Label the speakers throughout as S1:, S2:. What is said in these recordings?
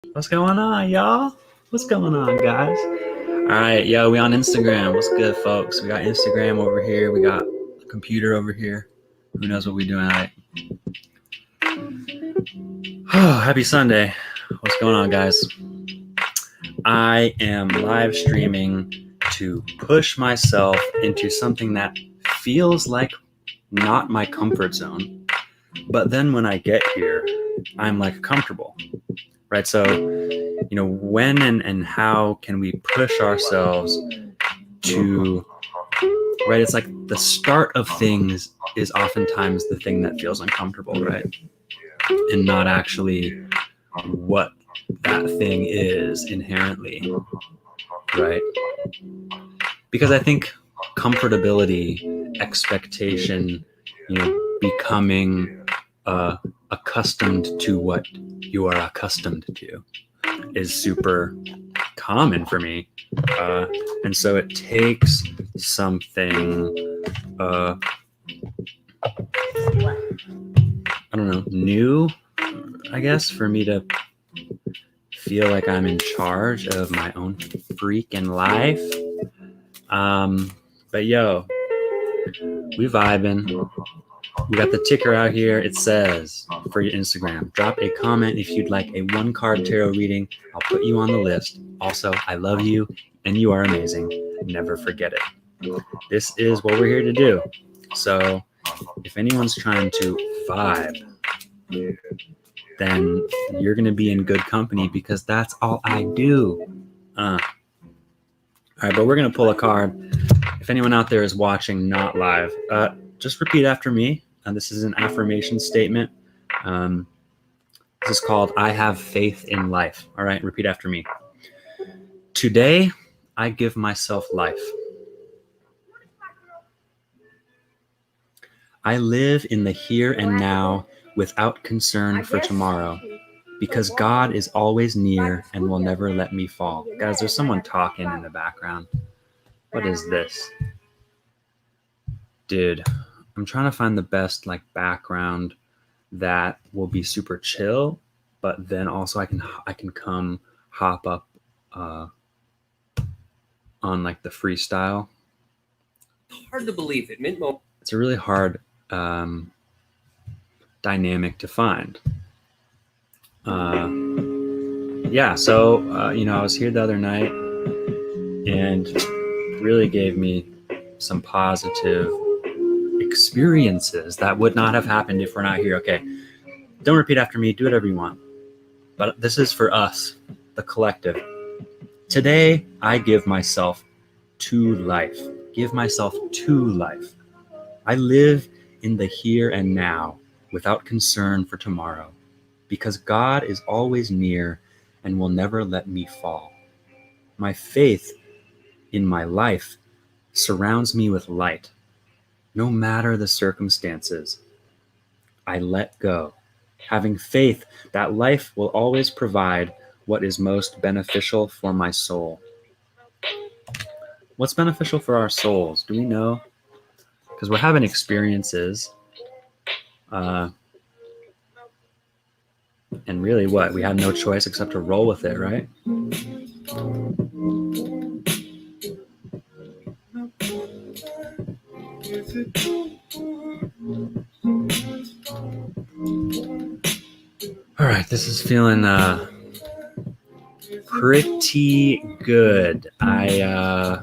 S1: What's going on, y'all? What's going on, guys? All right, yo, we on Instagram. What's good, folks? We got Instagram over here. We got a computer over here. Who knows what we're doing tonight? Oh, happy Sunday. What's going on, guys? I am live streaming to push myself into something that feels like not my comfort zone. But then when I get here, I'm like comfortable, right? So, when and how can we push ourselves to, right? It's like the start of things is oftentimes the thing that feels uncomfortable, right? And not actually what that thing is inherently, right? Because I think comfortability, expectation, becoming accustomed to what you are accustomed to is super common for me. And so it takes something, I don't know, new, I guess, for me to feel like I'm in charge of my own freaking life. But yo, we vibing. We got the ticker out here. It says for your Instagram, drop a comment if you'd like a 1-card tarot reading. I'll put you on the list. Also, I love you and you are amazing. Never forget it. This is what we're here to do. So if anyone's trying to vibe, then you're going to be in good company because that's all I do. All right, but we're going to pull a card. If anyone out there is watching not live, just repeat after me. This is an affirmation statement. This is called I Have Faith in Life. All right, repeat after me. Today, I give myself life. I live in the here and now without concern for tomorrow because God is always near and will never let me fall. Guys, there's someone talking in the background. What is this? Dude, I'm trying to find the best background that will be super chill, but then also I can come hop up on the freestyle.
S2: Hard to believe it.
S1: It's a really hard dynamic to find. So I was here the other night and really gave me some positive experiences that would not have happened if we're not here. Okay, don't repeat after me, do whatever you want, but this is for us, the collective. Today I give myself to life. Give myself to life. I live in the here and now without concern for tomorrow because God is always near and will never let me fall. My faith in my life surrounds me with light. No matter the circumstances, I let go, having faith that life will always provide what is most beneficial for my soul. What's beneficial for our souls? Do we know? Because we're having experiences. And really what? We have no choice except to roll with it, right? All right, this is feeling pretty good. I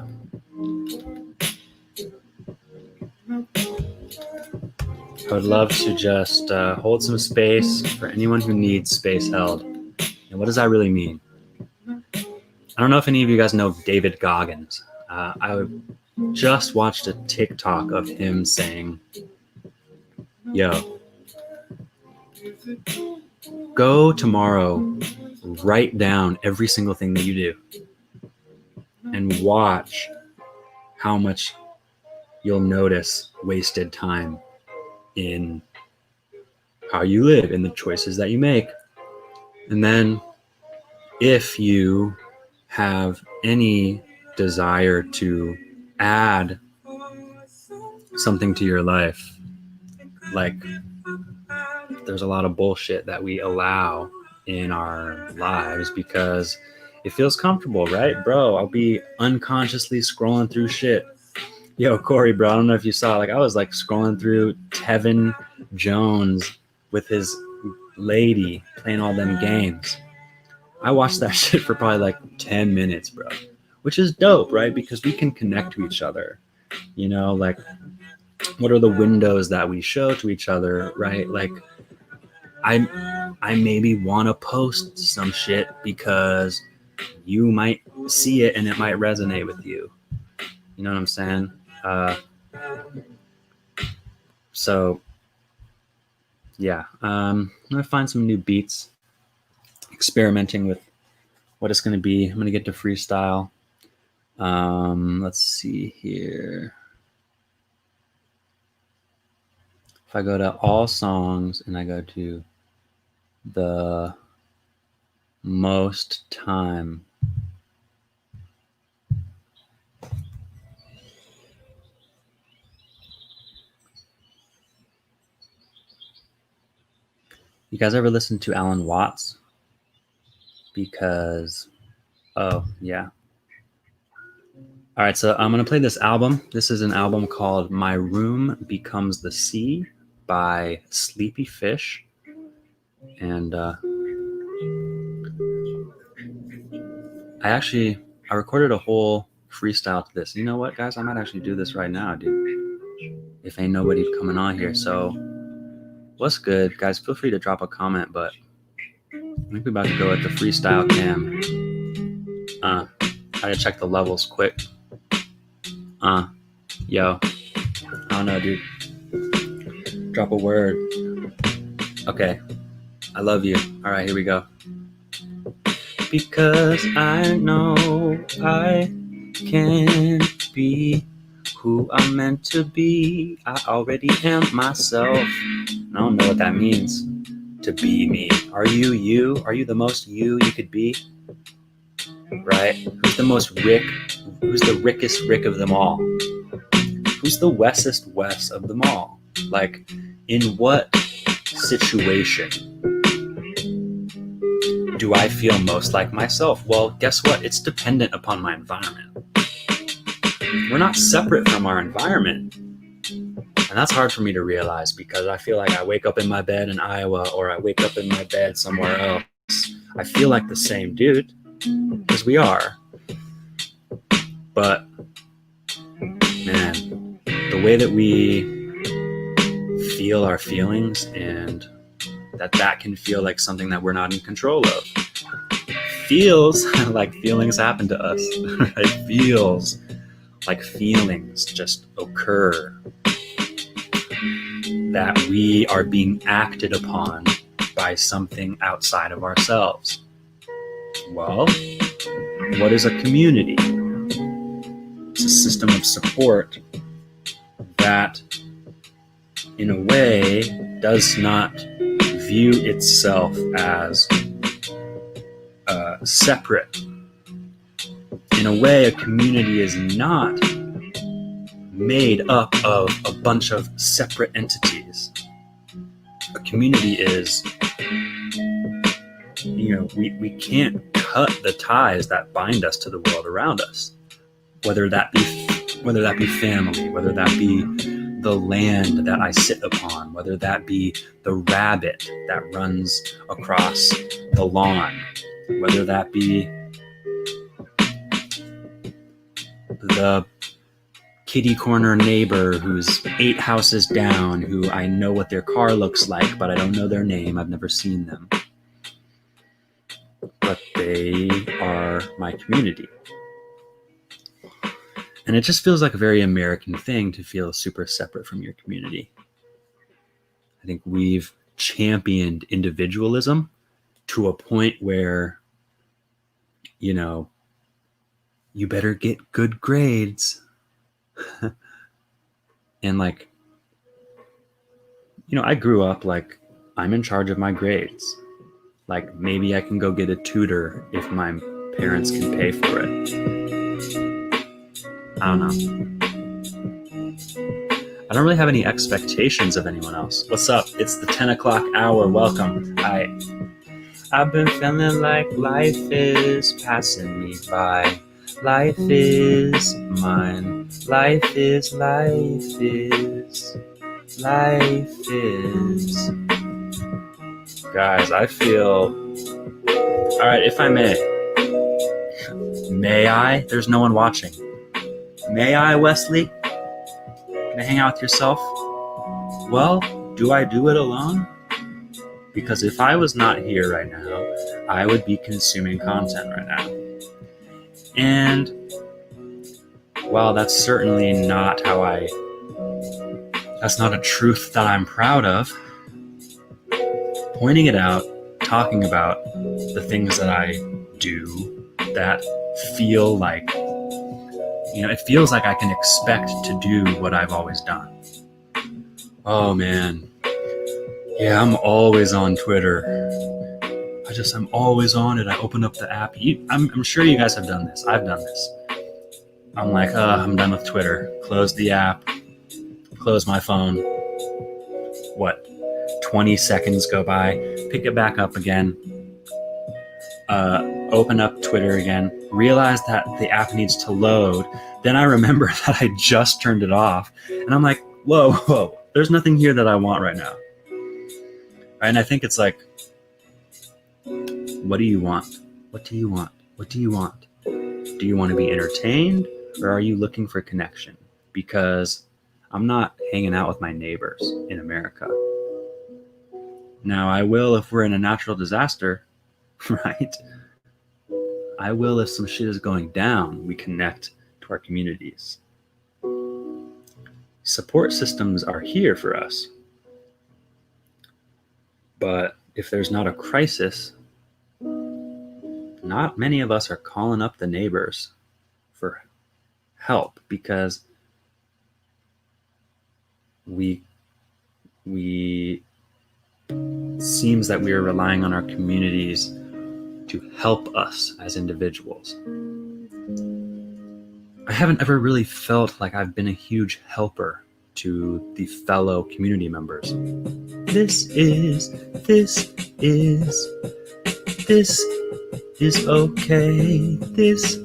S1: would love to just hold some space for anyone who needs space held. And what does that really mean? I don't know if any of you guys know David Goggins. I just watched a TikTok of him saying, yo, go tomorrow, write down every single thing that you do and watch how much you'll notice wasted time in how you live, in the choices that you make. And then if you have any desire to add something to your life, there's a lot of bullshit that we allow in our lives because it feels comfortable, right? Bro, I'll be unconsciously scrolling through shit. Yo, Corey, bro, I don't know if you saw, like, I was like scrolling through Tevin Jones with his lady playing all them games. I watched that shit for probably like 10 minutes, bro, which is dope, right? Because we can connect to each other, you know, like, what are the windows that we show to each other, right? Like, I maybe want to post some shit because you might see it and it might resonate with you. You know what I'm saying? So yeah, I'm gonna find some new beats, experimenting with what it's gonna be. I'm gonna get to freestyle. Let's see here. If I go to all songs and I go to the most time, you guys ever listen to Alan Watts? Because, oh yeah. All right, so I'm gonna play this album. This is an album called My Room Becomes the Sea by Sleepy Fish. And I recorded a whole freestyle to this. You know what, guys? I might actually do this right now, dude. If ain't nobody coming on here. So what's good, guys? Feel free to drop a comment, but I think we're about to go at the freestyle cam. I gotta check the levels quick. Yo, I don't know, dude. Drop a word. Okay, I love you. All right, here we go. Because I know I can't be who I'm meant to be. I already am myself. I don't know what that means, to be me. Are you you? Are you the most you could be? Right? Who's the most Rick? Who's the Rickest Rick of them all? Who's the Wesest Wes of them all? Like, in what situation do I feel most like myself? Well, guess what? It's dependent upon my environment. We're not separate from our environment. And that's hard for me to realize because I feel like I wake up in my bed in Iowa or I wake up in my bed somewhere else. I feel like the same dude, because we are. But, man, the way that we feel our feelings and that can feel like something that we're not in control of. Feels like feelings happen to us. It feels like feelings just occur, that we are being acted upon by something outside of ourselves. Well, what is a community? It's a system of support that, in a way, does not view itself as separate. In a way, a community is not made up of a bunch of separate entities. A community is, we can't cut the ties that bind us to the world around us. Whether that be family, whether that be the land that I sit upon, whether that be the rabbit that runs across the lawn, whether that be the kitty corner neighbor who's 8 houses down, who I know what their car looks like, but I don't know their name. I've never seen them. But they are my community. And it just feels like a very American thing to feel super separate from your community. I think we've championed individualism to a point where, you better get good grades. And I grew up like, I'm in charge of my grades. Like, maybe I can go get a tutor if my parents can pay for it. I don't know. I don't really have any expectations of anyone else. What's up? It's the 10 o'clock hour. Welcome. I've been feeling like life is passing me by. Life is mine. Life is. Guys, I feel. Alright, if I may I? There's no one watching. May I, Wesley? Can I hang out with yourself? Well, do I do it alone? Because if I was not here right now, I would be consuming content right now. And while that's certainly not that's not a truth that I'm proud of, pointing it out, talking about the things that I do that feel like, it feels like I can expect to do what I've always done. Oh man. Yeah, I'm always on Twitter. I'm always on it. I open up the app. I'm sure you guys have done this. I've done this. I'm like, I'm done with Twitter. Close the app. Close my phone. 20 seconds go by. Pick it back up again. Open up Twitter again. Realize that the app needs to load. Then I remember that I just turned it off. And I'm like, whoa. There's nothing here that I want right now. And I think it's like, what do you want? What do you want? What do you want? Do you want to be entertained, or are you looking for connection? Because I'm not hanging out with my neighbors in America. Now, I will if we're in a natural disaster, right? I will if some shit is going down. We connect to our communities. Support systems are here for us. But if there's not a crisis, not many of us are calling up the neighbors for help, because we seems that we are relying on our communities to help us as individuals. I haven't ever really felt like I've been a huge helper to the fellow community members. This is okay. This is okay. This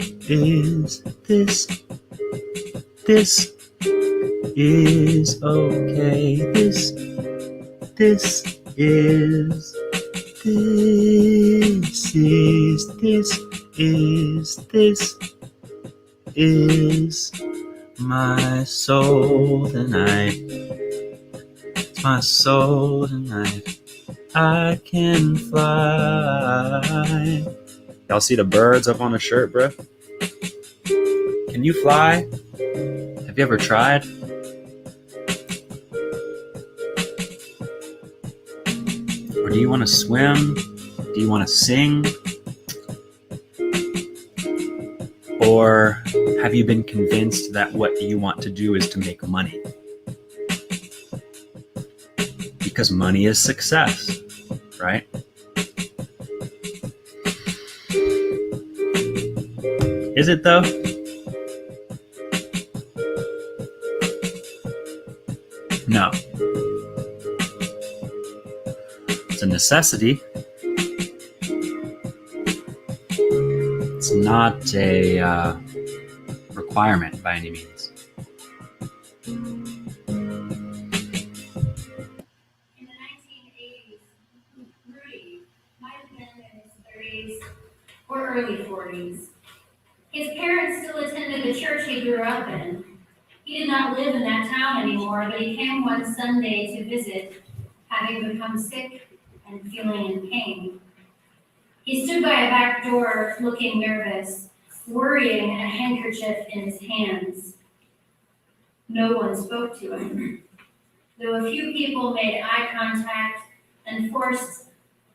S1: is my soul tonight. It's my soul tonight. I can fly. Y'all see the birds up on the shirt, bro? Can you fly? Have you ever tried? Or do you want to swim? Do you want to sing? Or have you been convinced that what you want to do is to make money? Because money is success, right? Is it though? No. It's a necessity. It's not a requirement by any means.
S3: In the 1980s, Rudy might have been in his 30s or early 40s. His parents still attended the church he grew up in. He did not live in that town anymore, but he came one Sunday to visit, having become sick and feeling in pain. He stood by a back door looking nervous, worrying a handkerchief in his hands. No one spoke to him, though a few people made eye contact and forced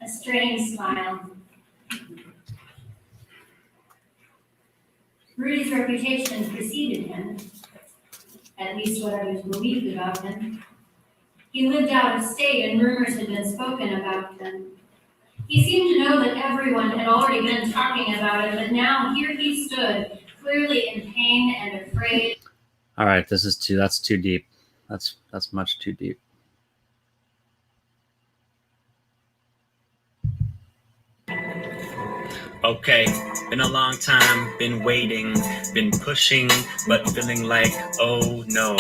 S3: a strange smile. Rudy's reputation preceded him, at least what others believed about him. He lived out of state and rumors had been spoken about him. He seemed to know that everyone had already been talking about him, but now here he stood, clearly in pain and afraid.
S1: All right, that's too deep. That's much too deep. Okay, been a long time, been waiting, been pushing, but feeling like, oh no,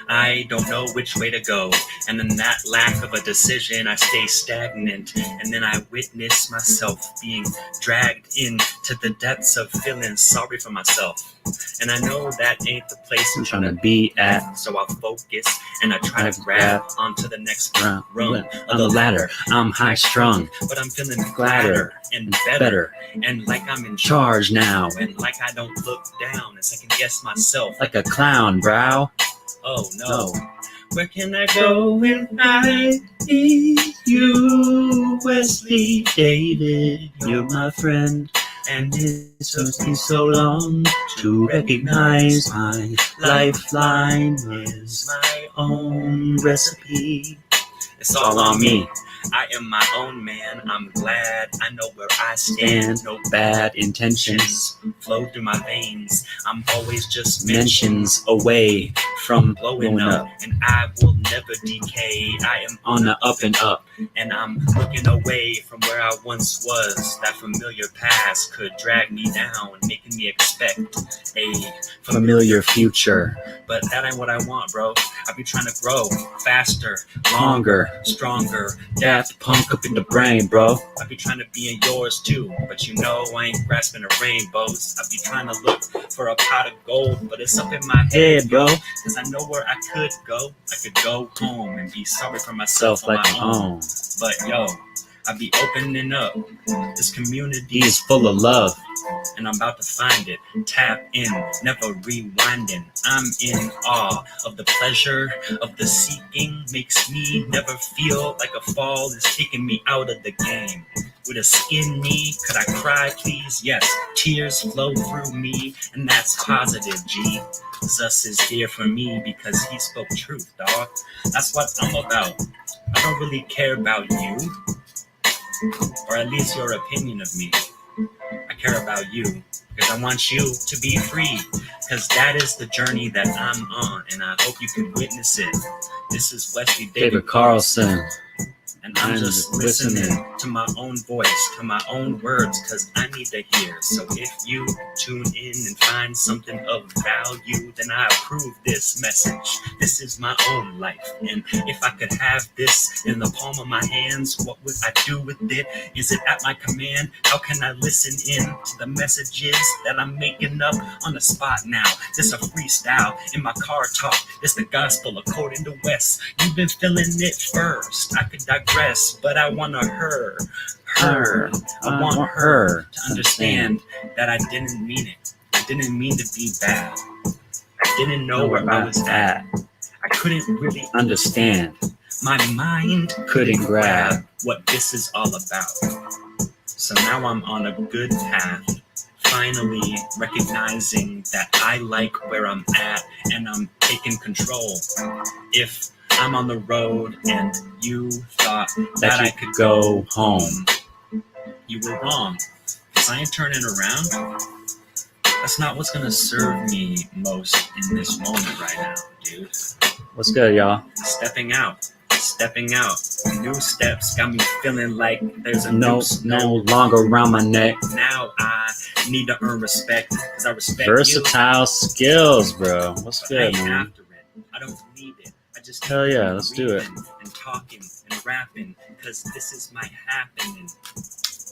S1: I don't know which way to go. And in that lack of a decision, I stay stagnant. And then I witness myself being dragged into the depths of feeling sorry for myself. And I know that ain't the place I'm trying to be at. So I focus and I try to grab onto the next rung of the ladder. I'm high strung, but I'm feeling gladder and better. And like I'm in charge now. And like I don't look down and second guess myself. Like a clown, brow. Oh no. Where can I go when I need you? Wesley David, you're my friend. And it took me so long to recognize my lifeline is my own recipe. It's all on me. I am my own man. I'm glad I know where I stand. No bad intentions flow through my veins. I'm always just mentions away from blowing up. And I will never decay. I am on the up and up. And I'm looking away from where I once was. That familiar past could drag me down, making me expect a familiar future. But that ain't what I want, bro. I be trying to grow faster, longer, stronger. Daft Punk up in the brain, bro. I be trying to be in yours too, but you know I ain't grasping the rainbows. I be trying to look for a pot of gold, but it's up in my head, bro. Cause I know where I could go. I could go home and be sorry for myself on my own. But yo, I be opening up. This community is full of love, and I'm about to find it. Tap in, never rewinding. I'm in awe of the pleasure of the seeking. Makes me never feel like a fall is taking me out of the game. With a skin knee, could I cry, please? Yes, tears flow through me, and that's positive, G. Zus is here for me because he spoke truth, dawg. That's what I'm about. I don't really care about you, or at least your opinion of me. I care about you because I want you to be free, because that is the journey that I'm on, and I hope you can witness it. This is Wesley David Carlson, and I'm just listening to my own voice, to my own words, because I need to hear. So if you tune in and find something of value, then I approve this message. This is my own life, and if I could have this in the palm of my hands, what would I do with it? Is it at my command? How can I listen in to the messages that I'm making up on the spot now? This a freestyle in my car talk. This the gospel according to Wes. You've been feeling it first. I could digress, but I want her. I want her to understand that I didn't mean it. I didn't mean to be bad. I didn't know where I was at. I couldn't really understand. My mind couldn't grab what this is all about. So now I'm on a good path, finally recognizing that I like where I'm at and I'm taking control. If I'm on the road and you thought that I could go home, you were wrong. Cause I ain't turning around. That's not what's gonna serve me most in this moment right now, dude. What's good, y'all? Stepping out. New steps got me feeling like there's a noose no longer around my neck. Now I need to earn respect because I respect versatile you. Skills, bro. What's good, man? After it. I don't need it. I just hell yeah, let's do it. And talking and rapping because this is my happening.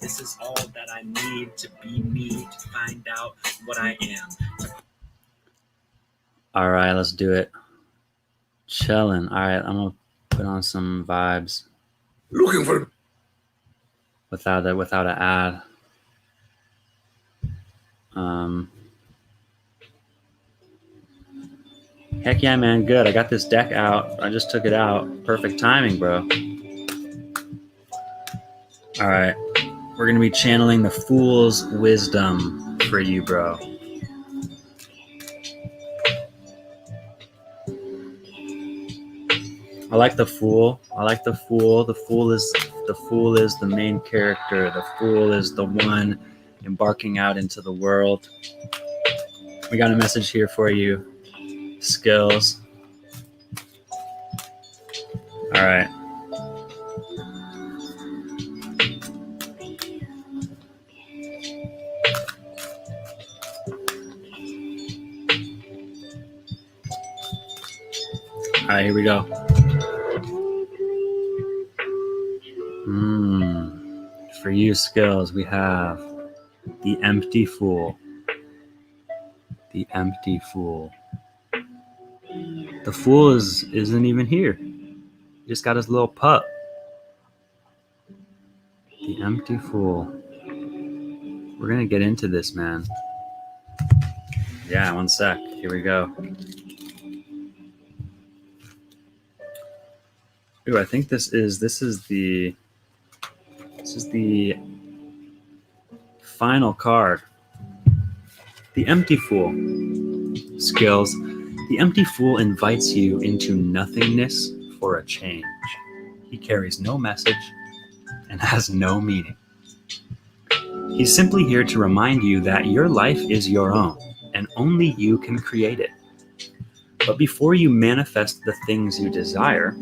S1: This is all that I need to be me, to find out what I am. All right, let's do it. Chilling. All right, I'm gonna put on some vibes.
S4: Looking for
S1: without an ad. Heck yeah, man, good. I got this deck out. I just took it out. Perfect timing, bro. All right, we're gonna be channeling the Fool's Wisdom for you, bro. I like the Fool. The Fool is the main character. The Fool is the one embarking out into the world. We got a message here for you. Skills. All right. right, here we go. For you, Skills, we have the empty fool. The empty fool. The fool isn't even here. He just got his little pup. The empty fool. We're gonna get into this, man. Yeah, one sec. Here we go. Ooh, I think this is the final card. The empty fool. Skills. The empty fool invites you into nothingness for a change. He carries no message and has no meaning. He's simply here to remind you that your life is your own and only you can create it. But before you manifest the things you desire,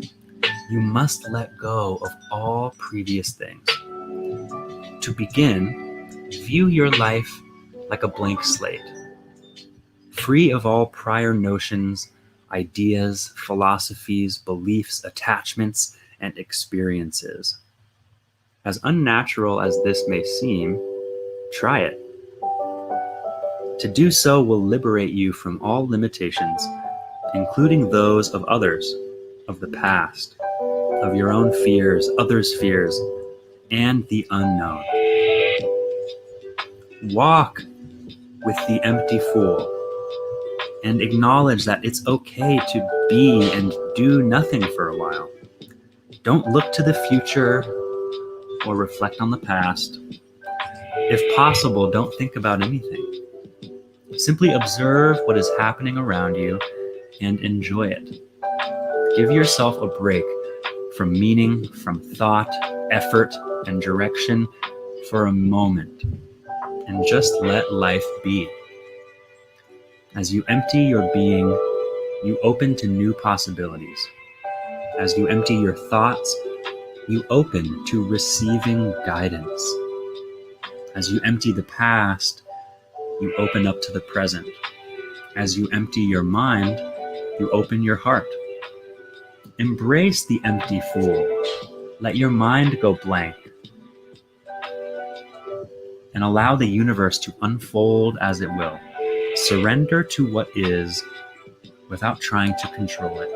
S1: you must let go of all previous things. To begin, view your life like a blank slate, free of all prior notions, ideas, philosophies, beliefs, attachments, and experiences. As unnatural as this may seem, try it. To do so will liberate you from all limitations, including those of others, of the past, of your own fears, others' fears, and the unknown. Walk with the empty fool and acknowledge that it's okay to be and do nothing for a while. Don't look to the future or reflect on the past. If possible, don't think about anything. Simply observe what is happening around you and enjoy it. Give yourself a break from meaning, from thought, effort, and direction for a moment, and just let life be. As you empty your being, you open to new possibilities. As you empty your thoughts, you open to receiving guidance. As you empty the past, you open up to the present. As you empty your mind, you open your heart. Embrace the empty fool. Let your mind go blank. And allow the universe to unfold as it will. Surrender to what is without trying to control it.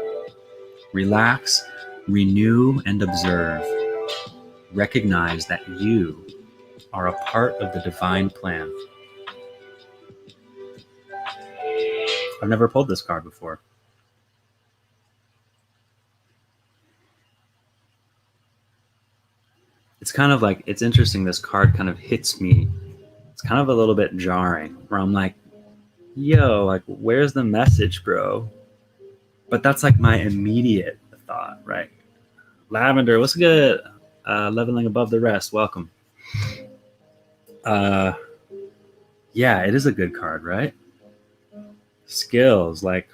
S1: Relax, renew, and observe. Recognize that you are a part of the divine plan. I've never pulled this card before. It's kind of like, it's interesting, this card kind of hits me. It's kind of a little bit jarring, where I'm like, yo, like, where's the message, bro? But that's like my immediate thought, right? Lavender, what's good? Leveling above the rest, welcome. Yeah, it is a good card, right? Skills, like,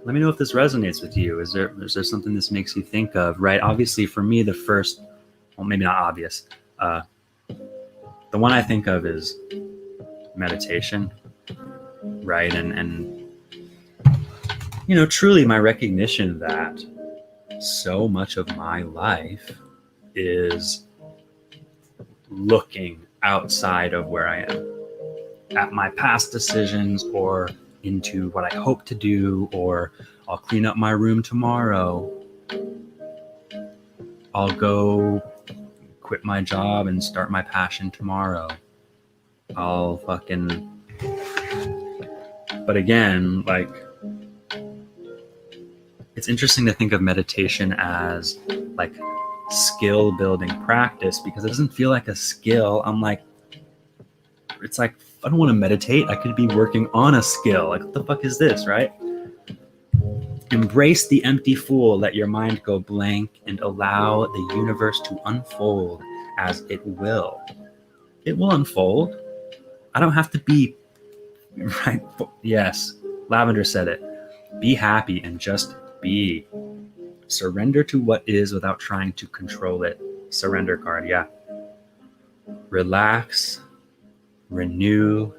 S1: let me know if this resonates with you. Is there something this makes you think of, right? Obviously, for me, the first, well, maybe not obvious. The one I think of is meditation, right? And you know, truly my recognition that so much of my life is looking outside of where I am, at my past decisions, or into what I hope to do, or I'll clean up my room tomorrow. I'll go quit my job and start my passion tomorrow. I'll fucking... But again, like, it's interesting to think of meditation as like skill building practice, because it doesn't feel like a skill. I'm like, it's like, I don't want to meditate. I could be working on a skill. Like, what the fuck is this, right? Embrace the empty fool. Let your mind go blank and allow the universe to unfold as it will. It will unfold. I don't have to be right. Yes, Lavender said it. Be happy and just be. Surrender to what is without trying to control it. Surrender card, yeah. Relax, renew,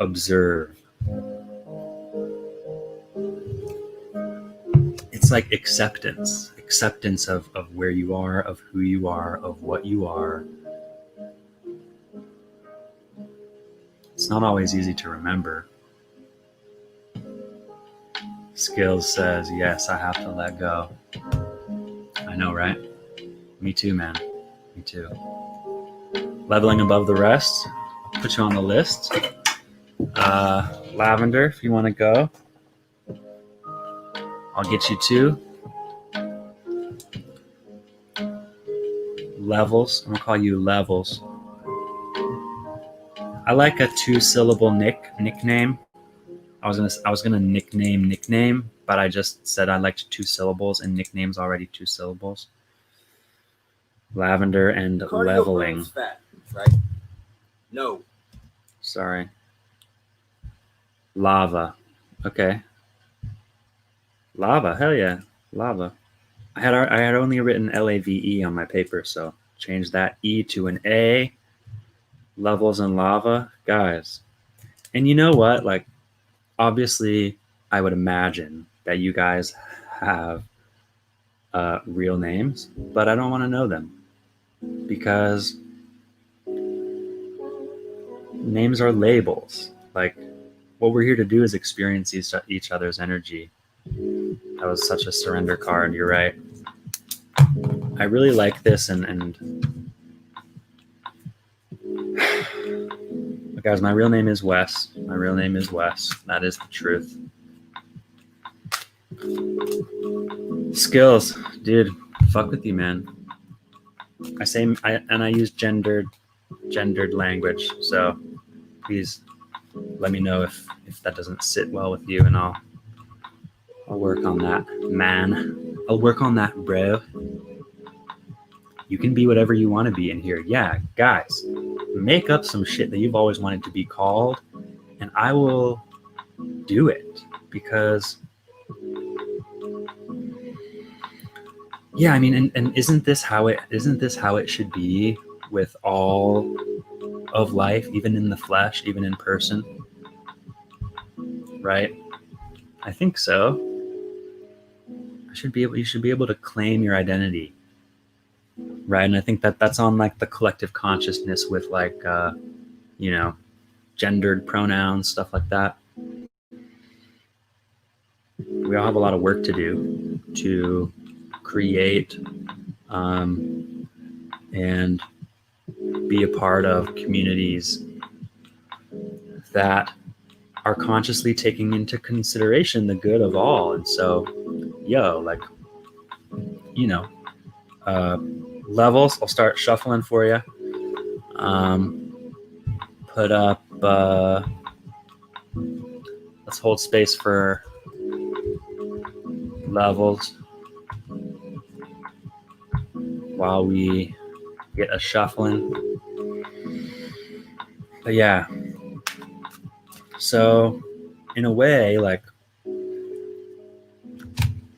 S1: observe. It's like acceptance of where you are, of who you are, of what you are. It's not always easy to remember. Skills says, yes, I have to let go. I know, right? Me too, man. Me too. Leveling above the rest. I'll put you on the list. Lavender, if you want to go. I'll get you two. Levels. I'm gonna call you Levels. I like a 2-syllable nickname. I was gonna nickname, but I just said I liked 2 syllables, and nickname's already 2 syllables. Lavender and
S4: Cardio
S1: leveling.
S4: burns fat, right? No.
S1: Sorry. Lava. Okay. Lava. Hell yeah. Lava. I had only written LAVE on my paper, so change that E to an A. Levels and lava, guys. And you know what? Like, obviously, I would imagine that you guys have real names, but I don't want to know them because names are labels. Like, what we're here to do is experience each other's energy. That was such a surrender card. You're right. I really like this, and guys, my real name is Wes. My real name is Wes. That is the truth. Skills, dude. Fuck with you, man. I use gendered language. So please let me know if that doesn't sit well with you, and I'll work on that, man. I'll work on that, bro. You can be whatever you want to be in here. Yeah, guys, make up some shit that you've always wanted to be called, and I will do it because, yeah, I mean, and isn't this how it should be with all of life, even in the flesh, even in person, right? I think so. You should be able to claim your identity. Right, and I think that's on like the collective consciousness with like gendered pronouns, stuff like that. We all have a lot of work to do to create and be a part of communities that are consciously taking into consideration the good of all. And so, levels, I'll start shuffling for you. Put up, let's hold space for levels while we get a shuffling. But yeah, so in a way, like,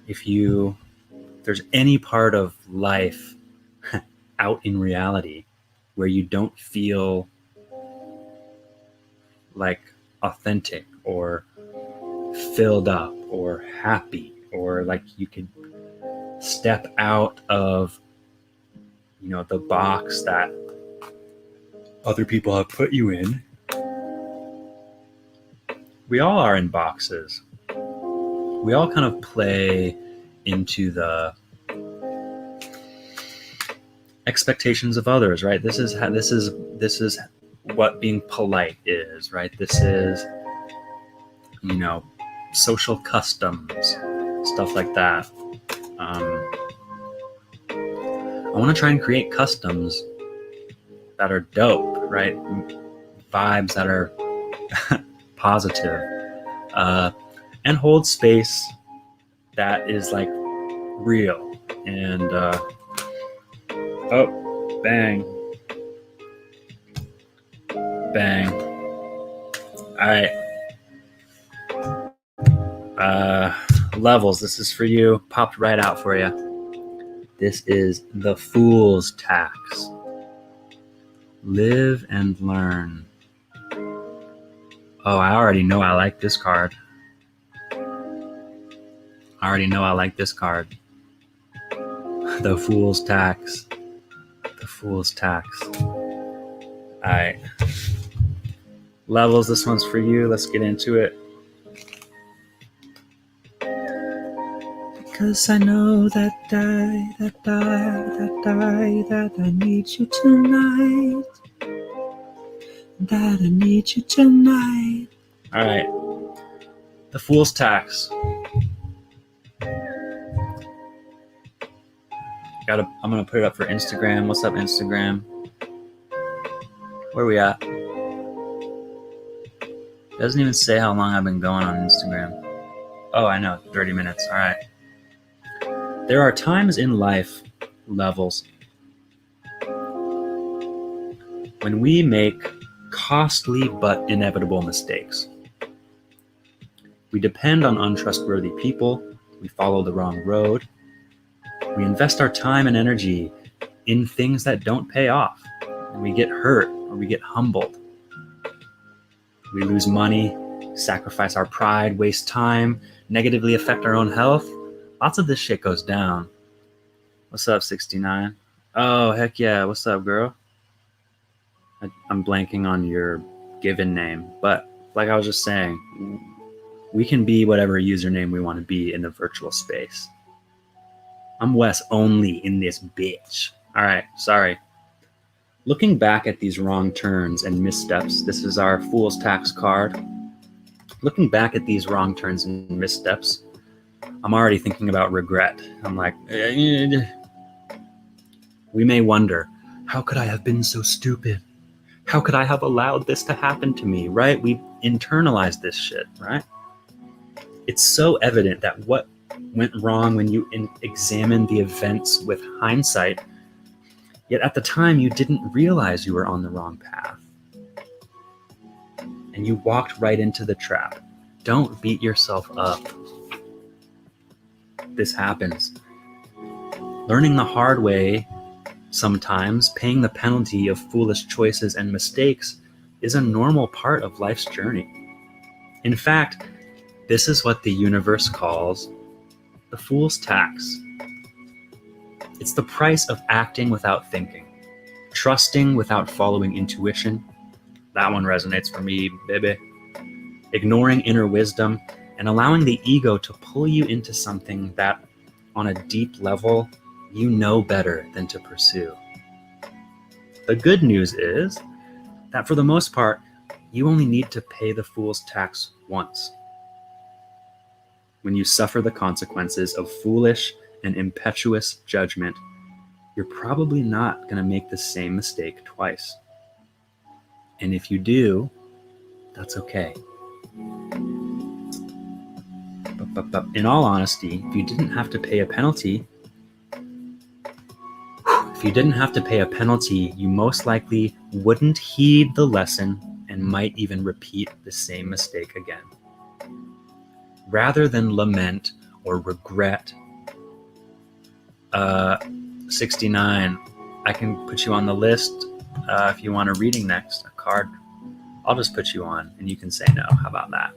S1: if there's any part of life out in reality where you don't feel like authentic or filled up or happy, or like you could step out of the box that other people have put you in. We all are in boxes. We all kind of play into the expectations of others, right? This is what being polite is, right? This is social customs, stuff like that. I want to try and create customs that are dope, right? Vibes that are positive, and hold space that is like real. And oh, bang. All right. Levels, this is for you. Popped right out for you. This is the Fool's Tax. Live and learn. Oh, I already know I like this card. I already know I like this card. The Fool's Tax. The Fool's Tax. Alright. Levels, this one's for you. Let's get into it. Because I know that I need you tonight. That I need you tonight. Alright. The Fool's Tax. I'm gonna put it up for Instagram. What's up, Instagram? Where we at? It doesn't even say how long I've been going on Instagram. Oh, I know, 30 minutes. All right. There are times in life, levels, when we make costly but inevitable mistakes. We depend on untrustworthy people. We follow the wrong road. We invest our time and energy in things that don't pay off. And we get hurt or we get humbled. We lose money, sacrifice our pride, waste time, negatively affect our own health. Lots of this shit goes down. What's up, 69? Oh, heck yeah. What's up, girl? I'm blanking on your given name. But like I was just saying, we can be whatever username we want to be in the virtual space. I'm Wes only in this bitch. All right, sorry. Looking back at these wrong turns and missteps, this is our Fool's Tax card. Looking back at these wrong turns and missteps, I'm already thinking about regret. I'm like, we may wonder, how could I have been so stupid? How could I have allowed this to happen to me, right? We internalize this shit, right? It's so evident that what went wrong when you examine the events with hindsight, yet at the time you didn't realize you were on the wrong path. And you walked right into the trap. Don't beat yourself up. This happens. Learning the hard way, sometimes paying the penalty of foolish choices and mistakes, is a normal part of life's journey. In fact, this is what the universe calls the Fool's Tax. It's the price of acting without thinking, trusting without following intuition. That one resonates for me, baby. Ignoring inner wisdom and allowing the ego to pull you into something that, on a deep level, you know better than to pursue. The good news is that for the most part, you only need to pay the Fool's Tax once. When you suffer the consequences of foolish and impetuous judgment, you're probably not going to make the same mistake twice. And if you do, that's okay. But in all honesty, if you didn't have to pay a penalty, you most likely wouldn't heed the lesson and might even repeat the same mistake again. Rather than lament or regret, 69, I can put you on the list if you want a reading next, a card. I'll just put you on and you can say no. How about that?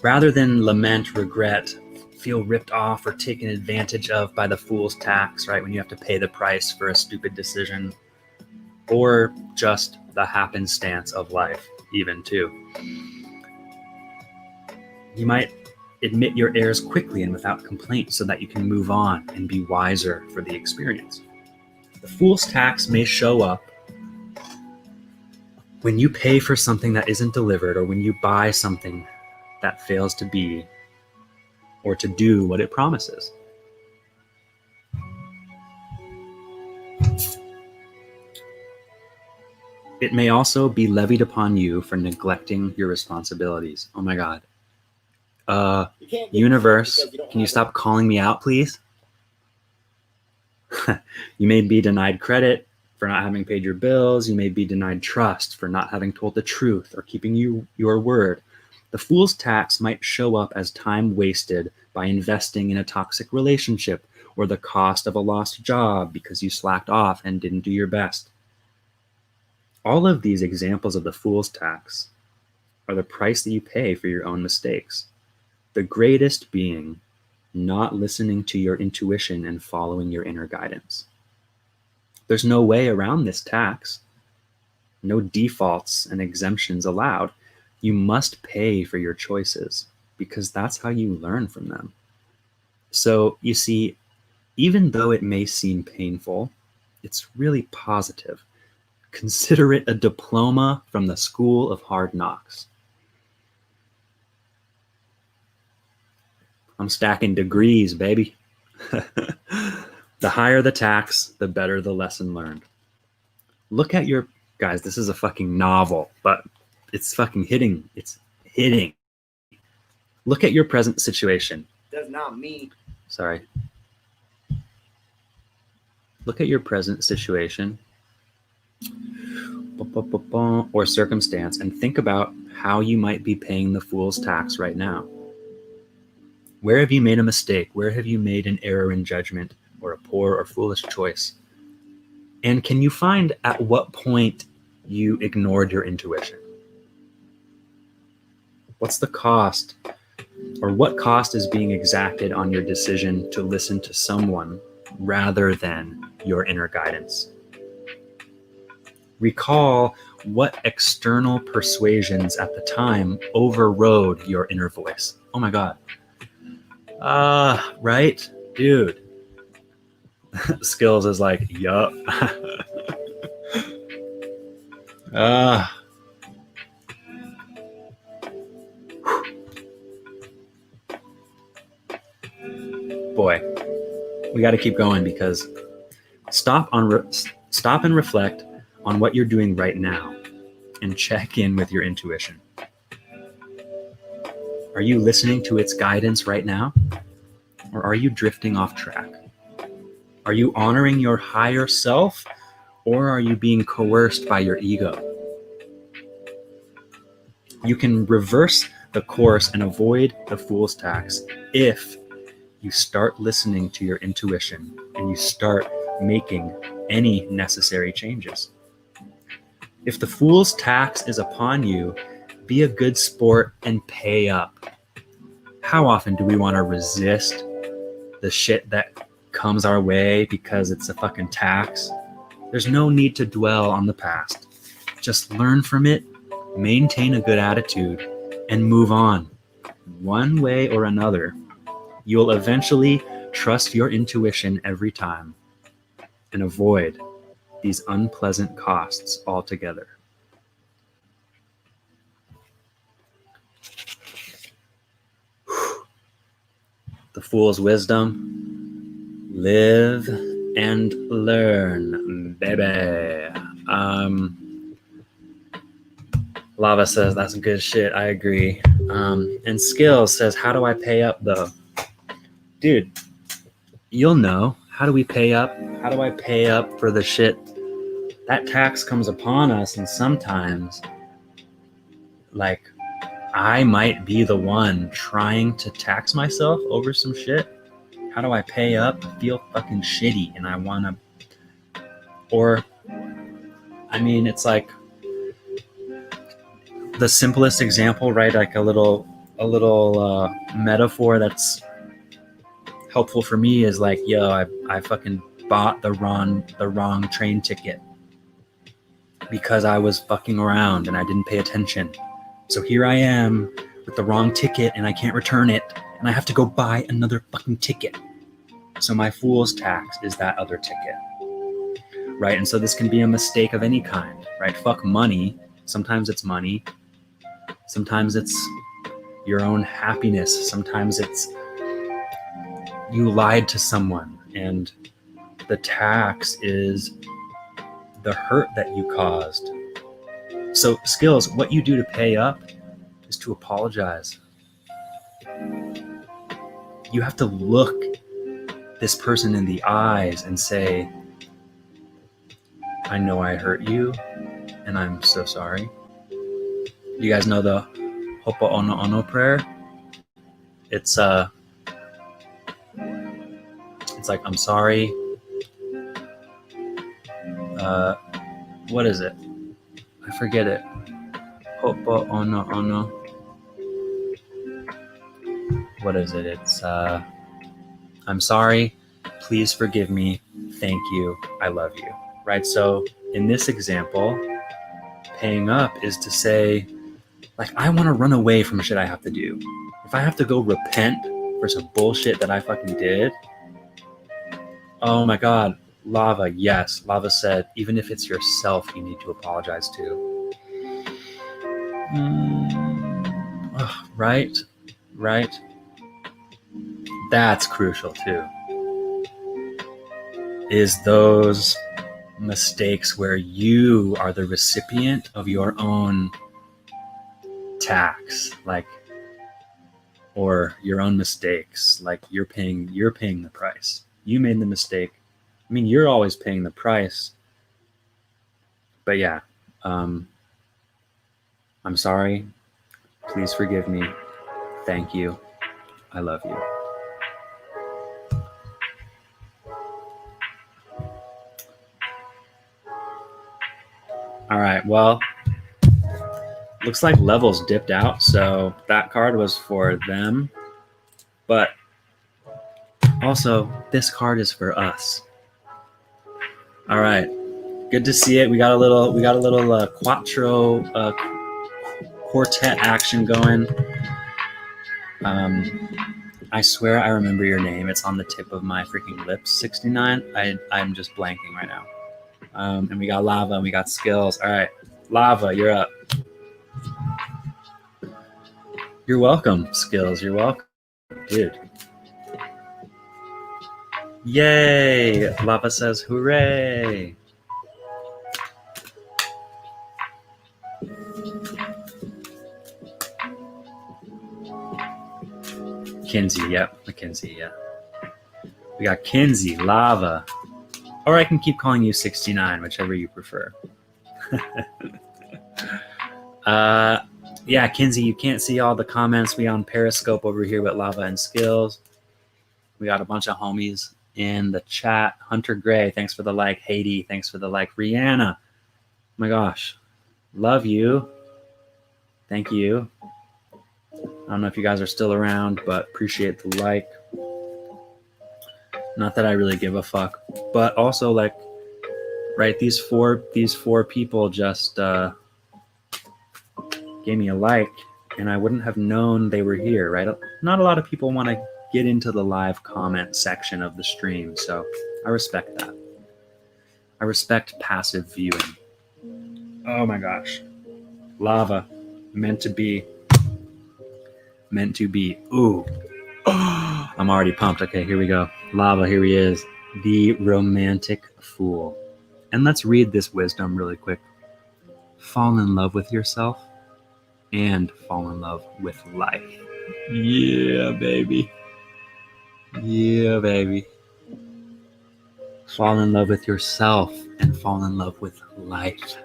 S1: Rather than lament, regret, feel ripped off or taken advantage of by the Fool's Tax, right? When you have to pay the price for a stupid decision, or just the happenstance of life, even too. You might admit your errors quickly and without complaint so that you can move on and be wiser for the experience. The Fool's Tax may show up when you pay for something that isn't delivered, or when you buy something that fails to be or to do what it promises. It may also be levied upon you for neglecting your responsibilities. Oh my God. Universe, can you stop calling me out, please? You may be denied credit for not having paid your bills. You may be denied trust for not having told the truth or keeping your word. The Fool's Tax might show up as time wasted by investing in a toxic relationship, or the cost of a lost job because you slacked off and didn't do your best. All of these examples of the Fool's Tax are the price that you pay for your own mistakes. The greatest being not listening to your intuition and following your inner guidance. There's no way around this tax. No defaults and exemptions allowed. You must pay for your choices because that's how you learn from them. So you see, even though it may seem painful, it's really positive. Consider it a diploma from the School of Hard Knocks. I'm stacking degrees, baby. The higher the tax, the better the lesson learned. Look at your, guys, this is a fucking novel, but it's fucking hitting. It's hitting. Look at your present situation.
S4: Does not mean.
S1: Sorry. Look at your present situation or circumstance and think about how you might be paying the fool's tax right now. Where have you made a mistake? Where have you made an error in judgment or a poor or foolish choice? And can you find at what point you ignored your intuition? What's the cost, or what cost is being exacted on your decision to listen to someone rather than your inner guidance? Recall what external persuasions at the time overrode your inner voice. Oh my God. Right? Dude. Skills is like, yup. Boy, we got to keep going because stop and reflect on what you're doing right now and check in with your intuition. Are you listening to its guidance right now? Or are you drifting off track? Are you honoring your higher self, or are you being coerced by your ego? You can reverse the course and avoid the fool's tax if you start listening to your intuition and you start making any necessary changes. If the fool's tax is upon you, be a good sport and pay up. How often do we want to resist the shit that comes our way because it's a fucking tax? There's no need to dwell on the past. Just learn from it, maintain a good attitude, and move on. One way or another, you'll eventually trust your intuition every time and avoid these unpleasant costs altogether. The fool's wisdom: live and learn, baby. Lava says that's good shit. I agree. And Skills says, how do I pay up though? Dude, you'll know. How do we pay up? How do I pay up for the shit? That tax comes upon us, and sometimes, like, I might be the one trying to tax myself over some shit. How do I pay up? I feel fucking shitty and I want to, or, I mean, it's like the simplest example, right? Like a little metaphor that's helpful for me is like, yo, I fucking bought the wrong train ticket because I was fucking around and I didn't pay attention. So here I am with the wrong ticket and I can't return it and I have to go buy another fucking ticket. So my fool's tax is that other ticket, right? And so this can be a mistake of any kind, right? Fuck money. Sometimes it's money. Sometimes it's your own happiness. Sometimes it's you lied to someone and the tax is the hurt that you caused. So Skills, what you do to pay up is to apologize. You have to look this person in the eyes and say, I know I hurt you and I'm so sorry. You guys know the Ho'oponopono prayer? It's like, I'm sorry. What is it? I forget it. Hopo ono ono. What is it? It's I'm sorry, please forgive me, thank you, I love you. Right? So in this example, paying up is to say, like, I want to run away from shit I have to do. If I have to go repent for some bullshit that I fucking did, oh my god, Lava, yes. Lava said, even if it's yourself you need to apologize to. Right? Right? That's crucial too. Is those mistakes where you are the recipient of your own tax, like, or your own mistakes, like you're paying the price. You made the mistake. I mean, you're always paying the price. But yeah, I'm sorry. Please forgive me. Thank you. I love you. All right, well, looks like levels dipped out, so that card was for them. But also, this card is for us. All right, good to see it. We got a little quattro quartet action going. I swear I remember your name. It's on the tip of my freaking lips. 69. I'm just blanking right now. And we got Lava and we got Skills. All right, Lava, you're up. You're welcome, Skills. You're welcome, dude. Yay! Lava says, hooray! Kinsey, yep. Mackenzie, yeah. We got Kinsey, Lava. Or I can keep calling you 69, whichever you prefer. Yeah, Kinsey, you can't see all the comments. We on Periscope over here with Lava and Skills. We got a bunch of homies in the chat. Hunter Gray, thanks for the like. Haiti, thanks for the like. Rihanna, oh my gosh, love you. Thank you. I don't know if you guys are still around, but appreciate the like. Not that I really give a fuck, but also, like, right, these four people just gave me a like, and I wouldn't have known they were here, right? Not a lot of people want to get into the live comment section of the stream, so I respect that. I respect passive viewing. Oh my gosh. Lava, meant to be. Ooh. I'm already pumped. Okay, here we go. Lava, here he is. The romantic fool. And let's read this wisdom really quick. Fall in love with yourself and fall in love with life. Yeah, baby. Yeah, baby. Fall in love with yourself and fall in love with life.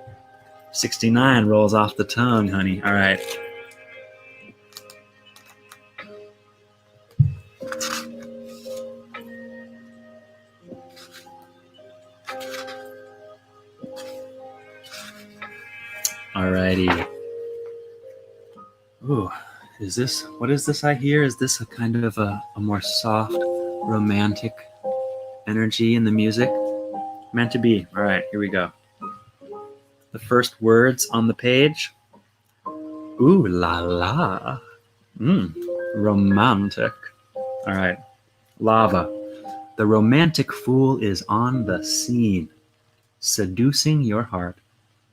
S1: 69 rolls off the tongue, honey. All right. Alrighty. Ooh, what is this I hear? Is this a kind of a more soft, romantic energy in the music? Meant to be. All right, here we go. The first words on the page. Ooh la la. Romantic. All right. Lava. The romantic fool is on the scene, seducing your heart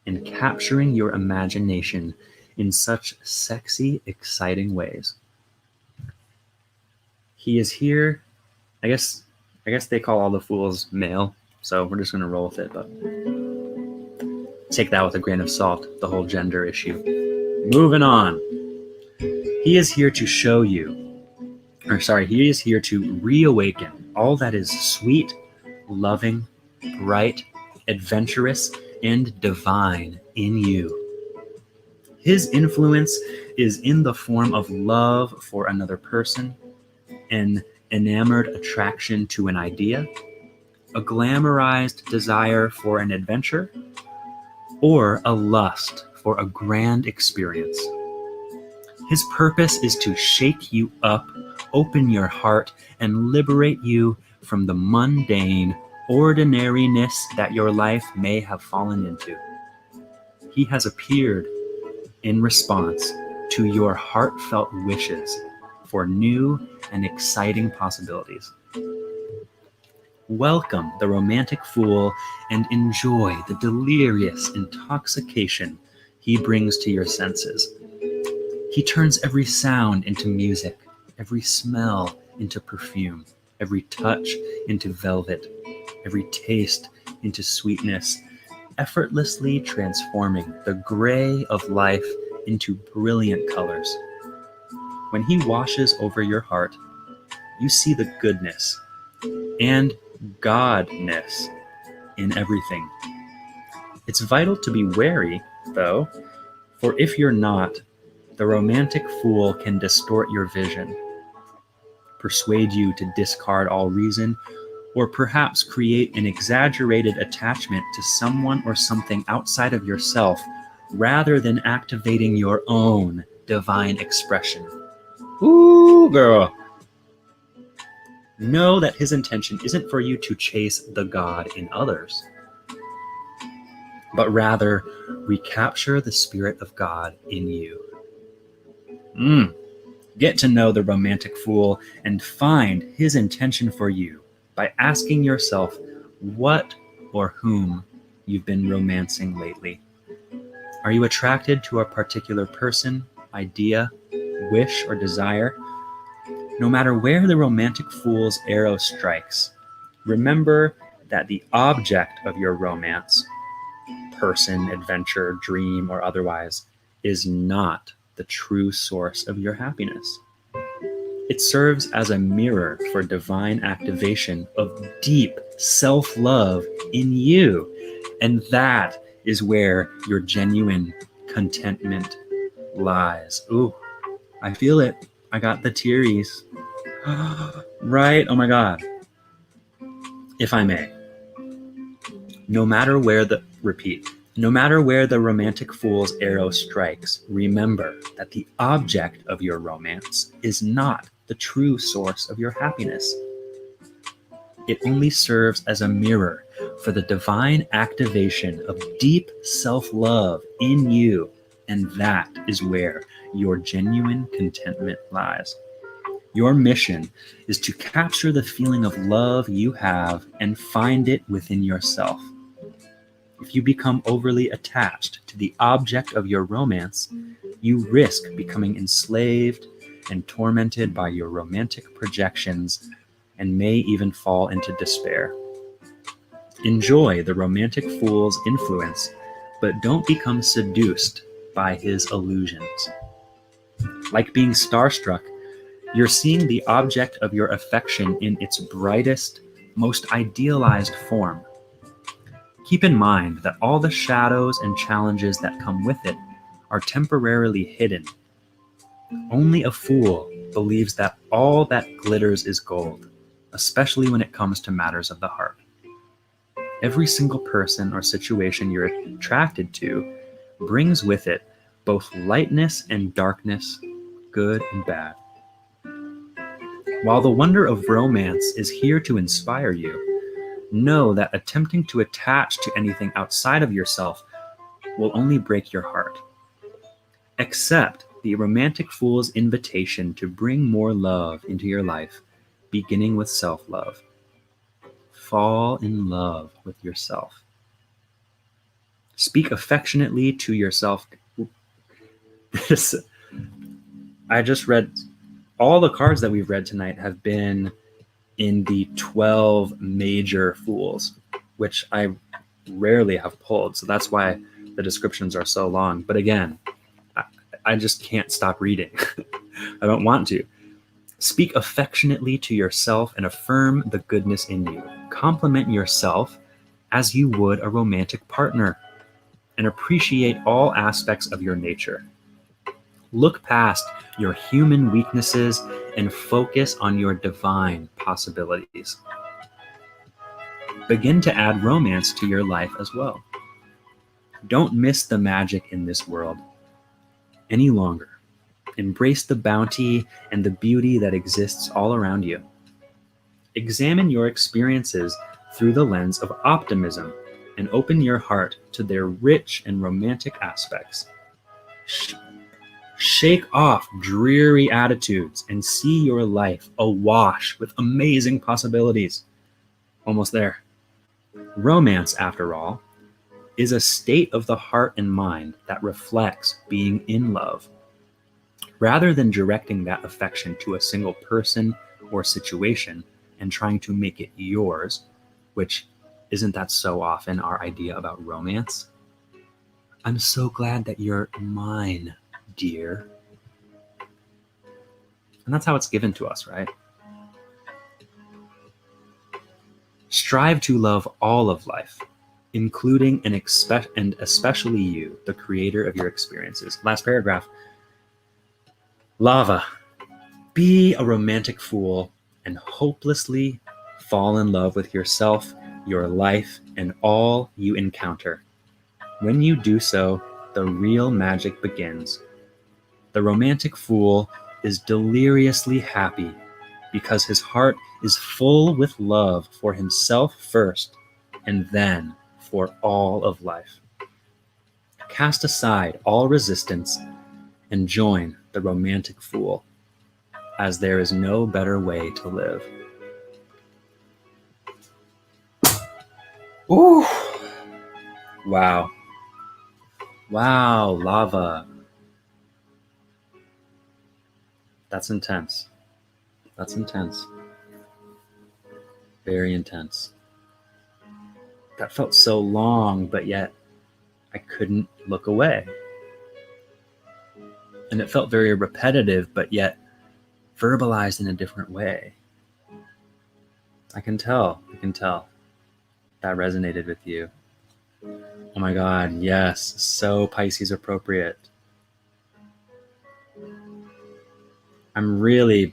S1: and capturing your imagination in such sexy, exciting ways. He is here. I guess they call all the fools male, so we're just gonna roll with it, but take that with a grain of salt, the whole gender issue. Moving on. He is here to show you, he is here to reawaken all that is sweet, loving, bright, adventurous, and divine in you. His influence is in the form of love for another person, an enamored attraction to an idea, a glamorized desire for an adventure, or a lust for a grand experience. His purpose is to shake you up, open your heart, and liberate you from the mundane ordinariness that your life may have fallen into. He has appeared in response to your heartfelt wishes for new and exciting possibilities. Welcome the romantic fool and enjoy the delirious intoxication he brings to your senses. He turns every sound into music, every smell into perfume, every touch into velvet, every taste into sweetness, effortlessly transforming the gray of life into brilliant colors. When he washes over your heart, you see the goodness and godness in everything. It's vital to be wary, though, for if you're not, the romantic fool can distort your vision, persuade you to discard all reason, or perhaps create an exaggerated attachment to someone or something outside of yourself rather than activating your own divine expression. Ooh, girl. Know that his intention isn't for you to chase the God in others, but rather recapture the Spirit of God in you. Get to know the romantic fool and find his intention for you by asking yourself what or whom you've been romancing lately. Are you attracted to a particular person, idea, wish, or desire? No matter where the romantic fool's arrow strikes, remember that the object of your romance, person, adventure, dream, or otherwise, is not the true source of your happiness. It serves as a mirror for divine activation of deep self-love in you, and that is where your genuine contentment lies. Ooh, I feel it. I got the tearies. Right? Oh my God. If I may, no matter where the romantic fool's arrow strikes, remember that the object of your romance is not the true source of your happiness. It only serves as a mirror for the divine activation of deep self-love in you, and that is where your genuine contentment lies. Your mission is to capture the feeling of love you have and find it within yourself. If you become overly attached to the object of your romance, you risk becoming enslaved and tormented by your romantic projections and may even fall into despair. Enjoy the romantic fool's influence, but don't become seduced by his illusions. Like being starstruck, you're seeing the object of your affection in its brightest, most idealized form. Keep in mind that all the shadows and challenges that come with it are temporarily hidden. Only a fool believes that all that glitters is gold, especially when it comes to matters of the heart. Every single person or situation you're attracted to brings with it both lightness and darkness, good and bad. While the wonder of romance is here to inspire you, know that attempting to attach to anything outside of yourself will only break your heart. Accept the romantic fool's invitation to bring more love into your life, beginning with self-love. Fall in love with yourself. Speak affectionately to yourself. I just read all the cards that we've read tonight have been in the 12 major fools, which I rarely have pulled. So that's why the descriptions are so long. But again, I just can't stop reading. I don't want to. Speak affectionately to yourself and affirm the goodness in you. Compliment yourself as you would a romantic partner and appreciate all aspects of your nature. Look past your human weaknesses and focus on your divine possibilities. Begin to add romance to your life as well. Don't miss the magic in this world any longer. Embrace the bounty and the beauty that exists all around you. Examine your experiences through the lens of optimism and open your heart to their rich and romantic aspects. Shake off dreary attitudes and see your life awash with amazing possibilities. Almost there. Romance, after all, is a state of the heart and mind that reflects being in love. Rather than directing that affection to a single person or situation and trying to make it yours, which isn't that so often our idea about romance? I'm so glad that you're mine, dear. And that's how it's given to us, right? Strive to love all of life, including and especially you, the creator of your experiences. Last paragraph. Lava. Be a romantic fool and hopelessly fall in love with yourself, your life, and all you encounter. When you do so, the real magic begins. The romantic fool is deliriously happy because his heart is full with love for himself first and then for all of life. Cast aside all resistance and join the romantic fool, as there is no better way to live. Ooh! Wow. Wow, lava. That's intense. That's intense. Very intense. That felt so long, but yet I couldn't look away. And it felt very repetitive, but yet verbalized in a different way. I can tell. That resonated with you. Oh my God, yes, so Pisces appropriate. I really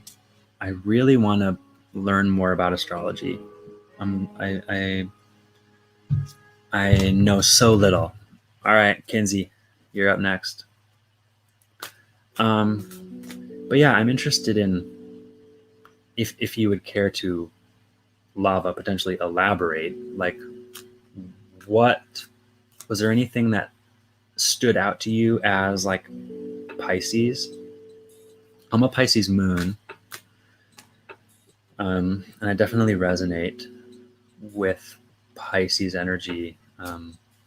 S1: want to learn more about astrology. I know so little. All right, Kinsey, you're up next. But yeah, I'm interested in if you would care to, Lava, potentially elaborate. Like, what was there anything that stood out to you as like Pisces? I'm a Pisces moon, and I definitely resonate with Pisces energy.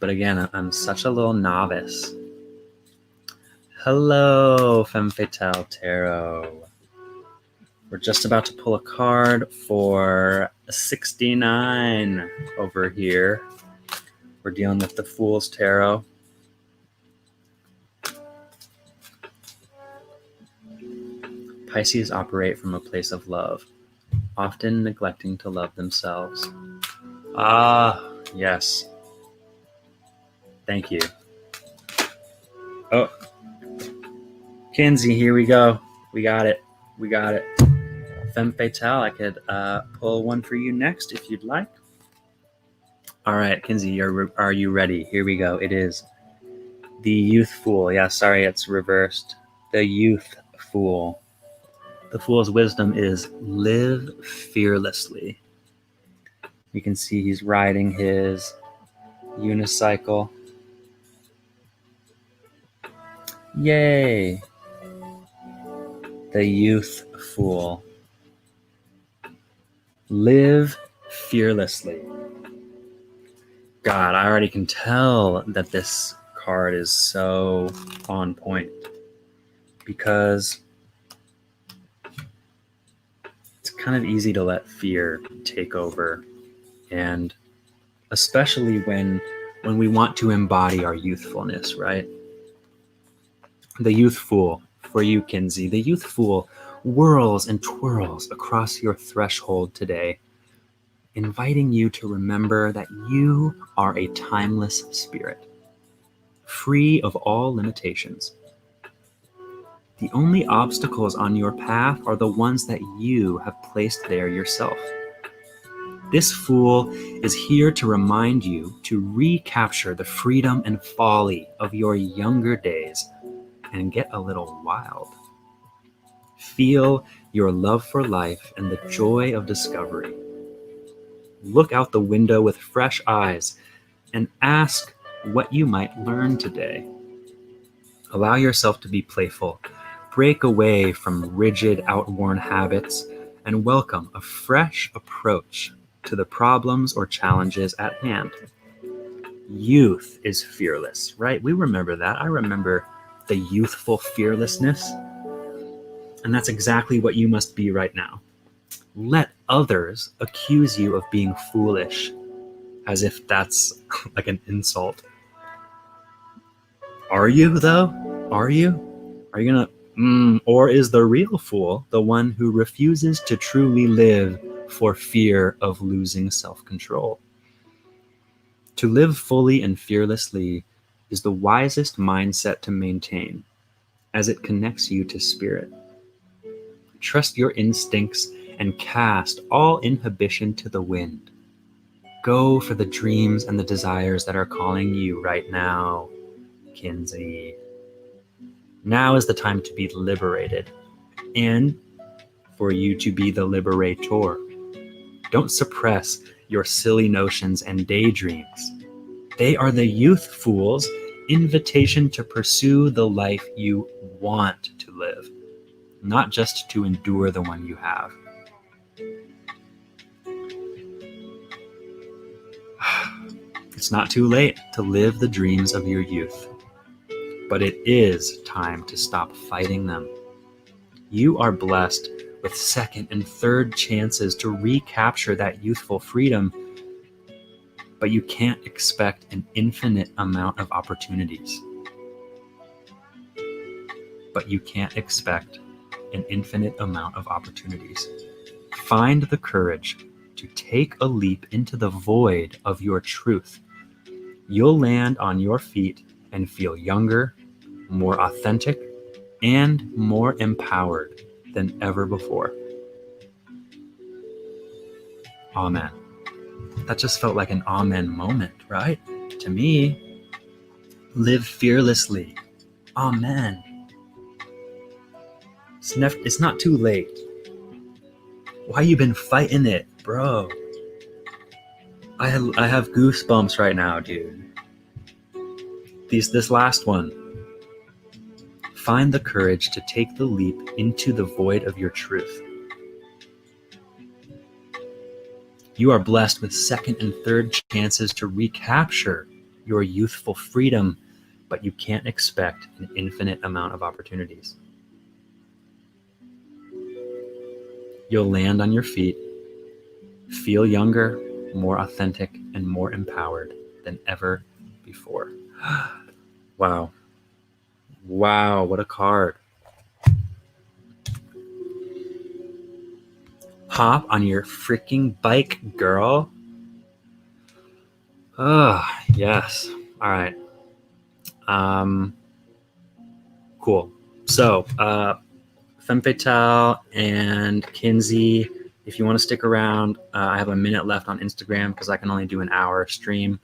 S1: But again, I'm such a little novice. Hello, Femme Fatale Tarot. We're just about to pull a card for 69 over here. We're dealing with the Fool's Tarot. Pisces operate from a place of love, often neglecting to love themselves. Ah, yes. Thank you. Oh, Kinsey, here we go. We got it. Femme Fatale, I could pull one for you next if you'd like. All right, Kinsey, are you ready? Here we go. It is the Youth Fool. Yeah, sorry, it's reversed. The Youth Fool. The Fool's wisdom is live fearlessly. You can see he's riding his unicycle. Yay! The Youth Fool. Live fearlessly. God, I already can tell that this card is so on point because it's kind of easy to let fear take over, and especially when we want to embody our youthfulness, right? The Youth Fool, for you, Kinsey, the Youth Fool whirls and twirls across your threshold today, inviting you to remember that you are a timeless spirit, free of all limitations. The only obstacles on your path are the ones that you have placed there yourself. This fool is here to remind you to recapture the freedom and folly of your younger days and get a little wild. Feel your love for life and the joy of discovery. Look out the window with fresh eyes and ask what you might learn today. Allow yourself to be playful. Break away from rigid, outworn habits and welcome a fresh approach to the problems or challenges at hand. Youth is fearless, right? We remember that. I remember the youthful fearlessness. And that's exactly what you must be right now. Let others accuse you of being foolish, as if that's like an insult. Are you, though? Are you? Are you gonna, or is the real fool the one who refuses to truly live for fear of losing self-control? To live fully and fearlessly is the wisest mindset to maintain, as it connects you to spirit. Trust your instincts and cast all inhibition to the wind. Go for the dreams and the desires that are calling you right now, Kinsey. Now is the time to be liberated and for you to be the liberator. Don't suppress your silly notions and daydreams. They are the youth fool's invitation to pursue the life you want to live, not just to endure the one you have. It's not too late to live the dreams of your youth, but it is time to stop fighting them. You are blessed with second and third chances to recapture that youthful freedom, but you can't expect an infinite amount of opportunities. Find the courage to take a leap into the void of your truth. You'll land on your feet and feel younger, more authentic, and more empowered than ever before. Amen. That just felt like an amen moment, right? To me, live fearlessly. Amen. It's not too late. Why you been fighting it, bro? I have goosebumps right now, dude. This last one. Find the courage to take the leap into the void of your truth. You are blessed with second and third chances to recapture your youthful freedom, but you can't expect an infinite amount of opportunities. You'll land on your feet, feel younger, more authentic, and more empowered than ever before. Wow. Wow, what a card. Hop on your freaking bike, girl. Oh, yes. All right. Cool. So, Femme Fatale and Kinsey, if you want to stick around, I have a minute left on Instagram because I can only do an hour stream.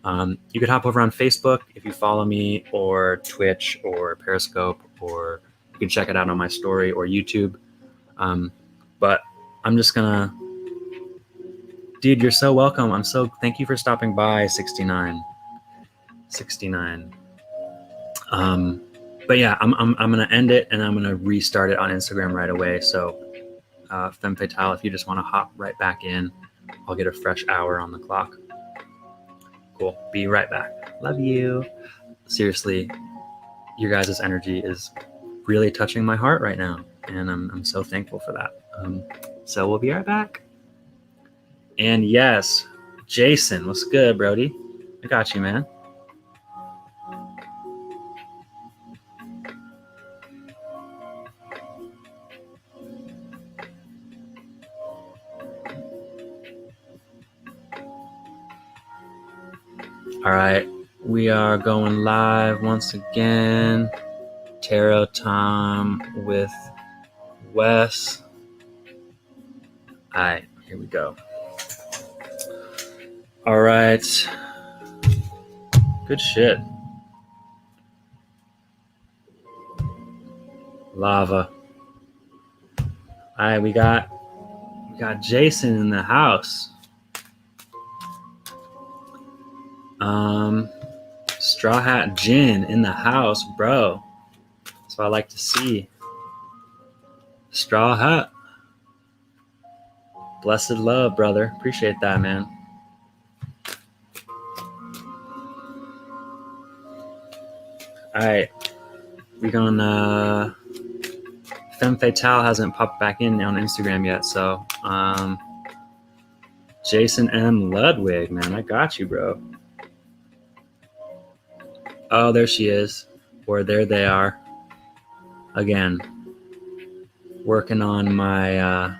S1: You could hop over on Facebook if you follow me, or Twitch, or Periscope, or you can check it out on my story or YouTube. But I'm just gonna, dude, you're so welcome. Thank you for stopping by, 69. But yeah, I'm gonna end it and I'm gonna restart it on Instagram right away. So, Femme Fatale, if you just want to hop right back in, I'll get a fresh hour on the clock. Cool. Be right back. Love you. Seriously, your guys' energy is really touching my heart right now, and I'm so thankful for that. So we'll be right back. And yes, Jason, what's good, Brody? I got you, man. All right, we are going live once again. Tarot time with Wes. All right, here we go. All right. Good shit. Lava. All right, we got Jason in the house. Straw Hat Gin in the house, bro. That's what I like to see. Straw Hat. Blessed love, brother. Appreciate that, man. All right. We gonna Femme Fatale hasn't popped back in on Instagram yet, so Jason M. Ludwig, man, I got you, bro. Oh, there she is. Or there they are. Again, working on my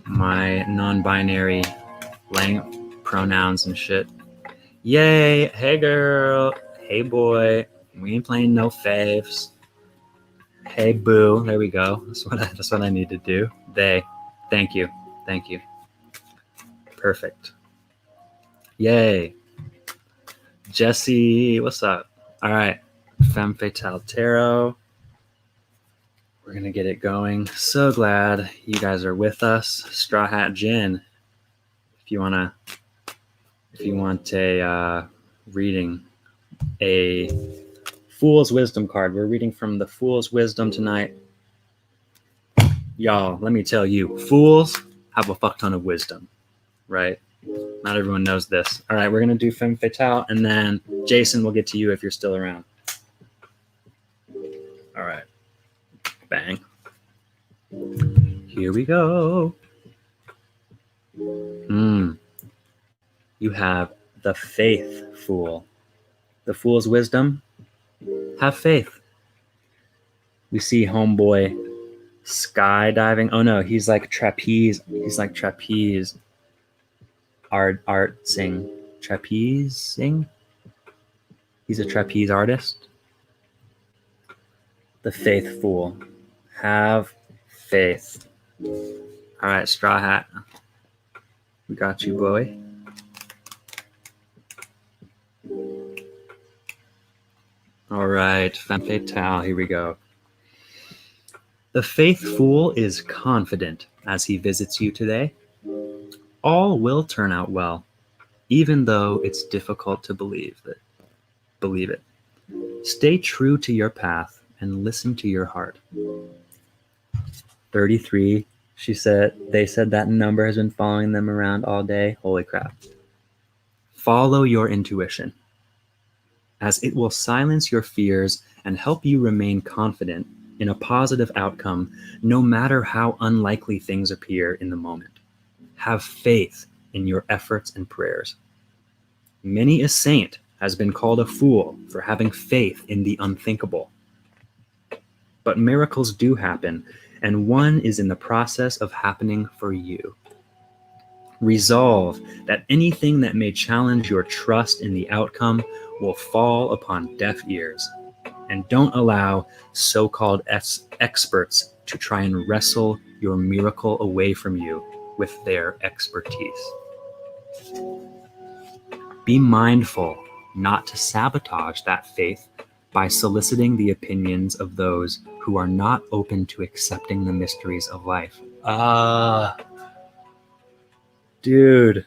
S1: my non-binary pronouns and shit. Yay! Hey, girl. Hey, boy. We ain't playing no faves. Hey, boo. There we go. That's what I need to do. They. Thank you. Perfect. Yay. Jesse, what's up? All right. Femme Fatale Tarot. We're going to get it going. So glad you guys are with us. Straw Hat Gin. If you want a reading, a Fool's Wisdom card. We're reading from the Fool's Wisdom tonight. Y'all, let me tell you, fools have a fuck ton of wisdom, right? Not everyone knows this. All right, we're going to do Femme Fatale, and then Jason, we'll get to you if you're still around. All right. Bang. Here we go. You have the Faith Fool. The Fool's Wisdom. Have faith. We see homeboy skydiving. Oh no, he's like trapeze. He's like trapeze trapezing. He's a trapeze artist. The Faith Fool. Have faith. All right, Straw Hat. We got you, boy. All right, Femme Fatale. Here we go. The Faith Fool is confident as he visits you today. All will turn out well, even though it's difficult to believe it. Stay true to your path and listen to your heart. 33, they said that number has been following them around all day. Holy crap. Follow your intuition, as it will silence your fears and help you remain confident in a positive outcome, no matter how unlikely things appear in the moment. Have faith in your efforts and prayers. Many a saint has been called a fool for having faith in the unthinkable. But miracles do happen, and one is in the process of happening for you. Resolve that anything that may challenge your trust in the outcome will fall upon deaf ears, and don't allow so-called experts to try and wrestle your miracle away from you with their expertise. Be mindful not to sabotage that faith by soliciting the opinions of those who are not open to accepting the mysteries of life. Dude,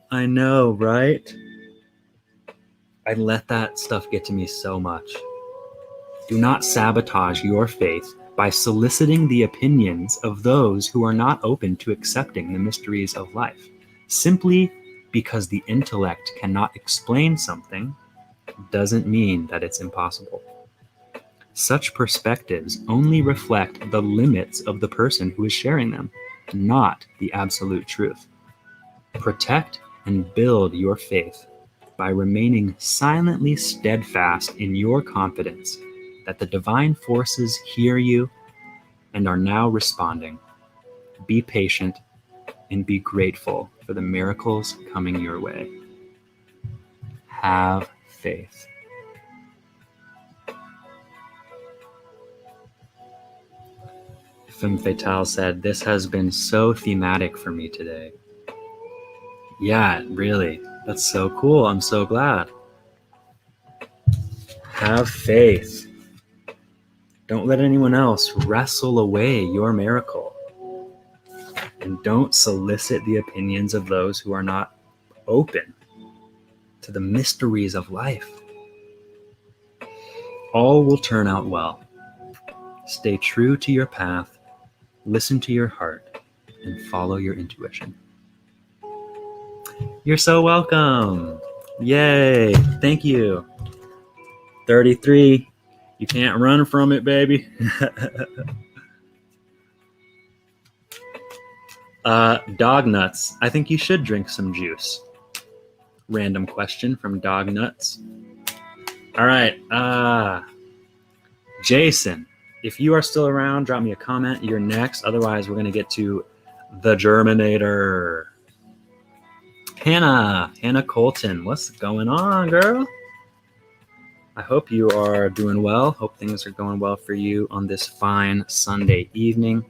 S1: I know, right? I let that stuff get to me so much. Do not sabotage your faith by soliciting the opinions of those who are not open to accepting the mysteries of life. Simply because the intellect cannot explain something doesn't mean that it's impossible. Such perspectives only reflect the limits of the person who is sharing them, not the absolute truth. Protect and build your faith by remaining silently steadfast in your confidence that the divine forces hear you and are now responding. Be patient and be grateful for the miracles coming your way. Have faith. Femme Fatale said, "This has been so thematic for me today. Yeah, really. That's so cool. I'm so glad. Have faith. Don't let anyone else wrestle away your miracle. And don't solicit the opinions of those who are not open to the mysteries of life. All will turn out well. Stay true to your path, listen to your heart, and follow your intuition. You're so welcome. Yay. Thank you. 33. You can't run from it, baby. Dog nuts. I think you should drink some juice. Random question from Dog Nuts. All right. Jason, if you are still around, drop me a comment. You're next. Otherwise, we're going to get to the Germinator. Hannah Colton. What's going on, girl? I hope you are doing well. Hope things are going well for you on this fine Sunday evening.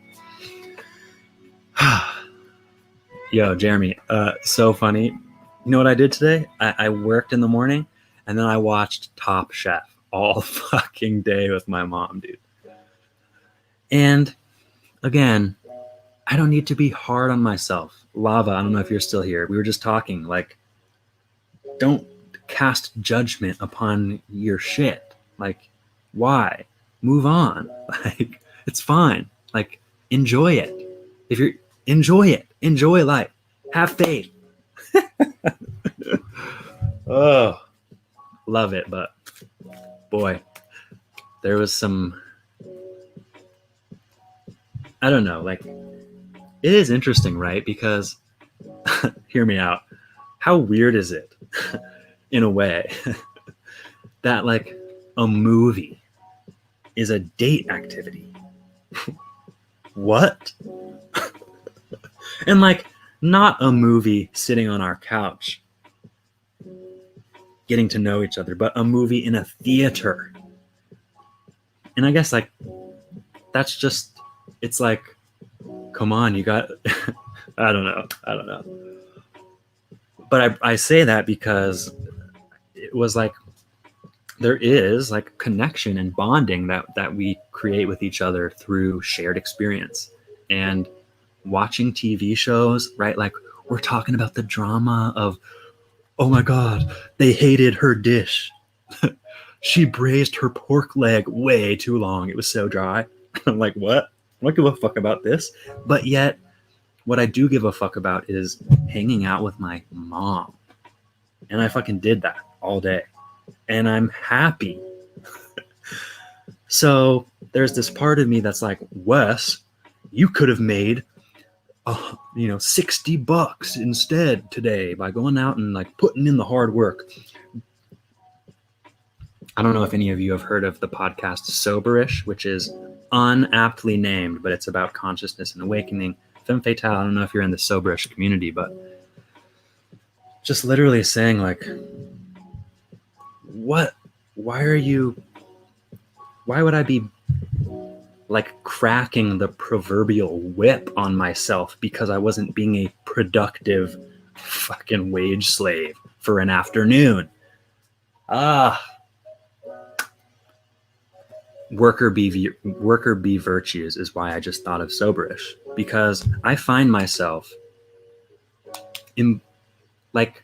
S1: Yo, Jeremy, so funny. You know what I did today? I worked in the morning, and then I watched Top Chef all fucking day with my mom, dude. And again, I don't need to be hard on myself. Lava, I don't know if you're still here. We were just talking, like, don't cast judgment upon your shit. Like, why? Move on. Like, it's fine. Like, enjoy it. Enjoy it. Enjoy life. Have faith. Oh, love it. But boy, there was some, I don't know, like, it is interesting, right? Because hear me out. How weird is it in a way that like a movie is a date activity? What? And like, not a movie sitting on our couch getting to know each other, but a movie in a theater. And I guess like, that's just, it's like, come on, you got, I don't know. But I say that because it was like, there is like connection and bonding that we create with each other through shared experience. And watching TV shows, right? Like, we're talking about the drama of, oh my God, they hated her dish. She braised her pork leg way too long. It was so dry. I'm like, what? I don't give a fuck about this. But yet, what I do give a fuck about is hanging out with my mom. And I fucking did that all day. And I'm happy. So there's this part of me that's like, Wes, you could have made $60 instead today by going out and like putting in the hard work. I don't know if any of you have heard of the podcast Soberish, which is unaptly named, but it's about consciousness and awakening. Femme fatale, I don't know if you're in the Soberish community, but just literally saying like, why would I be like cracking the proverbial whip on myself because I wasn't being a productive fucking wage slave for an afternoon? Worker bee virtues is why I just thought of Soberish, because I find myself in like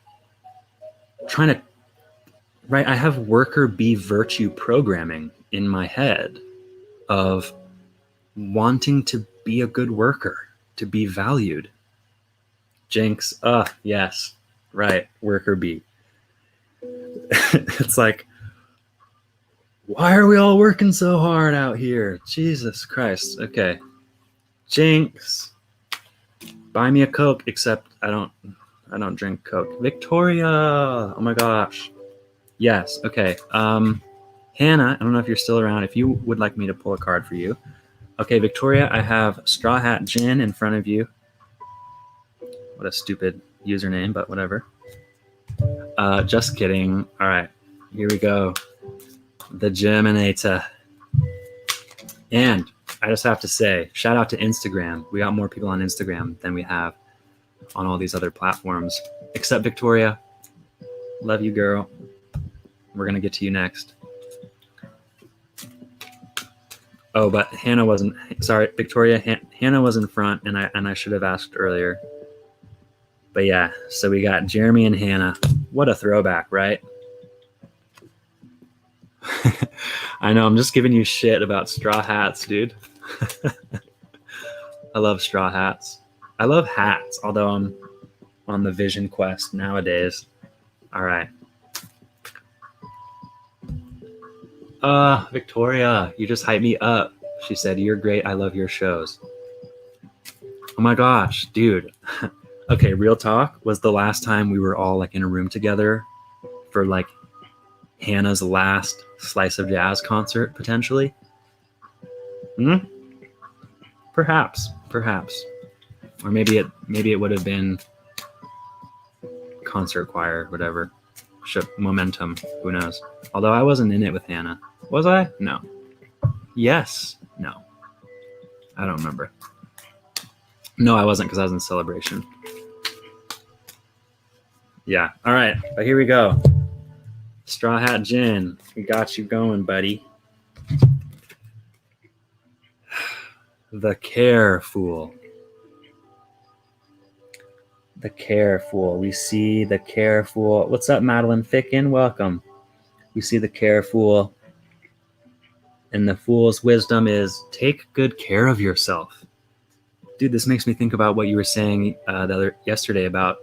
S1: trying to, right? I have worker bee virtue programming in my head of wanting to be a good worker, to be valued. Jinx, yes, right, worker bee. It's like, why are we all working so hard out here? Jesus Christ. Okay. Jinx, buy me a Coke, except I don't drink Coke. Victoria, oh my gosh. Yes, okay. Hannah, I don't know if you're still around. If you would like me to pull a card for you. Okay, Victoria, I have Straw Hat Gin in front of you. What a stupid username, but whatever. Just kidding. All right, here we go. The Germinator. And I just have to say, shout out to Instagram. We got more people on Instagram than we have on all these other platforms. Except Victoria. Love you, girl. We're going to get to you next. Oh, but Hannah wasn't. Sorry, Victoria. Hannah was in front, and I should have asked earlier. But yeah, so we got Jeremy and Hannah. What a throwback, right? I know, I'm just giving you shit about straw hats, dude. I love straw hats. I love hats, although I'm on the vision quest nowadays. All right. Victoria, you just hyped me up. She said, "You're great. I love your shows." Oh my gosh, dude. Okay, real talk. Was the last time we were all like in a room together for like Hannah's last Slice of Jazz concert, potentially? Perhaps. Or maybe it would have been concert choir, whatever. Momentum, who knows? Although I wasn't in it with Hannah. Was I? No. Yes. No. I don't remember. No, I wasn't, because I was in Celebration. Yeah. All right. But here we go. Straw Hat Gin. We got you going, buddy. The Care Fool. The Care Fool. We see the Care Fool. What's up, Madeline Ficken? Welcome. We see the Care Fool. And the Fool's wisdom is take good care of yourself. Dude, this makes me think about what you were saying yesterday about,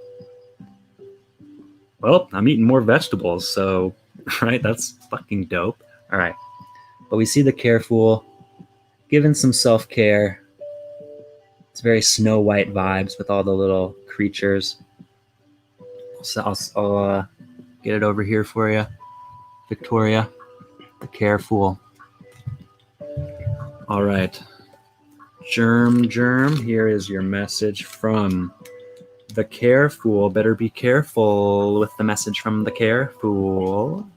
S1: well, I'm eating more vegetables, so, right? That's fucking dope. All right. But we see the Care Fool giving some self-care. It's very Snow White vibes with all the little creatures. So I'll get it over here for you, Victoria. The Care Fool. All right. Germ, here is your message from the Care Fool. Better be careful with the message from the Care Fool.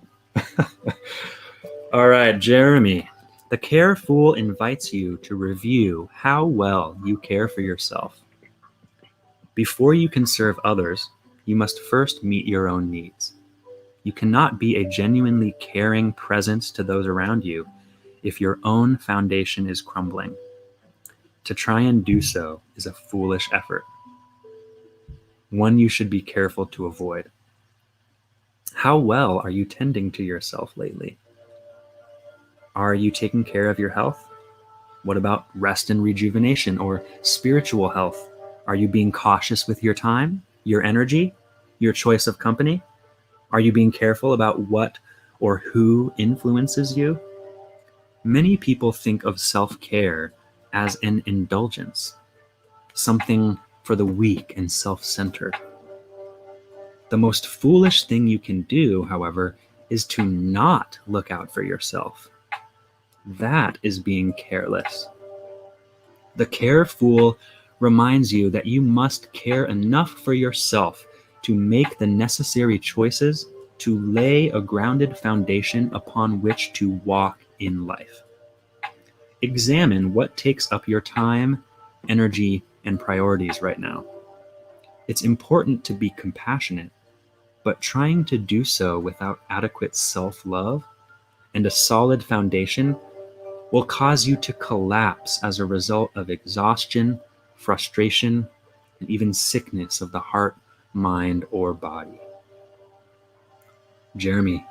S1: All right, Jeremy. The Care Fool invites you to review how well you care for yourself. Before you can serve others, you must first meet your own needs. You cannot be a genuinely caring presence to those around you if your own foundation is crumbling. To try and do so is a foolish effort, one you should be careful to avoid. How well are you tending to yourself lately? Are you taking care of your health? What about rest and rejuvenation or spiritual health? Are you being cautious with your time, your energy, your choice of company? Are you being careful about what or who influences you? Many people think of self-care as an indulgence, something for the weak and self-centered. The most foolish thing you can do, however, is to not look out for yourself. That is being careless. The Care Fool reminds you that you must care enough for yourself to make the necessary choices to lay a grounded foundation upon which to walk in life. Examine what takes up your time, energy, and priorities right now. It's important to be compassionate, but trying to do so without adequate self-love and a solid foundation will cause you to collapse as a result of exhaustion, frustration, and even sickness of the heart, mind, or body. Jeremy,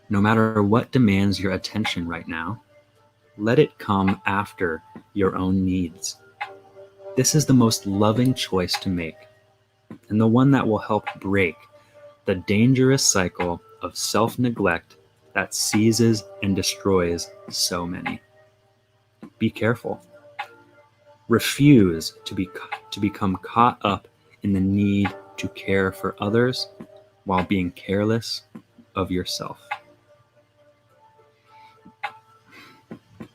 S1: no matter what demands your attention right now, let it come after your own needs. This is the most loving choice to make, and the one that will help break the dangerous cycle of self-neglect that seizes and destroys so many. Be careful. Refuse to become caught up in the need to care for others while being careless of yourself.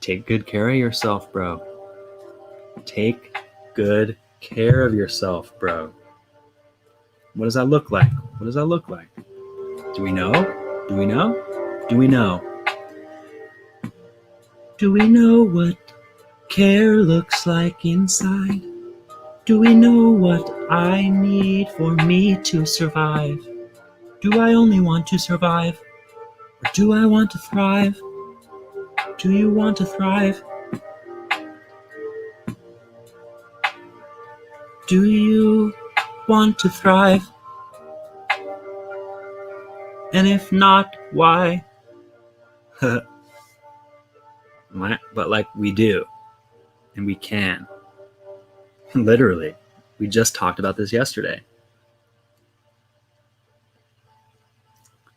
S1: Take good care of yourself, bro. Take good care of yourself, bro. What does that look like? What does that look like? Do we know? Do we know? Do we know? Do we know what care looks like inside? Do we know what I need for me to survive? Do I only want to survive? Or do I want to thrive? Do you want to thrive? Do you want to thrive? And if not, why? But like we do, and we can. Literally. We just talked about this yesterday.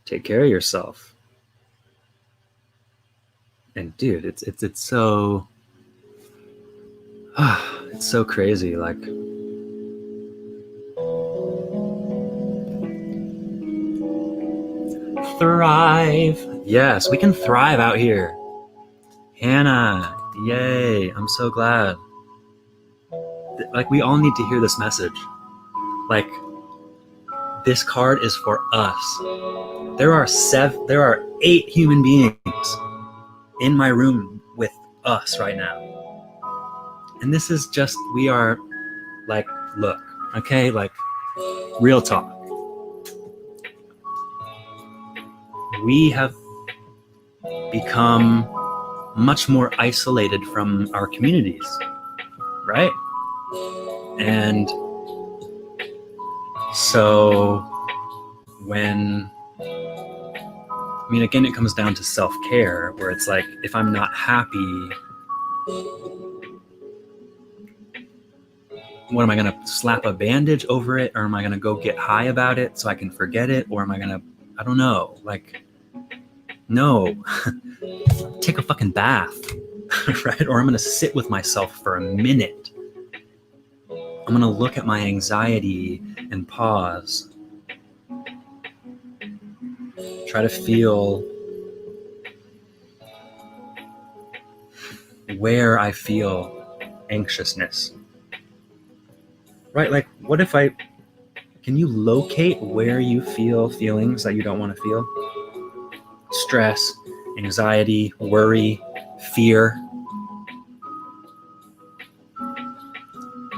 S1: Take care of yourself. And dude, it's so it's so crazy. Like, thrive. Yes, we can thrive out here. Hannah, yay. I'm so glad. Like, we all need to hear this message. Like, this card is for us. There are 8 human beings in my room with us right now. And this is just, we are like, look, okay, like, real talk. We have become much more isolated from our communities, right? And so when, I mean, again, it comes down to self-care, where it's like, if I'm not happy, what am I going to slap a bandage over it? Or am I going to go get high about it so I can forget it? Or am I going to, I don't know, like, no, take a fucking bath, right? Or I'm going to sit with myself for a minute. I'm going to look at my anxiety and pause. Try to feel where I feel anxiousness. Right? Like, what if can you locate where you feel feelings that you don't want to feel? Stress, anxiety, worry, fear.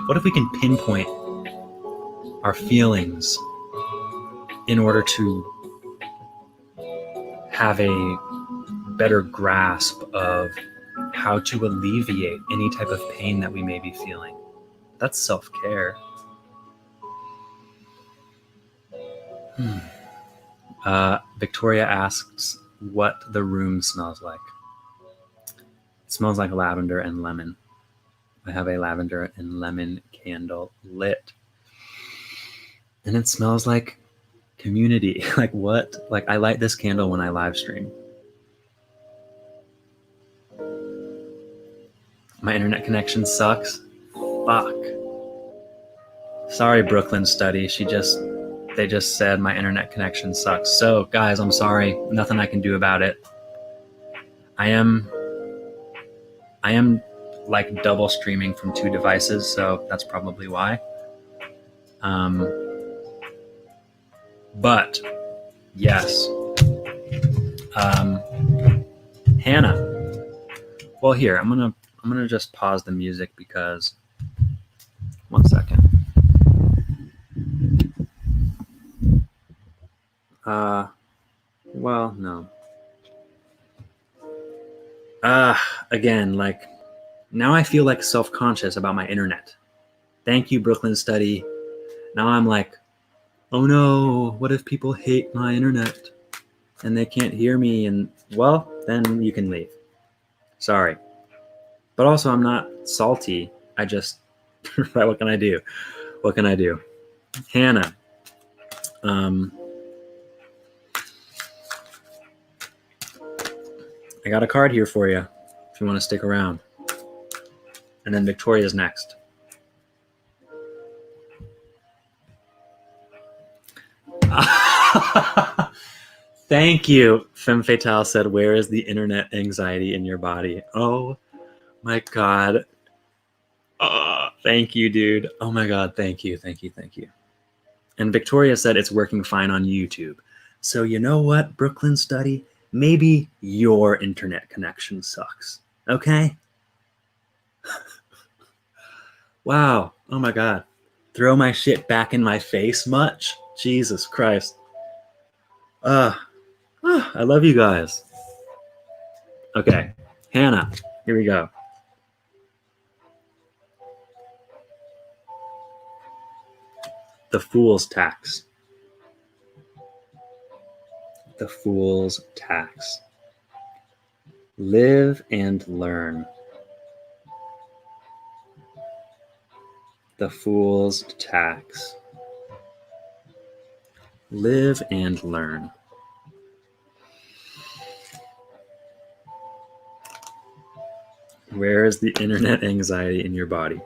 S1: What if we can pinpoint our feelings in order to have a better grasp of how to alleviate any type of pain that we may be feeling? That's self-care. Victoria asks what the room smells like. It smells like lavender and lemon. I have a lavender and lemon candle lit. And it smells like community. Like, what? Like, I light this candle when I live stream. My internet connection sucks. Fuck. Sorry, Brooklyn Study. They just said my internet connection sucks. So, guys, I'm sorry. Nothing I can do about it. I am like double streaming from 2 devices, so that's probably why. But yes. Hannah. Well, here, I'm gonna just pause the music because, one second. Well, no. Again, like, now I feel like self-conscious about my internet. Thank you, Brooklyn Study. Now I'm like, oh no, what if people hate my internet and they can't hear me? And, well, then you can leave. Sorry. But also, I'm not salty. I just, right, what can I do? What can I do? Hannah. I got a card here for you if you want to stick around. And then Victoria's next. Thank you. Femme Fatale said, where is the internet anxiety in your body? Oh my God. Thank you, dude. Oh my God. Thank you. Thank you. Thank you. And Victoria said it's working fine on YouTube. So you know what, Brooklyn Study? Maybe your internet connection sucks. Okay? Wow. Oh my God. Throw my shit back in my face much? Jesus Christ. I love you guys. Okay. Hannah, here we go. The fool's tax. The fool's tax. Live and learn. The fool's tax. Live and learn. Where is the internet anxiety in your body?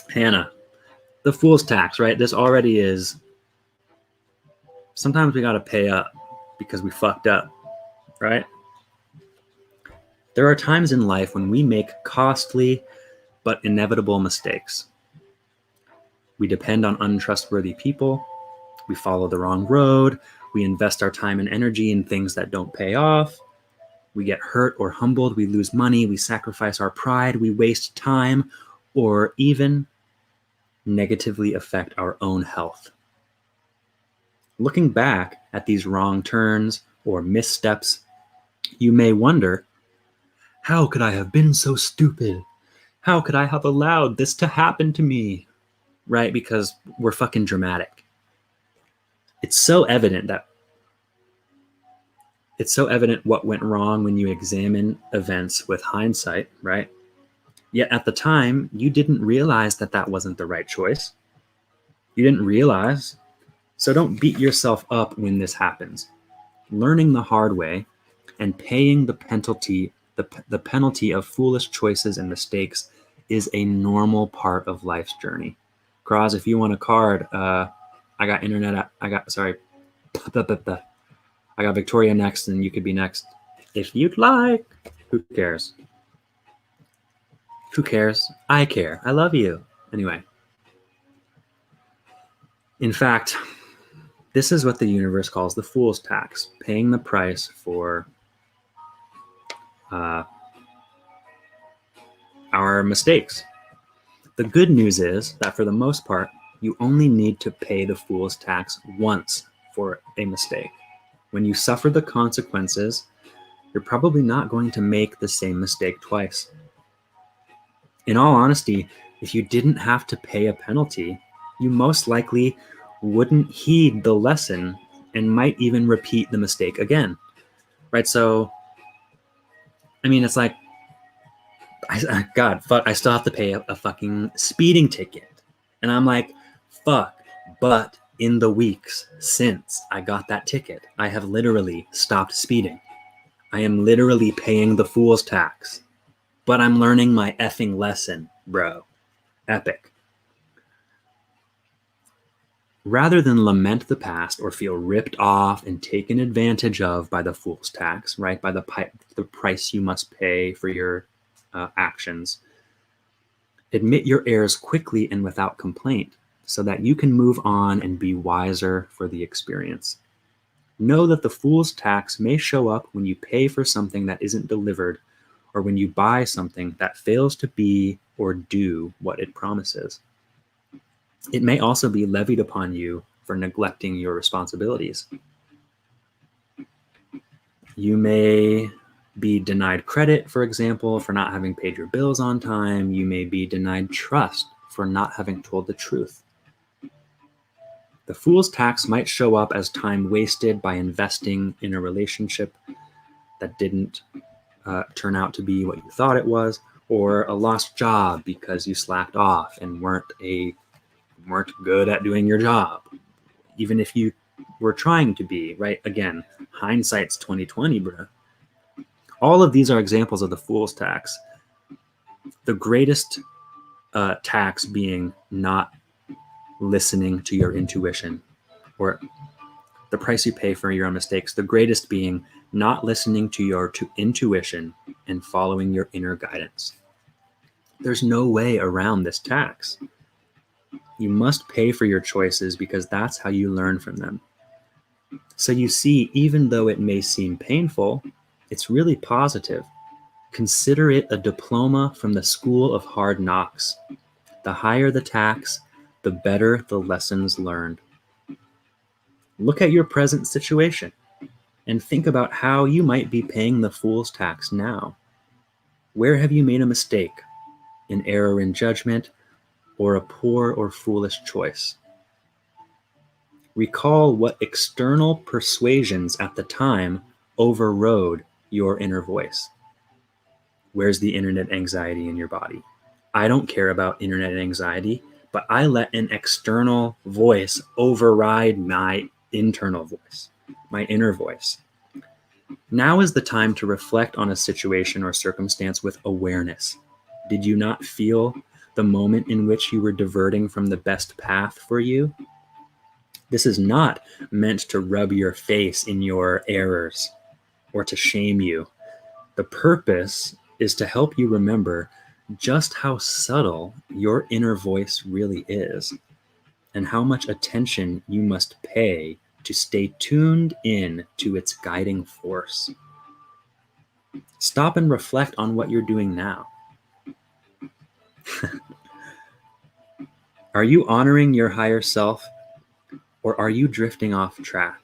S1: Hannah, the fool's tax, right? This already is. Sometimes we got to pay up because we fucked up, right? There are times in life when we make costly but inevitable mistakes. We depend on untrustworthy people. We follow the wrong road. We invest our time and energy in things that don't pay off. We get hurt or humbled. We lose money. We sacrifice our pride. We waste time or even negatively affect our own health. Looking back at these wrong turns or missteps, you may wonder, how could I have been so stupid? How could I have allowed this to happen to me? Right? Because we're fucking dramatic. It's so evident what went wrong when you examine events with hindsight, right? Yet at the time, you didn't realize that that wasn't the right choice. You didn't realize. So don't beat yourself up when this happens. Learning the hard way and paying the penalty of foolish choices and mistakes is a normal part of life's journey. Cross, if you want a card, I got Victoria next, and you could be next if you'd like. Who cares? Who cares? I care. I love you. Anyway. In fact, this is what the universe calls the fool's tax, paying the price for our mistakes. The good news is that for the most part, you only need to pay the fool's tax once for a mistake. When you suffer the consequences, you're probably not going to make the same mistake twice. In all honesty, if you didn't have to pay a penalty, you most likely wouldn't heed the lesson and might even repeat the mistake again. Right? So, I mean, it's like, I still have to pay a fucking speeding ticket. And I'm like, fuck. But in the weeks since I got that ticket, I have literally stopped speeding. I am literally paying the fool's tax. But I'm learning my effing lesson, bro. Epic. Rather than lament the past or feel ripped off and taken advantage of by the fool's tax, right, by the price you must pay for your actions, admit your errors quickly and without complaint so that you can move on and be wiser for the experience. Know that the fool's tax may show up when you pay for something that isn't delivered or when you buy something that fails to be or do what it promises. It may also be levied upon you for neglecting your responsibilities. You may be denied credit, for example, for not having paid your bills on time. You may be denied trust for not having told the truth. The fool's tax might show up as time wasted by investing in a relationship that didn't turn out to be what you thought it was, or a lost job because you slacked off and weren't good at doing your job, even if you were trying to be, right? Again, hindsight's 2020, bro. All of these are examples of the fool's tax. The greatest tax being not listening to your intuition, or the price you pay for your own mistakes. The greatest being not listening to your intuition and following your inner guidance. There's no way around this tax. You must pay for your choices because that's how you learn from them. So you see, even though it may seem painful, it's really positive. Consider it a diploma from the School of Hard Knocks. The higher the tax, the better the lessons learned. Look at your present situation and think about how you might be paying the fool's tax now. Where have you made a mistake, an error in judgment, or a poor or foolish choice? Recall what external persuasions at the time overrode your inner voice. Where's the internet anxiety in your body? I don't care about internet anxiety, but I let an external voice override my internal voice, my inner voice. Now is the time to reflect on a situation or circumstance with awareness. Did you not feel the moment in which you were diverting from the best path for you? This is not meant to rub your face in your errors or to shame you. The purpose is to help you remember just how subtle your inner voice really is and how much attention you must pay to stay tuned in to its guiding force. Stop and reflect on what you're doing now. Are you honoring your higher self, or are you drifting off track?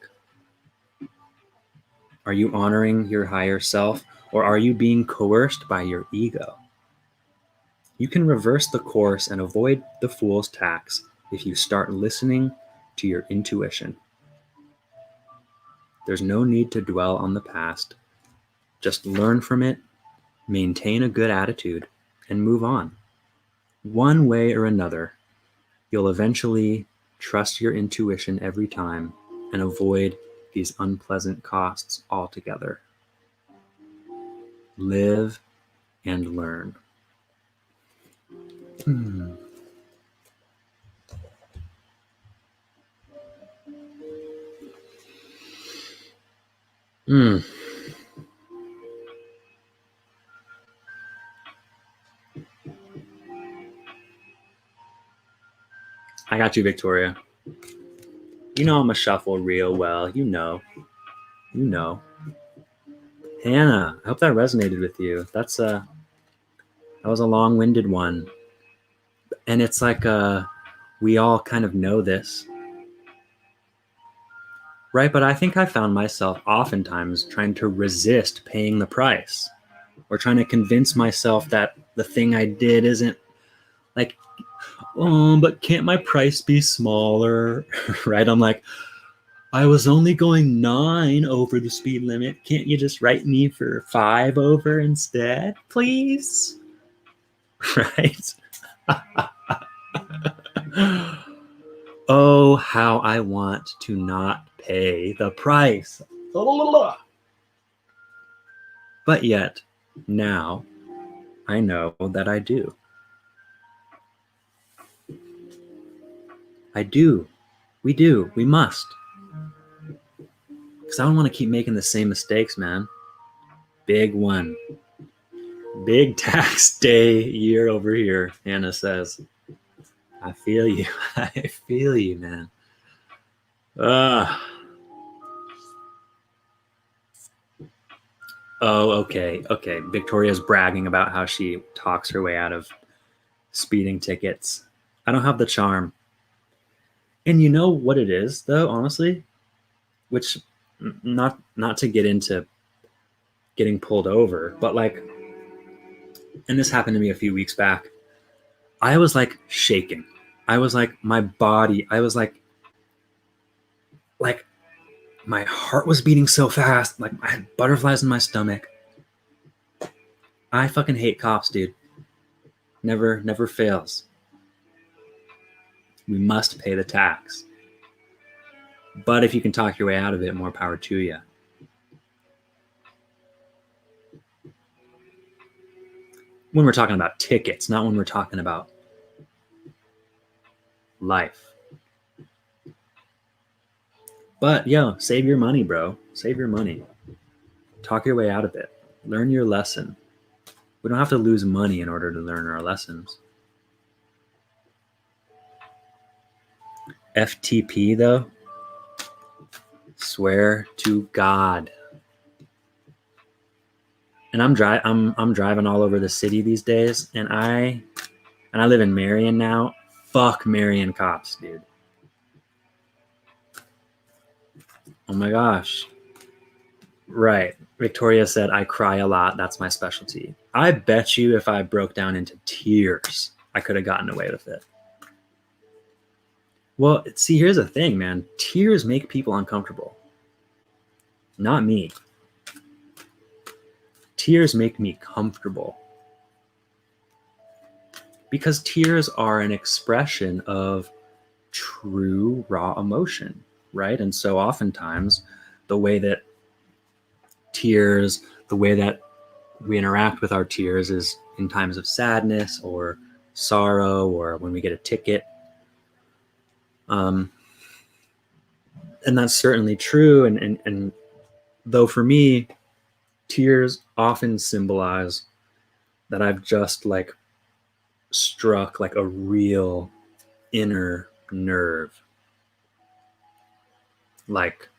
S1: Are you honoring your higher self, or are you being coerced by your ego? You can reverse the course and avoid the fool's tax if you start listening to your intuition. There's no need to dwell on the past. Just learn from it, maintain a good attitude, and move on. One way or another, you'll eventually trust your intuition every time and avoid these unpleasant costs altogether. Live and learn. I got you, Victoria. You know I'm a shuffle real well. You know. Hannah, I hope that resonated with you. That was a long-winded one. And it's like we all kind of know this. Right, but I think I found myself oftentimes trying to resist paying the price or trying to convince myself that the thing I did isn't like, oh, but can't my price be smaller? Right? I'm like, I was only going 9 over the speed limit. Can't you just write me for 5 over instead, please? Right? Oh, how I want to not pay the price. But yet, now, I know that I do. I do. We do. We must. Because I don't want to keep making the same mistakes, man. Big one. Big tax day year over here, Hannah says. I feel you. I feel you, man. Oh, okay. Victoria's bragging about how she talks her way out of speeding tickets. I don't have the charm. And you know what it is, though, honestly? Which, not to get into getting pulled over, but like, and this happened to me a few weeks back, I was like shaking. I was like, my body, I was like my heart was beating so fast, like I had butterflies in my stomach. I fucking hate cops, dude. Never fails. We must pay the tax. But if you can talk your way out of it, more power to you. When we're talking about tickets, not when we're talking about life. But yo, save your money, bro. Save your money. Talk your way out of it. Learn your lesson. We don't have to lose money in order to learn our lessons. FTP though, swear to God. And I'm driving all over the city these days, and I and I live in Marion now. Fuck Marion cops, dude. Oh my gosh. Right. Victoria said, I cry a lot. That's my specialty. I bet you if I broke down into tears, I could have gotten away with it. Well, see, here's the thing, man. Tears make people uncomfortable. Not me. Tears make me comfortable. Because tears are an expression of true, raw emotion, right? And so oftentimes, the way that we interact with our tears is in times of sadness or sorrow or when we get a ticket. And that's certainly true. And though for me, tears often symbolize that I've just like struck like a real inner nerve. Like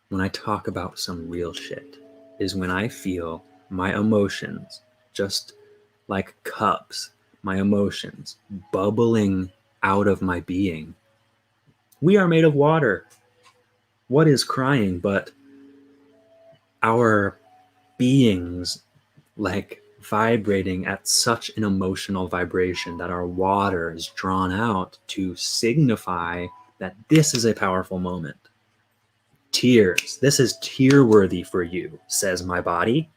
S1: when I talk about some real shit is when I feel my emotions just like cups, my emotions bubbling out of my being. We are made of water. What is crying but our beings like vibrating at such an emotional vibration that our water is drawn out to signify that this is a powerful moment. Tears. This is tear-worthy for you, says my body.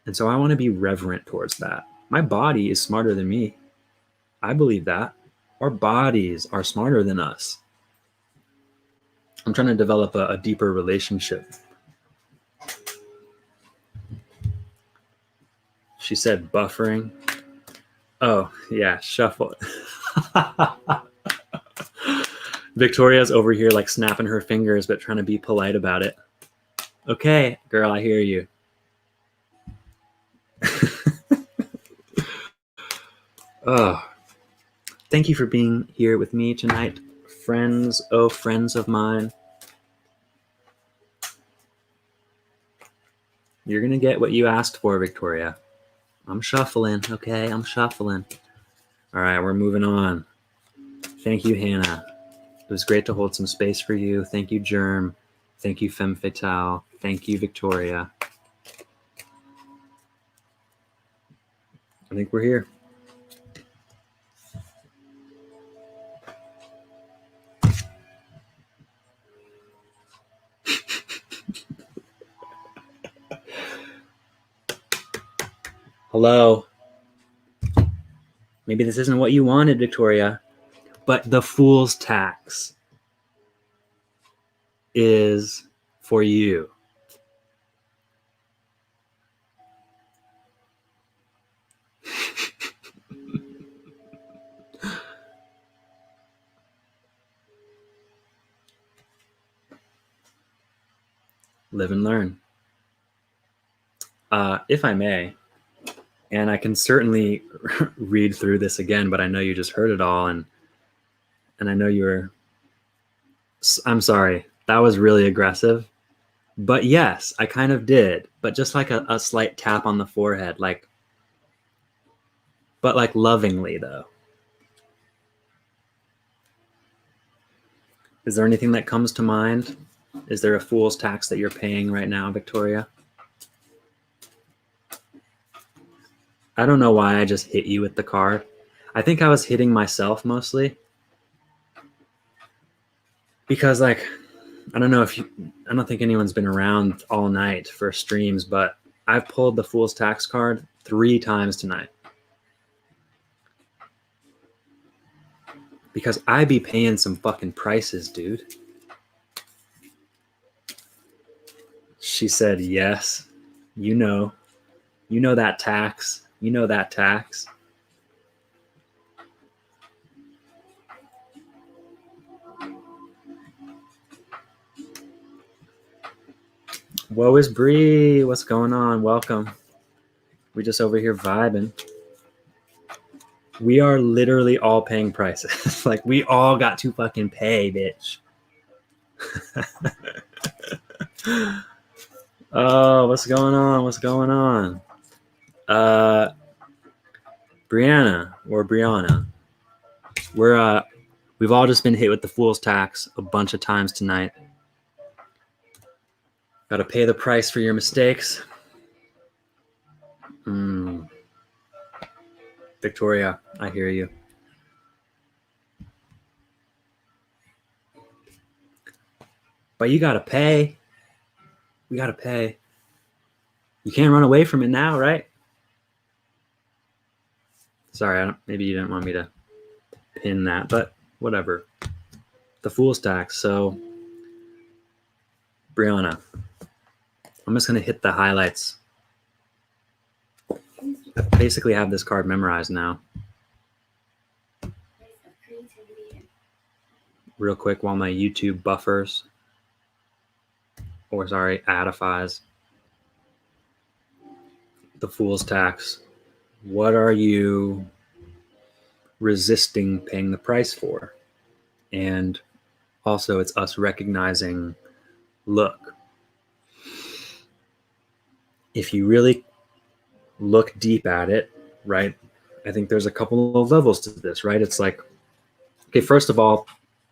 S1: And so I want to be reverent towards that. My body is smarter than me. I believe that. Our bodies are smarter than us. I'm trying to develop a deeper relationship. She said buffering. Oh, yeah, shuffle. Victoria's over here like snapping her fingers but trying to be polite about it. Okay, girl, I hear you. Oh, thank you for being here with me tonight, friends. Oh, friends of mine. You're going to get what you asked for, Victoria. I'm shuffling, okay? I'm shuffling. All right, we're moving on. Thank you, Hannah. It was great to hold some space for you. Thank you, Germ. Thank you, Femme Fatale. Thank you, Victoria. I think we're here. Hello. Maybe this isn't what you wanted, Victoria, but the fool's tax is for you. Live and learn. If I may, and I can certainly read through this again, but I know you just heard it all, and I know you were. I'm sorry, that was really aggressive, but yes, I kind of did, but just like a slight tap on the forehead, but like lovingly though. Is there anything that comes to mind? Is there a fool's tax that you're paying right now, Victoria? I don't know why I just hit you with the card. I think I was hitting myself mostly. Because I don't think anyone's been around all night for streams, but I've pulled the fool's tax card 3 times tonight. Because I be paying some fucking prices, dude. She said, yes, you know that tax. You know that tax. Woe is Bree. What's going on? Welcome. We just over here vibing. We are literally all paying prices. Like we all got to fucking pay, bitch. Oh, what's going on? What's going on? Brianna or Brianna, we've all just been hit with the fool's tax a bunch of times tonight. Got to pay the price for your mistakes. Victoria, I hear you. But you got to pay. We got to pay. You can't run away from it now, right? Sorry, maybe you didn't want me to pin that, but whatever. The fool's tax. So, Brianna, I'm just going to hit the highlights. I basically have this card memorized now. Real quick while my YouTube buffers. Or sorry, adifies. The fool's tax. What are you resisting paying the price for? And also it's us recognizing, look, if you really look deep at it, right? I think there's a couple of levels to this, right? It's like, okay, first of all,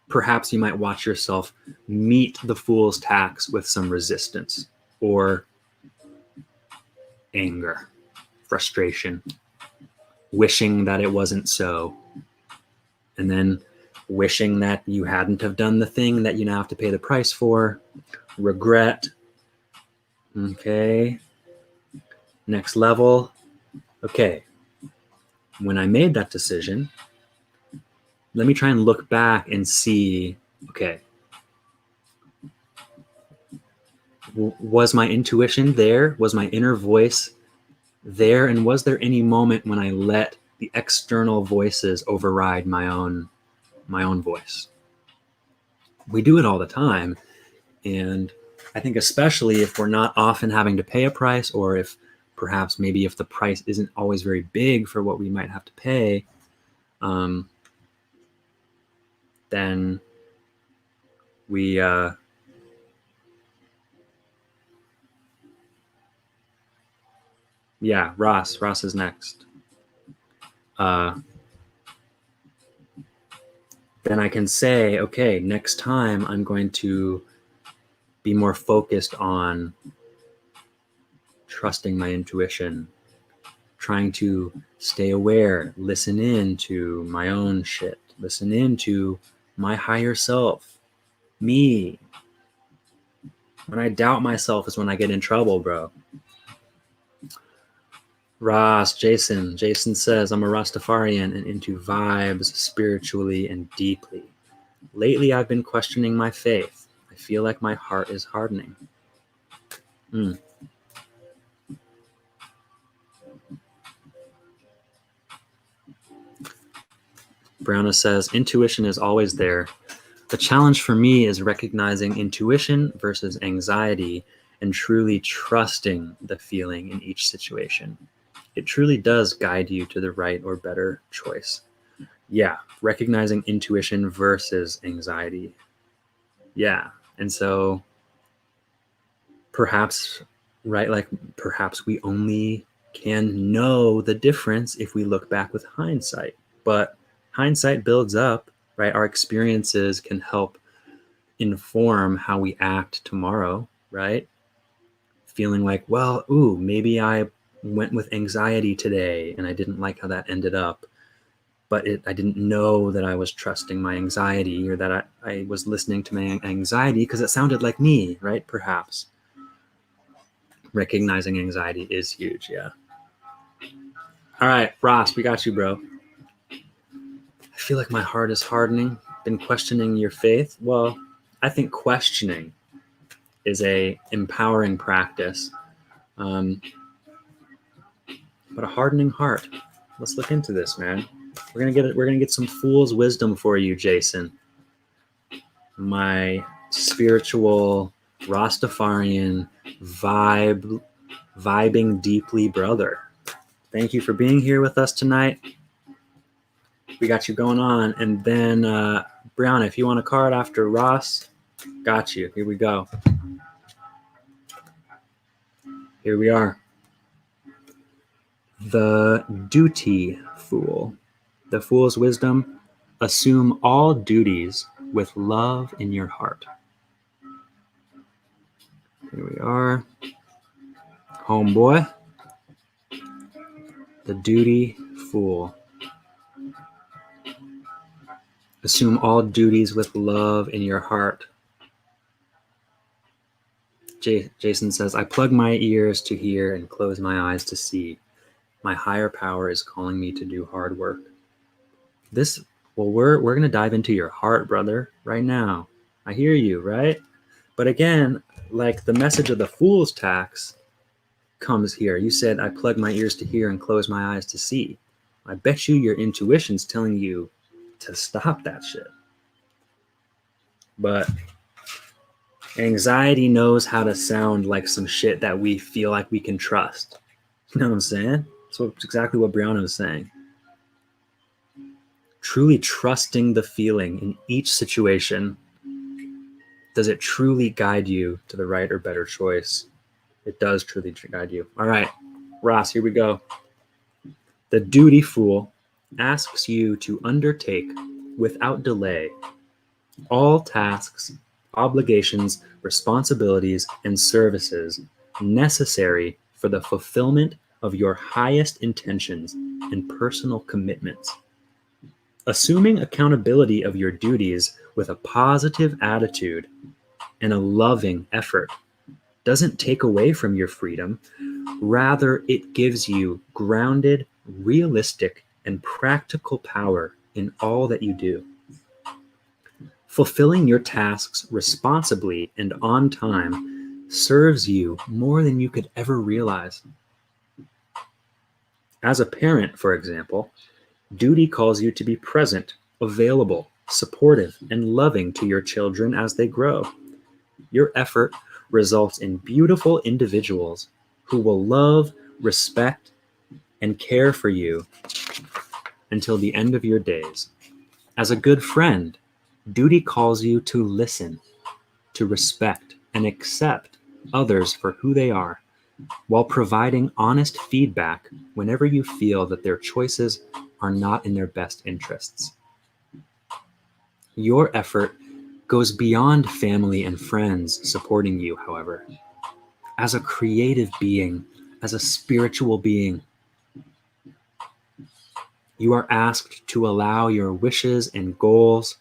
S1: perhaps you might watch yourself meet the fool's tax with some resistance or anger, frustration, wishing that it wasn't so, and then wishing that you hadn't have done the thing that you now have to pay the price for, regret. Okay. Next level. Okay. When I made that decision, let me try and look back and see, okay, was my intuition there? Was my inner voice there? And was there any moment when I let the external voices override my own voice? We do it all the time. And I think especially if we're not often having to pay a price, or if perhaps maybe if the price isn't always very big for what we might have to pay, then we yeah, Ross is next. Then I can say, okay, next time I'm going to be more focused on trusting my intuition, trying to stay aware, listen in to my own shit, listen in to my higher self, me. When I doubt myself is when I get in trouble, bro. Ross, Jason says, I'm a Rastafarian and into vibes spiritually and deeply. Lately, I've been questioning my faith. I feel like my heart is hardening. Brianna says, intuition is always there. The challenge for me is recognizing intuition versus anxiety and truly trusting the feeling in each situation. It truly does guide you to the right or better choice. Yeah, recognizing intuition versus anxiety. Yeah, and so perhaps, right, like perhaps we only can know the difference if we look back with hindsight. But hindsight builds up, right? Our experiences can help inform how we act tomorrow, right? Feeling like, well, maybe I went with anxiety today and I didn't like how that ended up, but I didn't know that I was trusting my anxiety, or that I was listening to my anxiety because it sounded like me, right? Perhaps. Recognizing anxiety is huge, yeah. All right, Ross, we got you, bro. I feel like my heart is hardening. Been questioning your faith. Well, I think questioning is a empowering practice, but a hardening heart. Let's look into this, man. We're gonna get some fool's wisdom for you, Jason. My spiritual Rastafarian vibing deeply brother. Thank you for being here with us tonight. We got you going on. And then Brianna, if you want a card after Ross, got you. Here we go. Here we are. The duty fool. The fool's wisdom: assume all duties with love in your heart. Here we are. Homeboy. The duty fool. Assume all duties with love in your heart. Jason says, I plug my ears to hear and close my eyes to see. My higher power is calling me to do hard work. We're going to dive into your heart, brother, right now. I hear you, right? But again, like the message of the fool's tax comes here. You said, I plug my ears to hear and close my eyes to see. I bet you your intuition's telling you to stop that shit. But anxiety knows how to sound like some shit that we feel like we can trust. You know what I'm saying? So it's exactly what Brianna was saying. Truly trusting the feeling in each situation. Does it truly guide you to the right or better choice? It does truly guide you. All right, Ross, here we go. The duty fool asks you to undertake without delay all tasks, obligations, responsibilities, and services necessary for the fulfillment of your highest intentions and personal commitments. Assuming accountability of your duties with a positive attitude and a loving effort doesn't take away from your freedom. Rather, it gives you grounded, realistic, and practical power in all that you do. Fulfilling your tasks responsibly and on time serves you more than you could ever realize. As a parent, for example, duty calls you to be present, available, supportive, and loving to your children as they grow. Your effort results in beautiful individuals who will love, respect, and care for you until the end of your days. As a good friend, duty calls you to listen, to respect, and accept others for who they are, while providing honest feedback whenever you feel that their choices are not in their best interests. Your effort goes beyond family and friends supporting you, however. As a creative being, as a spiritual being, you are asked to allow your wishes and goals,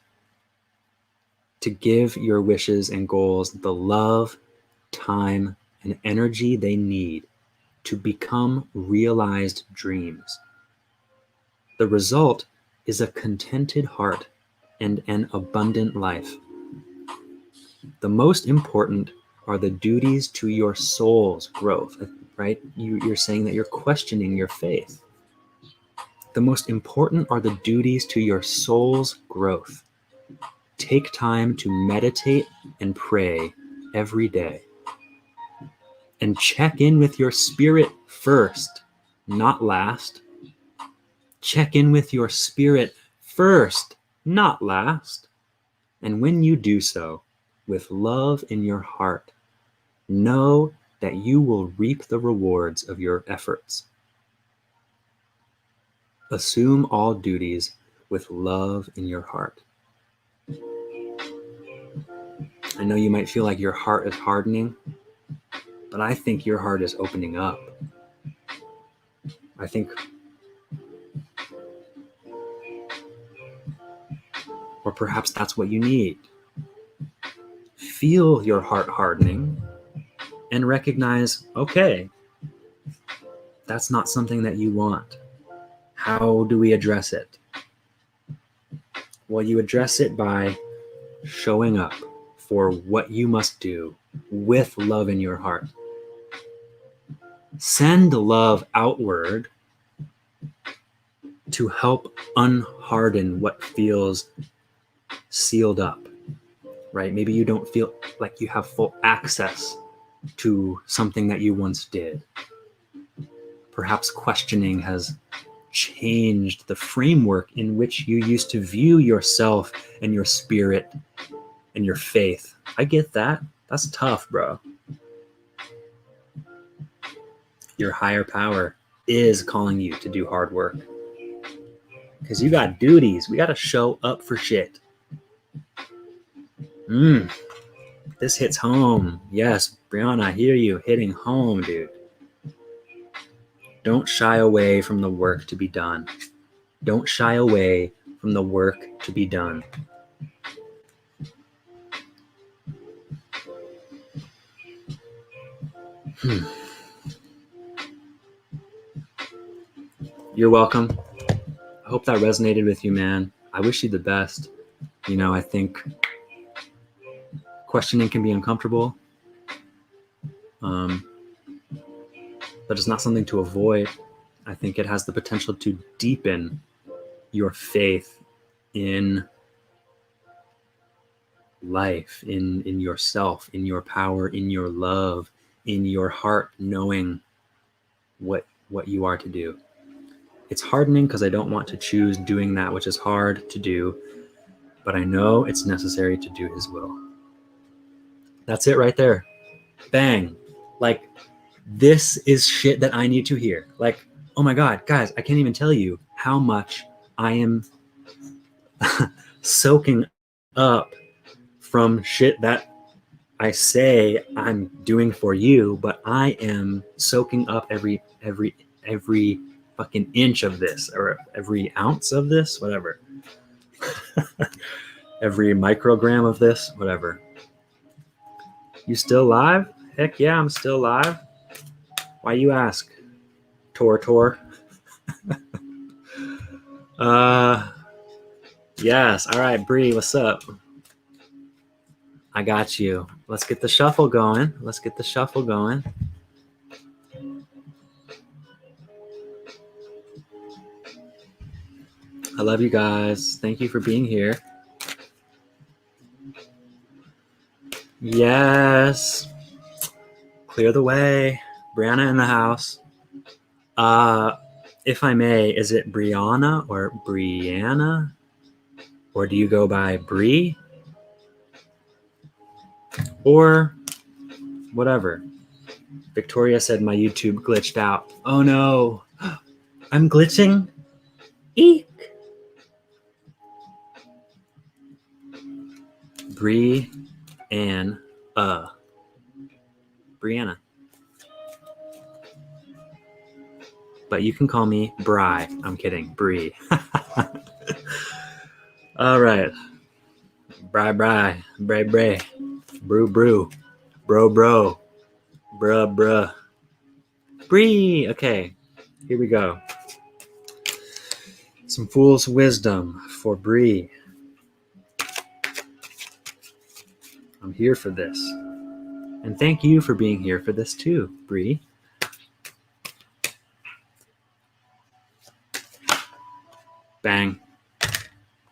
S1: to give your wishes and goals the love, time, and energy they need to become realized dreams. The result is a contented heart and an abundant life. The most important are the duties to your soul's growth, right? You're saying that you're questioning your faith. The most important are the duties to your soul's growth. Take time to meditate and pray every day. And check in with your spirit first, not last. Check in with your spirit first, not last. And when you do so, with love in your heart, know that you will reap the rewards of your efforts. Assume all duties with love in your heart. I know you might feel like your heart is hardening, but I think your heart is opening up. I think, or perhaps that's what you need. Feel your heart hardening and recognize, okay, that's not something that you want. How do we address it? Well, you address it by showing up for what you must do with love in your heart. Send love outward to help unharden what feels sealed up, right? Maybe you don't feel like you have full access to something that you once did. Perhaps questioning has changed the framework in which you used to view yourself and your spirit and your faith. I get that. That's tough, bro. Your higher power is calling you to do hard work. Because you got duties. We got to show up for shit. This hits home. Yes, Brianna, I hear you hitting home, dude. Don't shy away from the work to be done. Don't shy away from the work to be done. You're welcome. I hope that resonated with you, man. I wish you the best. You know, I think questioning can be uncomfortable, but it's not something to avoid. I think it has the potential to deepen your faith in life, in yourself, in your power, in your love, in your heart, knowing what you are to do. It's hardening because I don't want to choose doing that which is hard to do, but I know it's necessary to do his will. That's it right there. Bang. Like, this is shit that I need to hear. Like, oh my God, guys, I can't even tell you how much I am soaking up from shit that I say I'm doing for you, but I am soaking up every fucking inch of this, or every ounce of this, whatever. Every microgram of this, whatever. You still live? Heck yeah, I'm still live. Why you ask? Tor. Yes. All right, Bree, what's up? I got you. Let's get the shuffle going. I love you guys. Thank you for being here. Yes. Clear the way. Brianna in the house. If I may, is it Brianna or Brianna? Or do you go by Bree? Or whatever. Victoria said my YouTube glitched out. Oh no. I'm glitching? Eek. Bree and Brianna. But you can call me Bri. I'm kidding. Bree. All right. Bri. Bray. Brew. Bro. Bruh. Bree. Okay. Here we go. Some fool's wisdom for Bree. I'm here for this. And thank you for being here for this too, Bree. Bang.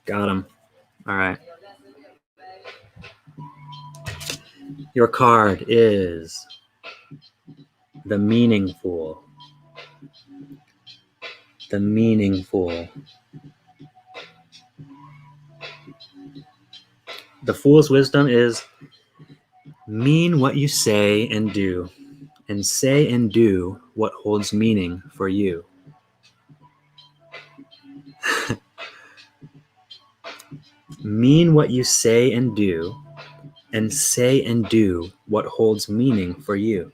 S1: Got him. All right. Your card is the Meaningful. The Meaningful. The Fool's wisdom is mean what you say and do, and say and do what holds meaning for you. Mean what you say and do, and say and do what holds meaning for you.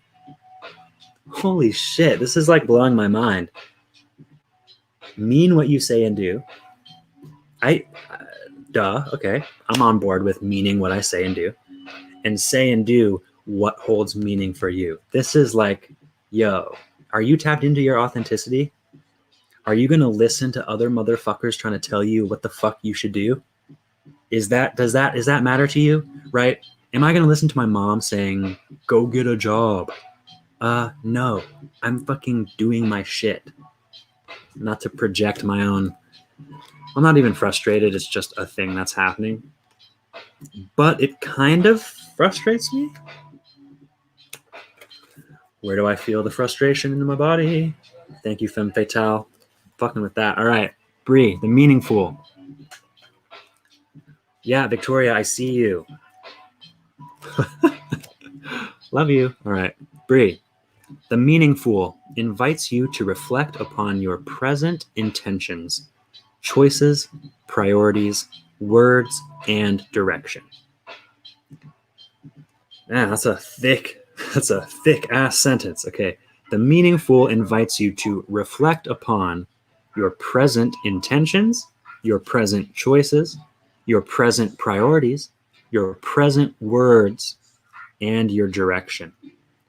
S1: Holy shit, this is like blowing my mind. Mean what you say and do. Okay, I'm on board with meaning what I say and do. And say and do what holds meaning for you. This is like, yo, are you tapped into your authenticity? Are you going to listen to other motherfuckers trying to tell you what the fuck you should do? Does that matter to you? Right? Am I going to listen to my mom saying, go get a job? No, I'm fucking doing my shit. Not to project my own. I'm not even frustrated. It's just a thing that's happening. But it kind of frustrates me. Where do I feel the frustration in my body? Thank you, Femme Fatale. Fucking with that. All right. Bree, the Meaningful. Yeah, Victoria, I see you. Love you. All right. Bree, The meaningful invites you to reflect upon your present intentions, choices, priorities, words, and direction. Man, that's a thick ass sentence. Okay. The meaningful invites you to reflect upon your present intentions, your present choices, your present priorities, your present words, and your direction.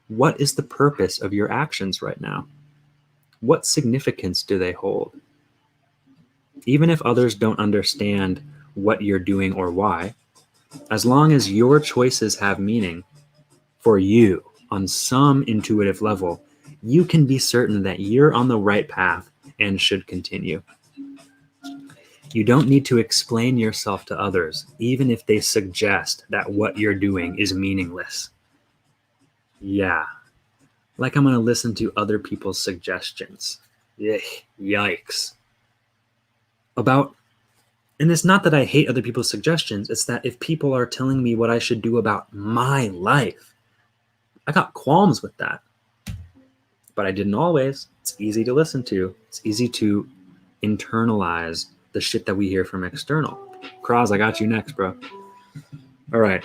S1: What is the purpose of your actions right now? What significance do they hold? Even if others don't understand what you're doing or why, as long as your choices have meaning for you on some intuitive level, you can be certain that you're on the right path and should continue. You don't need to explain yourself to others, even if they suggest that what you're doing is meaningless. Yeah, like I'm going to listen to other people's suggestions. Yikes. And it's not that I hate other people's suggestions, it's that if people are telling me what I should do about my life, I got qualms with that. But I didn't always. It's easy to listen to. It's easy to internalize the shit that we hear from external. Kraz, I got you next, bro. All right.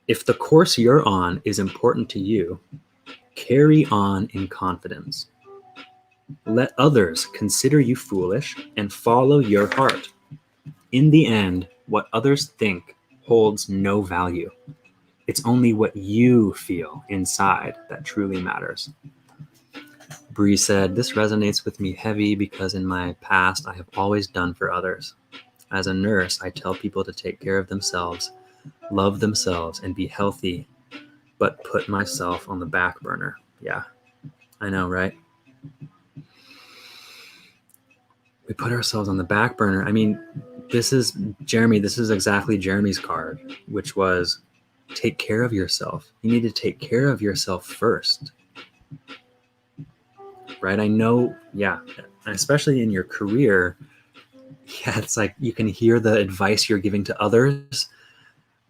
S1: If the course you're on is important to you, carry on in confidence. Let others consider you foolish and follow your heart. In the end, what others think holds no value. It's only what you feel inside that truly matters. Bree said, this resonates with me heavy because in my past, I have always done for others. As a nurse, I tell people to take care of themselves, love themselves, and be healthy, but put myself on the back burner. Yeah, I know, right? We put ourselves on the back burner. I mean, this is exactly Jeremy's card, which was take care of yourself. You need to take care of yourself first. Right? I know, yeah, especially in your career, yeah, it's like you can hear the advice you're giving to others,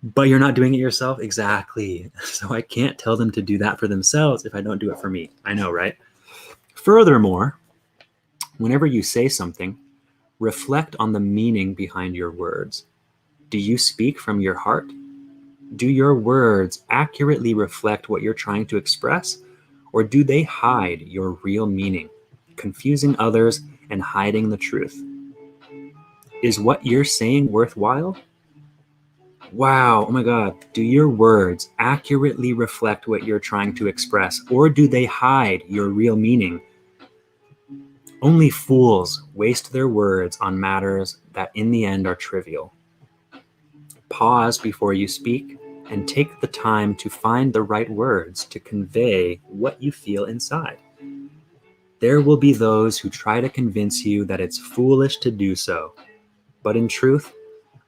S1: but you're not doing it yourself. Exactly. So I can't tell them to do that for themselves if I don't do it for me. I know, right? Furthermore, whenever you say something, reflect on the meaning behind your words. Do you speak from your heart? Do your words accurately reflect what you're trying to express, or do they hide your real meaning, confusing others and hiding the truth? Is what you're saying worthwhile? Wow, oh my God. Do your words accurately reflect what you're trying to express, or do they hide your real meaning? Only fools waste their words on matters that in the end are trivial. Pause before you speak and take the time to find the right words to convey what you feel inside. There will be those who try to convince you that it's foolish to do so, but in truth,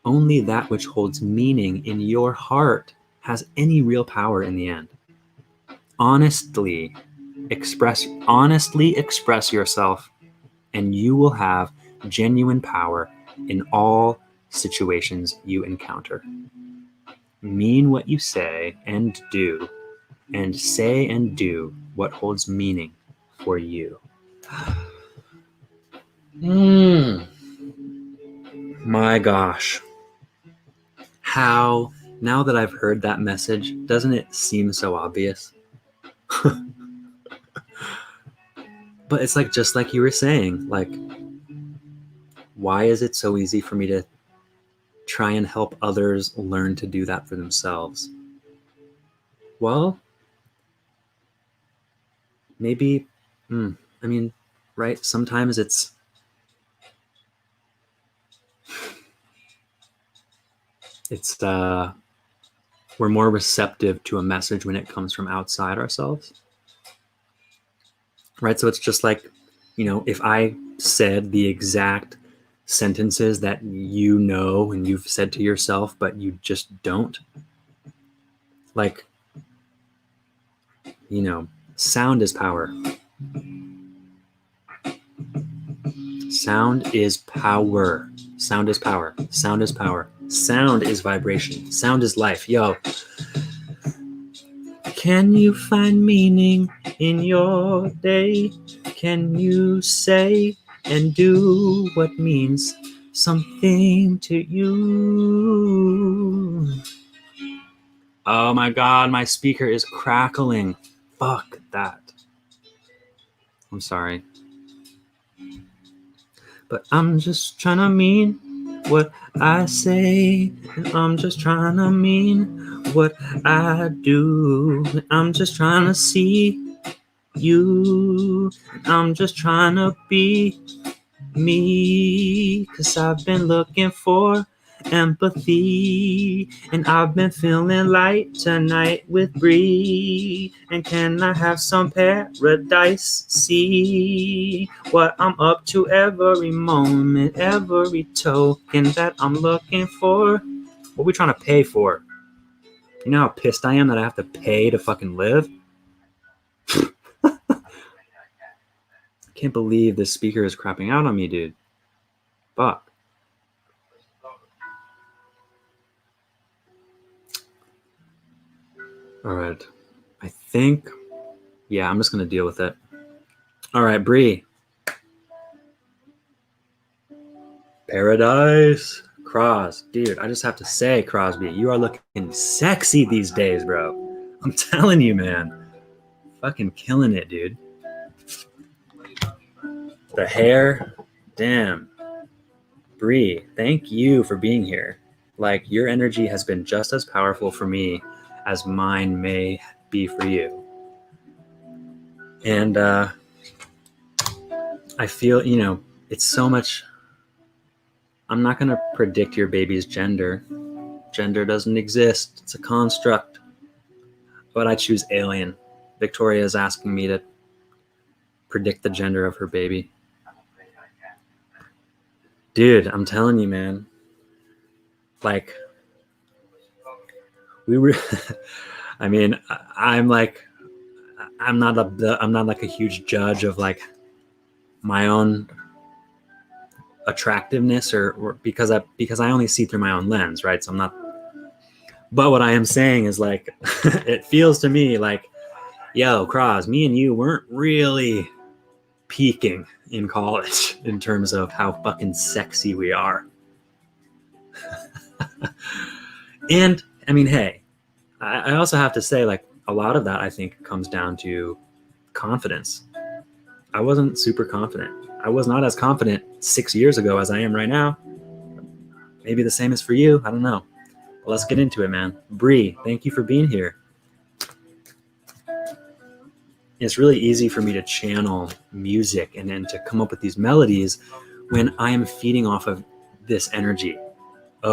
S1: only that which holds meaning in your heart has any real power in the end. Honestly express yourself, and you will have genuine power in all situations you encounter. Mean what you say and do, and say and do what holds meaning for you. My gosh. How, now that I've heard that message, doesn't it seem so obvious? But it's like, just like you were saying, like, why is it so easy for me to try and help others learn to do that for themselves? Well, maybe, I mean, right? Sometimes it's we're more receptive to a message when it comes from outside ourselves, right? So it's just like, if I said the exact sentences that you know and you've said to yourself, but you just don't, like, sound is power. Sound is power. Sound is power. Sound is power. Sound is vibration. Sound is life. Yo, Can you find meaning in your day? Can you say and do what means something to you? Oh my God, my speaker is crackling. Fuck that. I'm sorry. But I'm just trying to mean what I say. And I'm just trying to mean what I do. I'm just trying to see you. I'm just trying to be me. 'Cause I've been looking for empathy. And I've been feeling light tonight with Bree. And can I have some paradise? See what I'm up to every moment, every token that I'm looking for. What are we trying to pay for? You know how pissed I am that I have to pay to fucking live? I can't believe this speaker is crapping out on me, dude. Fuck. All right. I think, yeah, I'm just going to deal with it. All right, Bree. Paradise. Cross. Dude, I just have to say, Crosby, you are looking sexy these days, bro. I'm telling you, man. Fucking killing it, dude. The hair. Damn. Bree, thank you for being here. Like, your energy has been just as powerful for me as mine may be for you. And I feel, you know, it's so much. I'm not going to predict your baby's gender. Gender doesn't exist. It's a construct. But I choose alien. Victoria is asking me to predict the gender of her baby. Dude, I'm telling you, man. Like, we were. I mean, I'm like, I'm not like a huge judge of like my own attractiveness or because I only see through my own lens, right? So I'm not. But what I am saying is like, it feels to me like, yo, Cross, me and you weren't really peaking in college in terms of how fucking sexy we are. And I mean, hey, I also have to say, like, a lot of that I think comes down to confidence. I wasn't super confident. I was not as confident 6 years ago as I am right now. Maybe the same is for you. I don't know. But let's get into it, man. Bree, thank you for being here. It's really easy for me to channel music and then to come up with these melodies when I am feeding off of this energy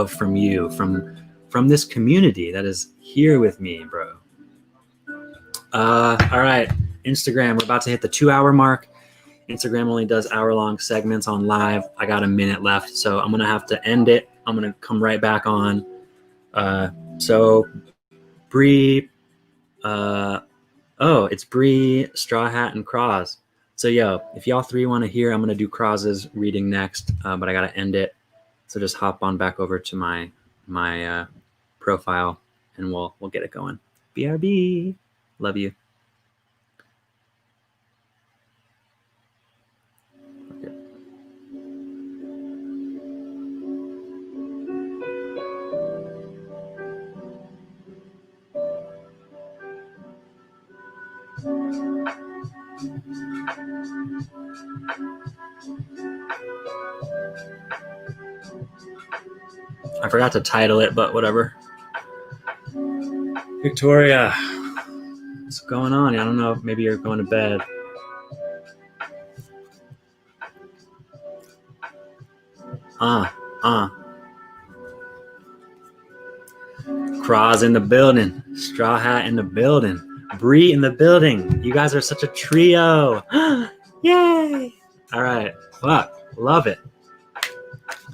S1: from you, from this community that is here with me, bro. All right, Instagram, we're about to hit the 2-hour mark. Instagram only does hour-long segments on live. I got a minute left, so I'm gonna have to end it. I'm gonna come right back on. So Bree, it's Bree, Straw Hat, and Cross. So yo, if y'all three want to hear, I'm gonna do Cross's reading next, but I gotta end it. So just hop on back over to my profile, and we'll get it going. BRB, love you. Okay. I forgot to title it, but whatever. Victoria, what's going on? I don't know. Maybe you're going to bed. Cross in the building. Straw Hat in the building. Bree in the building. You guys are such a trio. Yay! All right. Fuck. Love it.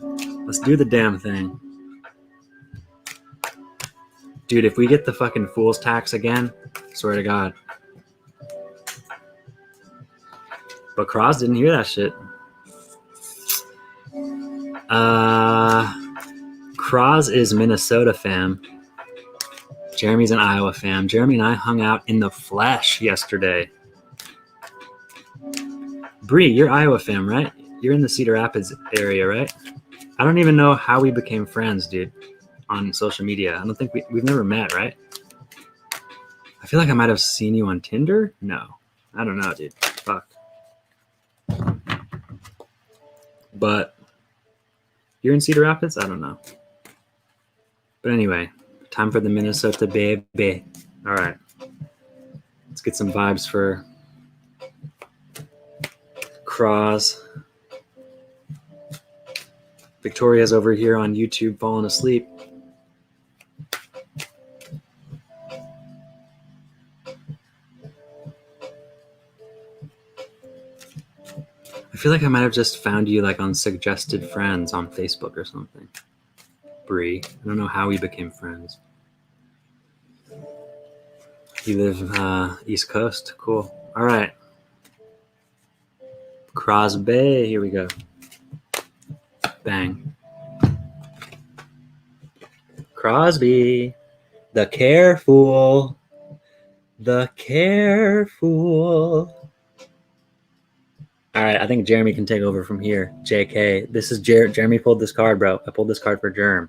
S1: Let's do the damn thing. Dude, if we get the fucking fool's tax again, swear to God. But Cross didn't hear that shit. Cross is Minnesota fam. Jeremy's an Iowa fam. Jeremy and I hung out in the flesh yesterday. Bree, you're Iowa fam, right? You're in the Cedar Rapids area, right? I don't even know how we became friends, dude, on social media. I don't think we've never met, right? I feel like I might have seen you on Tinder. No, I don't know, dude. Fuck. But you're in Cedar Rapids? I don't know. But anyway, time for the Minnesota baby. All right. Let's get some vibes for Cross. Victoria's over here on YouTube falling asleep. I feel like I might have just found you like on suggested friends on Facebook or something. Bree, I don't know how we became friends. You live East Coast, cool. All right. Crosby, here we go. Bang. Crosby, the careful, the careful. All right, I think Jeremy can take over from here. JK, this is Jeremy pulled this card, bro. I pulled this card for Germ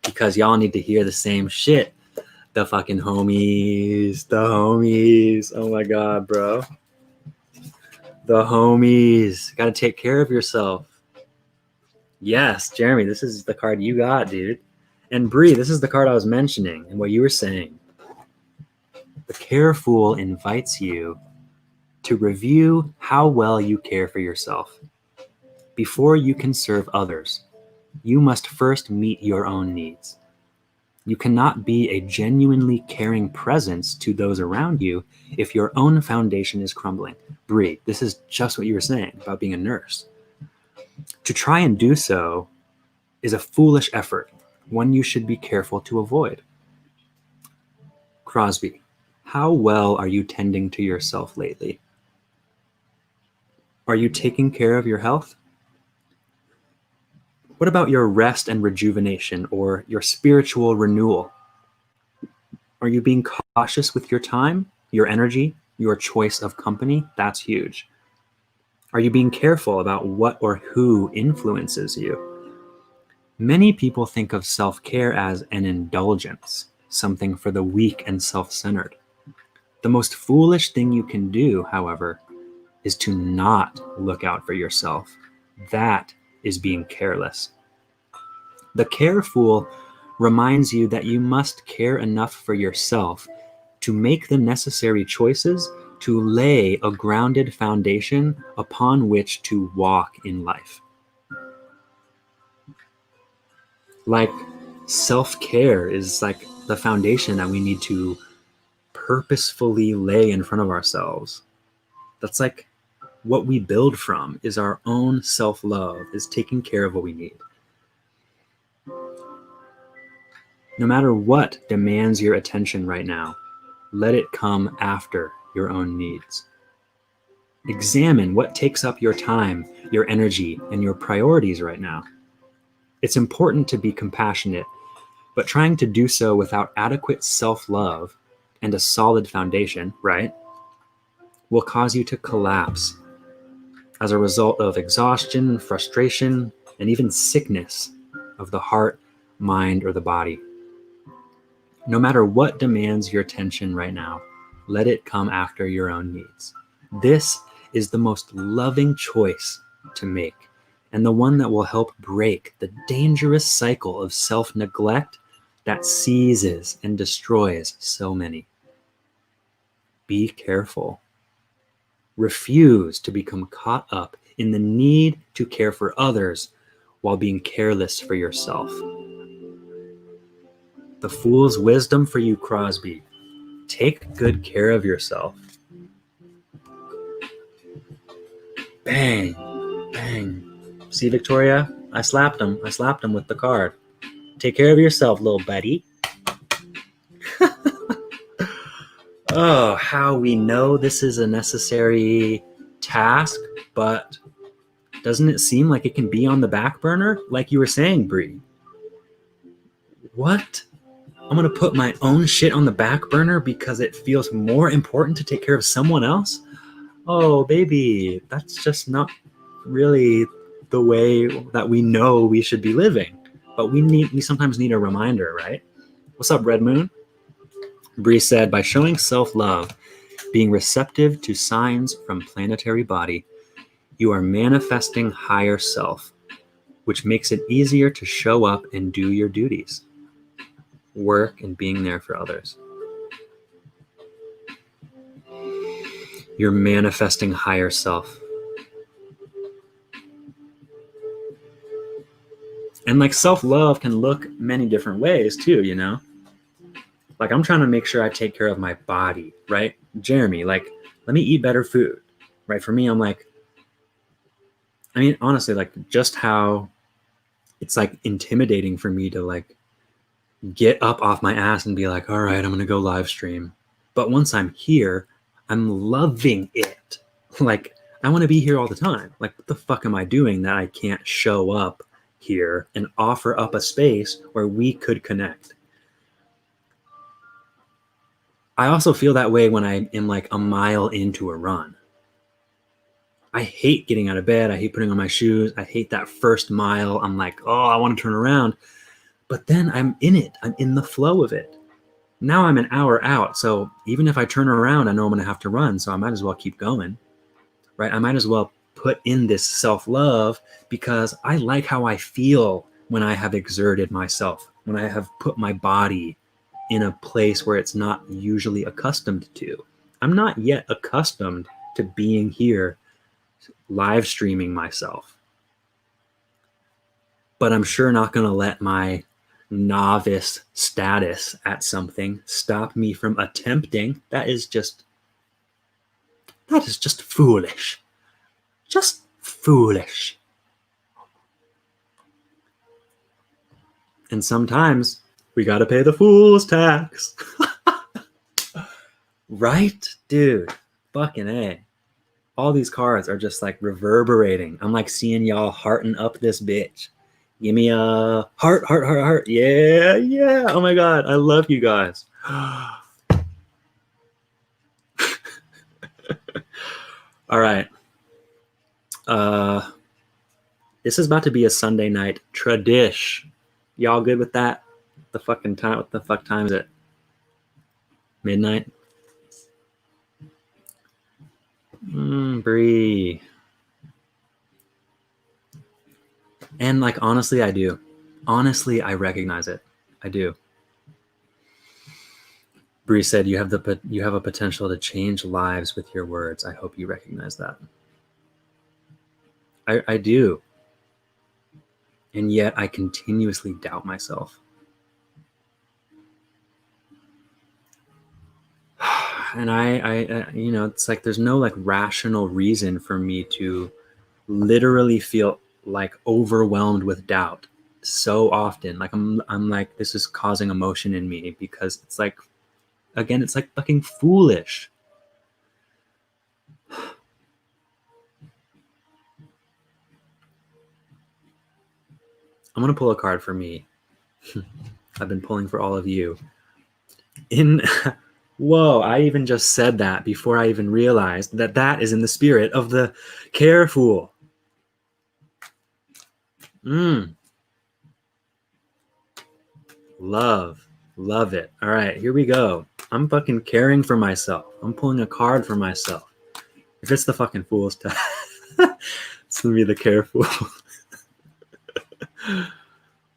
S1: because y'all need to hear the same shit. The fucking homies, the homies. Oh my God, bro. The homies. Got to take care of yourself. Yes, Jeremy, this is the card you got, dude. And Bree, this is the card I was mentioning and what you were saying. The Carefool invites you to review how well you care for yourself. Before you can serve others, you must first meet your own needs. You cannot be a genuinely caring presence to those around you if your own foundation is crumbling. Bree, this is just what you were saying about being a nurse. To try and do so is a foolish effort, one you should be careful to avoid. Crosby, how well are you tending to yourself lately? Are you taking care of your health? What about your rest and rejuvenation or your spiritual renewal? Are you being cautious with your time, your energy, your choice of company? That's huge. Are you being careful about what or who influences you? Many people think of self-care as an indulgence, something for the weak and self-centered. The most foolish thing you can do, however, is to not look out for yourself. That is being careless. The Carefool reminds you that you must care enough for yourself to make the necessary choices to lay a grounded foundation upon which to walk in life. Like self-care is like the foundation that we need to purposefully lay in front of ourselves. That's like what we build from is our own self-love, is taking care of what we need. No matter what demands your attention right now, let it come after your own needs. Examine what takes up your time, your energy, and your priorities right now. It's important to be compassionate, but trying to do so without adequate self-love and a solid foundation, right, will cause you to collapse as a result of exhaustion, frustration, and even sickness of the heart, mind, or the body. No matter what demands your attention right now, let it come after your own needs. This is the most loving choice to make, and the one that will help break the dangerous cycle of self-neglect that seizes and destroys so many. Be careful. Refuse to become caught up in the need to care for others while being careless for yourself. The fool's wisdom for you, Crosby. Take good care of yourself. Bang, bang. See, Victoria? I slapped him. I slapped him with the card. Take care of yourself, little buddy. Oh, how we know this is a necessary task, but doesn't it seem like it can be on the back burner? Like you were saying, Bree. What? I'm going to put my own shit on the back burner because it feels more important to take care of someone else. Oh, baby, that's just not really the way that we know we should be living. But we sometimes need a reminder, right? What's up, Red Moon? Bree said, by showing self-love, being receptive to signs from planetary body, you are manifesting higher self, which makes it easier to show up and do your duties, work, and being there for others. You're manifesting higher self. And like self-love can look many different ways too, you know? Like I'm trying to make sure I take care of my body, right? Jeremy, like, let me eat better food, right? For me, I'm like, I mean, honestly, like just how it's like intimidating for me to like get up off my ass and be like, all right, I'm going to go live stream. But once I'm here, I'm loving it. Like, I want to be here all the time. Like, what the fuck am I doing that I can't show up here and offer up a space where we could connect? I also feel that way when I am like a mile into a run. I hate getting out of bed. I hate putting on my shoes. I hate that first mile. I'm like, oh, I want to turn around. But then I'm in it. I'm in the flow of it. Now I'm an hour out. So even if I turn around, I know I'm going to have to run. So I might as well keep going, right? I might as well put in this self-love because I like how I feel when I have exerted myself, when I have put my body in a place where it's not usually accustomed to. I'm not yet accustomed to being here, live streaming myself. But I'm sure not going to let my novice status at something stop me from attempting. That is just foolish. Just foolish. And sometimes we got to pay the fool's tax. Right? Dude, fucking A. All these cards are just like reverberating. I'm like seeing y'all hearting up this bitch. Give me a heart, heart, heart, heart. Yeah, yeah. Oh my God. I love you guys. All right. This is about to be a Sunday night tradish. Y'all good with that? The fucking time. What the fuck time is it? Midnight? Bree. And like, honestly, I do. Honestly, I recognize it. I do. Bree said, you have a potential to change lives with your words. I hope you recognize that. I do. And yet I continuously doubt myself. And I you know, it's like there's no like rational reason for me to literally feel like overwhelmed with doubt so often. Like I'm like, this is causing emotion in me because it's like, again, it's like fucking foolish. I'm gonna pull a card for me. I've been pulling for all of you. Whoa, I even just said that before I even realized that that is in the spirit of the careful. Love it. All right, here we go. I'm fucking caring for myself. I'm pulling a card for myself. If it's the fucking fool's time, it's gonna be the careful.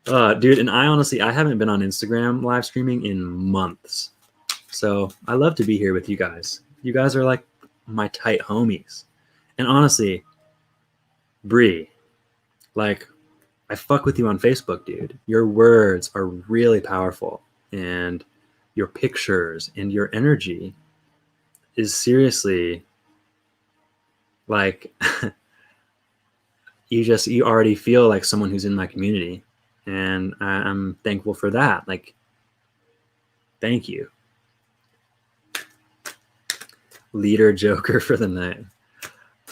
S1: Dude, and I haven't been on Instagram live streaming in months. So I love to be here with you guys. You guys are like my tight homies. And honestly, Bree, like, I fuck with you on Facebook, dude. Your words are really powerful. And your pictures and your energy is seriously like, you already feel like someone who's in my community. And I'm thankful for that. Like, thank you. Leader Joker for the night.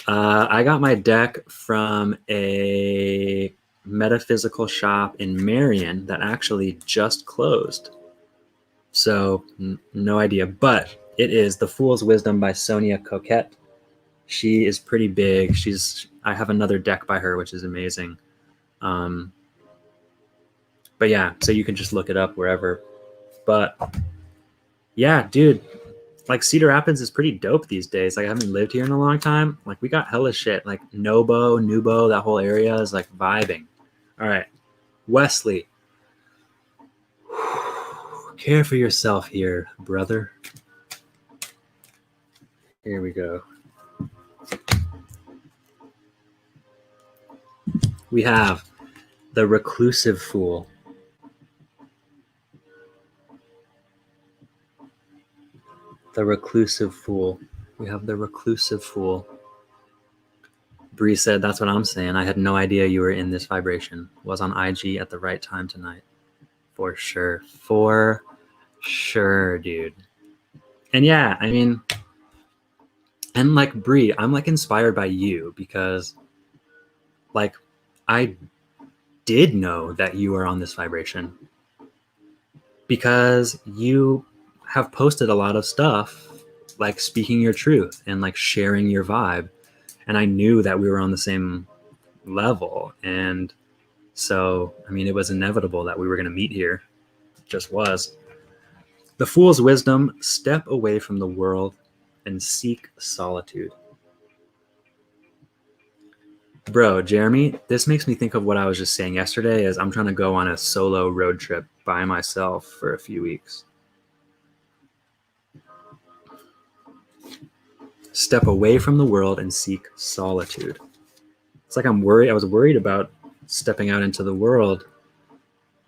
S1: I got my deck from a metaphysical shop in Marion that actually just closed. So no idea, but it is The Fool's Wisdom by Sonia Coquette. She is pretty big. I have another deck by her, which is amazing. But yeah, so you can just look it up wherever. But yeah, dude, like Cedar Rapids is pretty dope these days. Like I haven't lived here in a long time. Like we got hella shit. Like Nubo, that whole area is like vibing. All right, Wesley, care for yourself here, brother. Here we go. We have the Reclusive Fool. The Reclusive Fool. We have the Reclusive Fool. Bree said, that's what I'm saying. I had no idea you were in this vibration. Was on IG at the right time tonight. For sure. For sure, dude. And yeah, I mean, and like Bree, I'm like inspired by you because like I did know that you were on this vibration because you have posted a lot of stuff like speaking your truth and like sharing your vibe. And I knew that we were on the same level. And so, I mean, it was inevitable that we were going to meet here. It just was. The Fool's Wisdom, step away from the world and seek solitude. Bro, Jeremy, this makes me think of what I was just saying yesterday is I'm trying to go on a solo road trip by myself for a few weeks. Step away from the world and seek solitude. It's like I'm worried. I was worried about stepping out into the world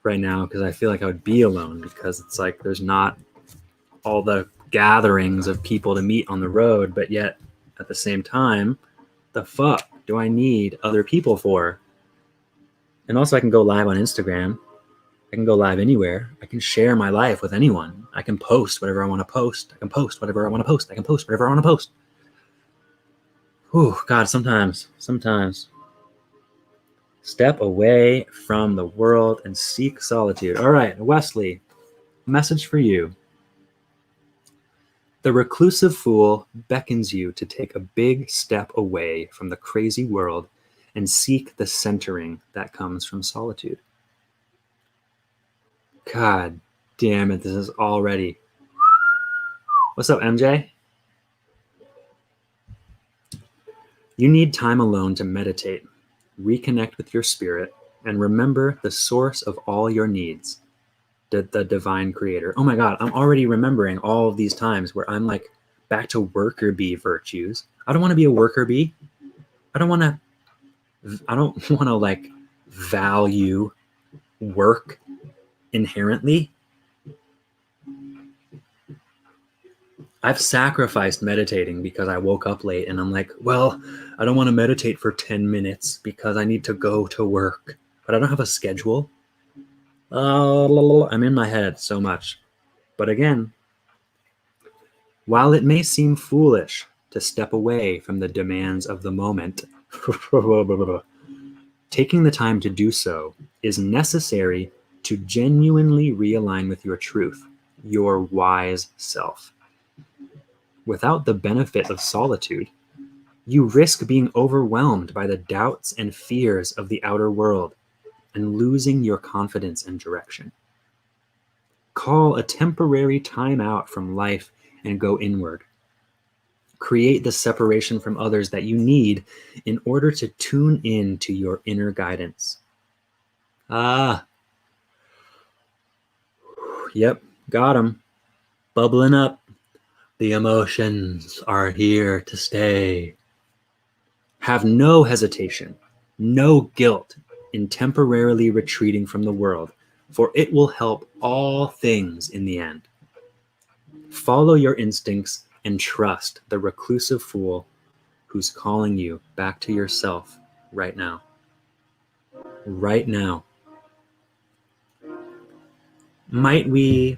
S1: right now because I feel like I would be alone because it's like there's not all the gatherings of people to meet on the road, but yet at the same time, the fuck do I need other people for? And also I can go live on Instagram. I can go live anywhere. I can share my life with anyone. I can post whatever I want to post. I can post whatever I want to post. I can post whatever I want to post. Oh, God, sometimes. Step away from the world and seek solitude. All right, Wesley, message for you. The Reclusive Fool beckons you to take a big step away from the crazy world and seek the centering that comes from solitude. God damn it, this is already... What's up, MJ? You need time alone to meditate, reconnect with your spirit, and remember the source of all your needs, the divine creator. Oh my God, I'm already remembering all of these times where I'm like back to worker bee virtues. I don't want to be a worker bee. I don't want to like value work inherently. I've sacrificed meditating because I woke up late and I'm like, well, I don't want to meditate for 10 minutes because I need to go to work, but I don't have a schedule. I'm in my head so much. But again, while it may seem foolish to step away from the demands of the moment, taking the time to do so is necessary to genuinely realign with your truth, your wise self. Without the benefit of solitude, you risk being overwhelmed by the doubts and fears of the outer world and losing your confidence and direction. Call a temporary time out from life and go inward. Create the separation from others that you need in order to tune in to your inner guidance. Yep, got him. Bubbling up. The emotions are here to stay. Have no hesitation, no guilt in temporarily retreating from the world, for it will help all things in the end. Follow your instincts and trust the Reclusive Fool who's calling you back to yourself right now. Right now. Might we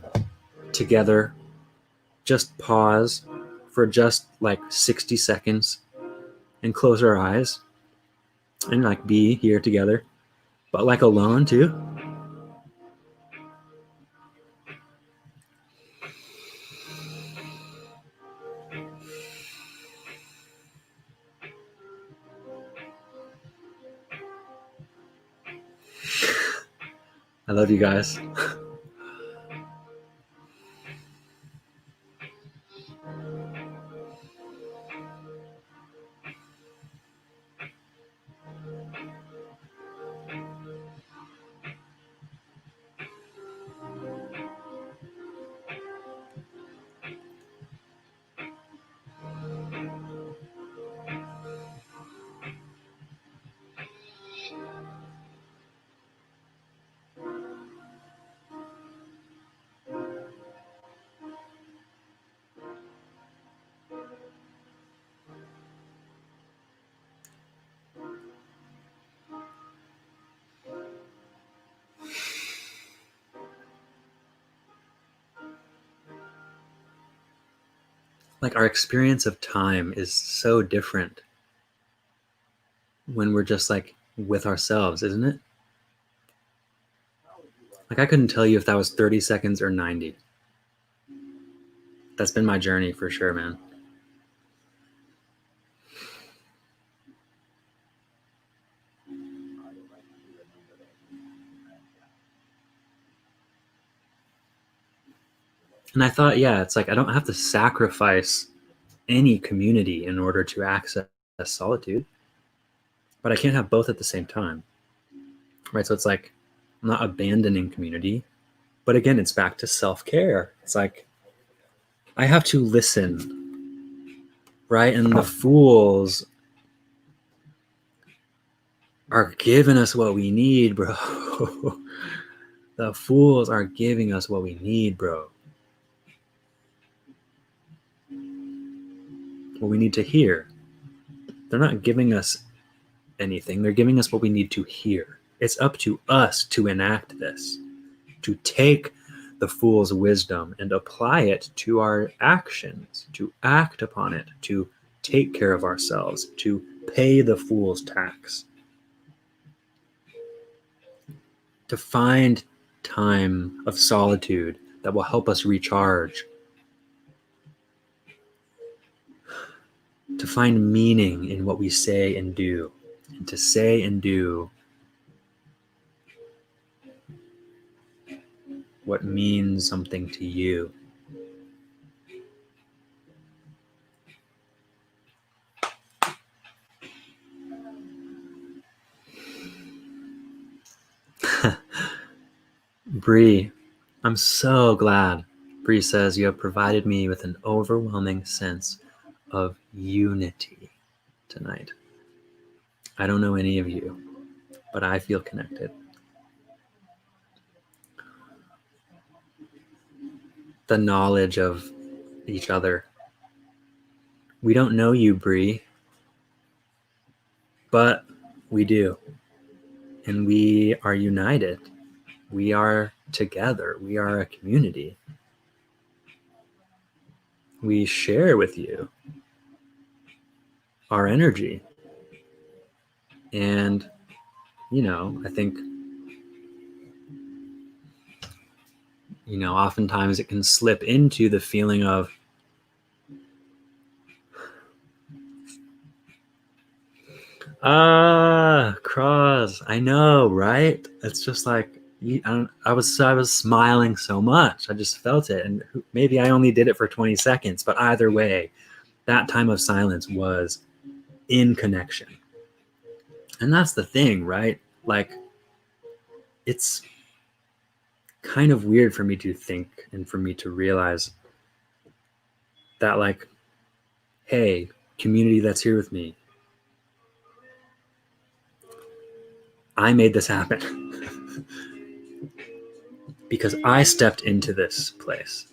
S1: together just pause for just like 60 seconds and close our eyes and like be here together, but like alone too? I love you guys. Like our experience of time is so different when we're just like with ourselves, isn't it? Like I couldn't tell you if that was 30 seconds or 90. That's been my journey for sure, man. And I thought, yeah, it's like I don't have to sacrifice any community in order to access solitude, but I can't have both at the same time, right? So it's like I'm not abandoning community, but again, it's back to self-care. It's like I have to listen, right? And the fools are giving us what we need, bro. The fools are giving us what we need, bro. What we need to hear. They're not giving us anything. They're giving us what we need to hear. It's up to us to enact this, to take the fool's wisdom and apply it to our actions, to act upon it, to take care of ourselves, to pay the fool's tax, to find time of solitude that will help us recharge, to find meaning in what we say and do, and to say and do what means something to you. Bree, I'm so glad. Bree says, you have provided me with an overwhelming sense of unity tonight. I don't know any of you, but I feel connected. The knowledge of each other. We don't know you, Bree, but we do. And we are united. We are together. We are a community. We share with you our energy. And, I think, oftentimes it can slip into the feeling of, cross. I know, right? It's just like, I was smiling so much. I just felt it. And maybe I only did it for 20 seconds, but either way, that time of silence was in connection. And that's the thing, right? Like, it's kind of weird for me to think and for me to realize that, like, hey, community that's here with me, I made this happen because I stepped into this place.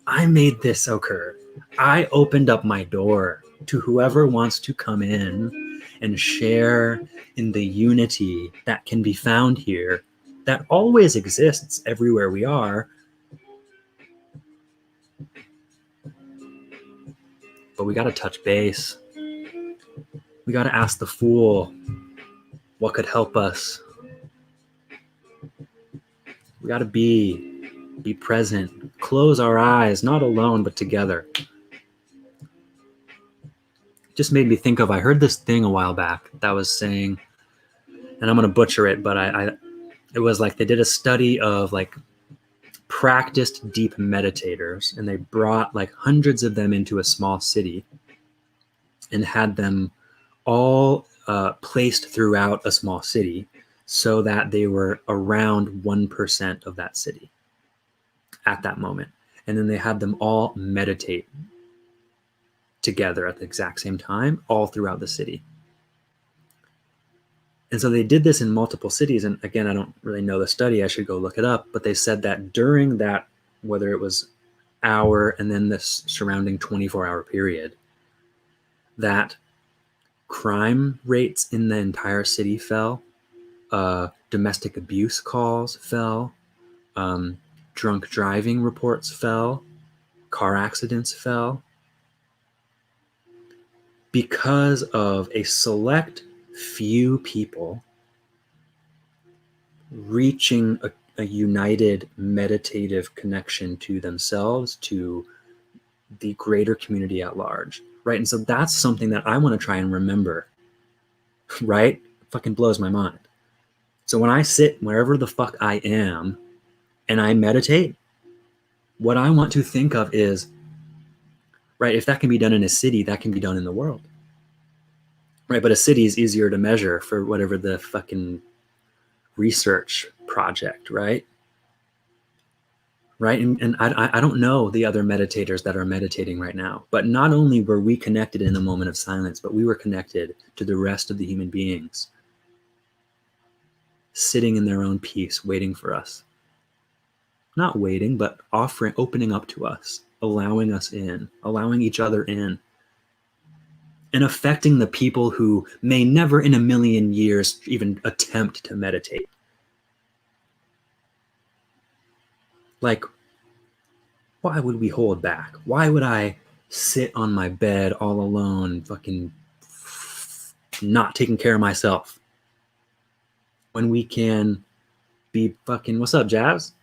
S1: I made this occur. I opened up my door to whoever wants to come in and share in the unity that can be found here, that always exists everywhere we are. But we got to touch base. We got to ask the fool what could help us. We got to be present, close our eyes, not alone, but together. Just made me think of, I heard this thing a while back that was saying, and I'm going to butcher it, but It was like they did a study of like practiced deep meditators, and they brought like hundreds of them into a small city and had them all placed throughout a small city so that they were around 1% of that city at that moment. And then they had them all meditate together at the exact same time all throughout the city. And so they did this in multiple cities. And again, I don't really know the study. I should go look it up. But they said that during that, whether it was hour and then this surrounding 24-hour period, that crime rates in the entire city fell. Domestic abuse calls fell. Drunk driving reports fell. Car accidents fell. Because of a select few people reaching a united meditative connection to themselves, to the greater community at large, right? And so that's something that I want to try and remember, right? It fucking blows my mind. So when I sit wherever the fuck I am and I meditate, what I want to think of is, right, if that can be done in a city, that can be done in the world. Right, but a city is easier to measure for whatever the fucking research project, right? Right, and I don't know the other meditators that are meditating right now, but not only were we connected in the moment of silence, but we were connected to the rest of the human beings sitting in their own peace, waiting for us. Not waiting, but opening up to us, allowing us in, allowing each other in. And affecting the people who may never in a million years even attempt to meditate. Like, why would we hold back? Why would I sit on my bed all alone, fucking not taking care of myself, when we can be fucking, what's up, Jabs?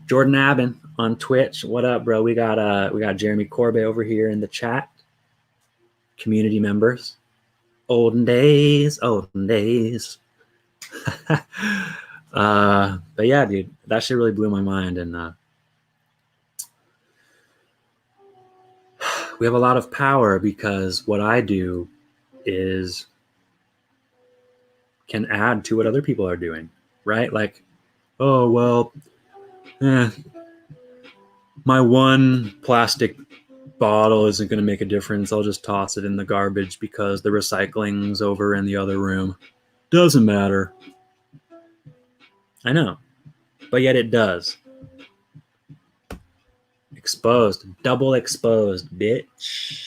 S1: Jordan Abbin on Twitch. What up, bro? We got Jeremy Corbet over here in the chat. Community members. Olden days. But yeah, dude, that shit really blew my mind. And we have a lot of power because what I do is can add to what other people are doing, right? Like, oh, well, my one plastic bottle isn't going to make a difference. I'll just toss it in the garbage because the recycling's over in the other room. Doesn't matter. I know, but yet it does. Exposed, double exposed, bitch.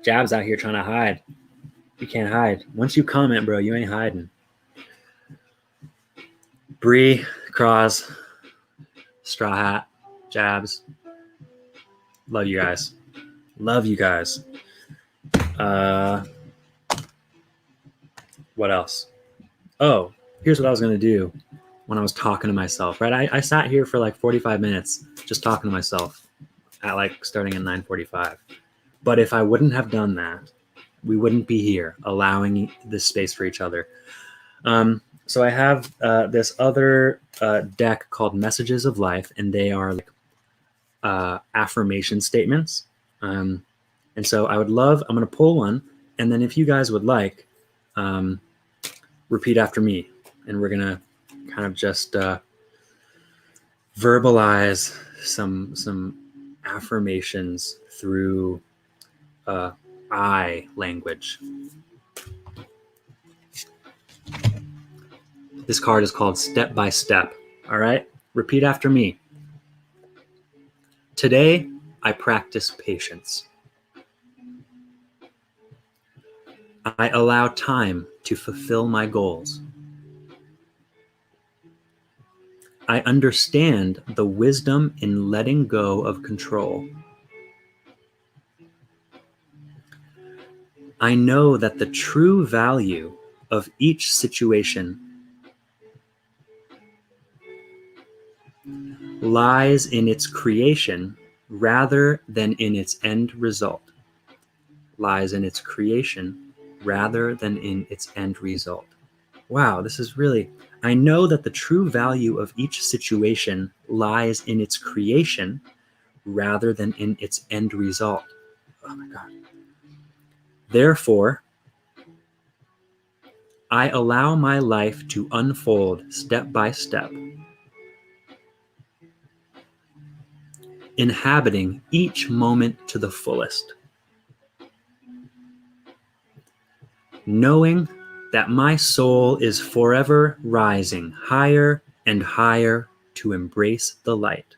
S1: Jab's out here trying to hide. You can't hide. Once you comment, bro, you ain't hiding. Bree, Cross, Straw Hat, Jabs. Love you guys. Love you guys. What else? Oh, here's what I was going to do when I was talking to myself, right? I sat here for like 45 minutes just talking to myself at like starting at 9:45. But if I wouldn't have done that, we wouldn't be here allowing this space for each other. So I have this other deck called Messages of Life, and they are like affirmation statements. And so I would love, I'm going to pull one, and then if you guys would like, repeat after me, and we're going to kind of just verbalize some affirmations through I language. This card is called Step by Step. All right, repeat after me. Today, I practice patience. I allow time to fulfill my goals. I understand the wisdom in letting go of control. I know that the true value of each situation lies in its creation rather than in its end result. Lies in its creation rather than in its end result. wow, this is really, I know that the true value of each situation lies in its creation rather than in its end result. Oh my God. Therefore, I allow my life to unfold step by step, inhabiting each moment to the fullest, knowing that my soul is forever rising higher and higher to embrace the light.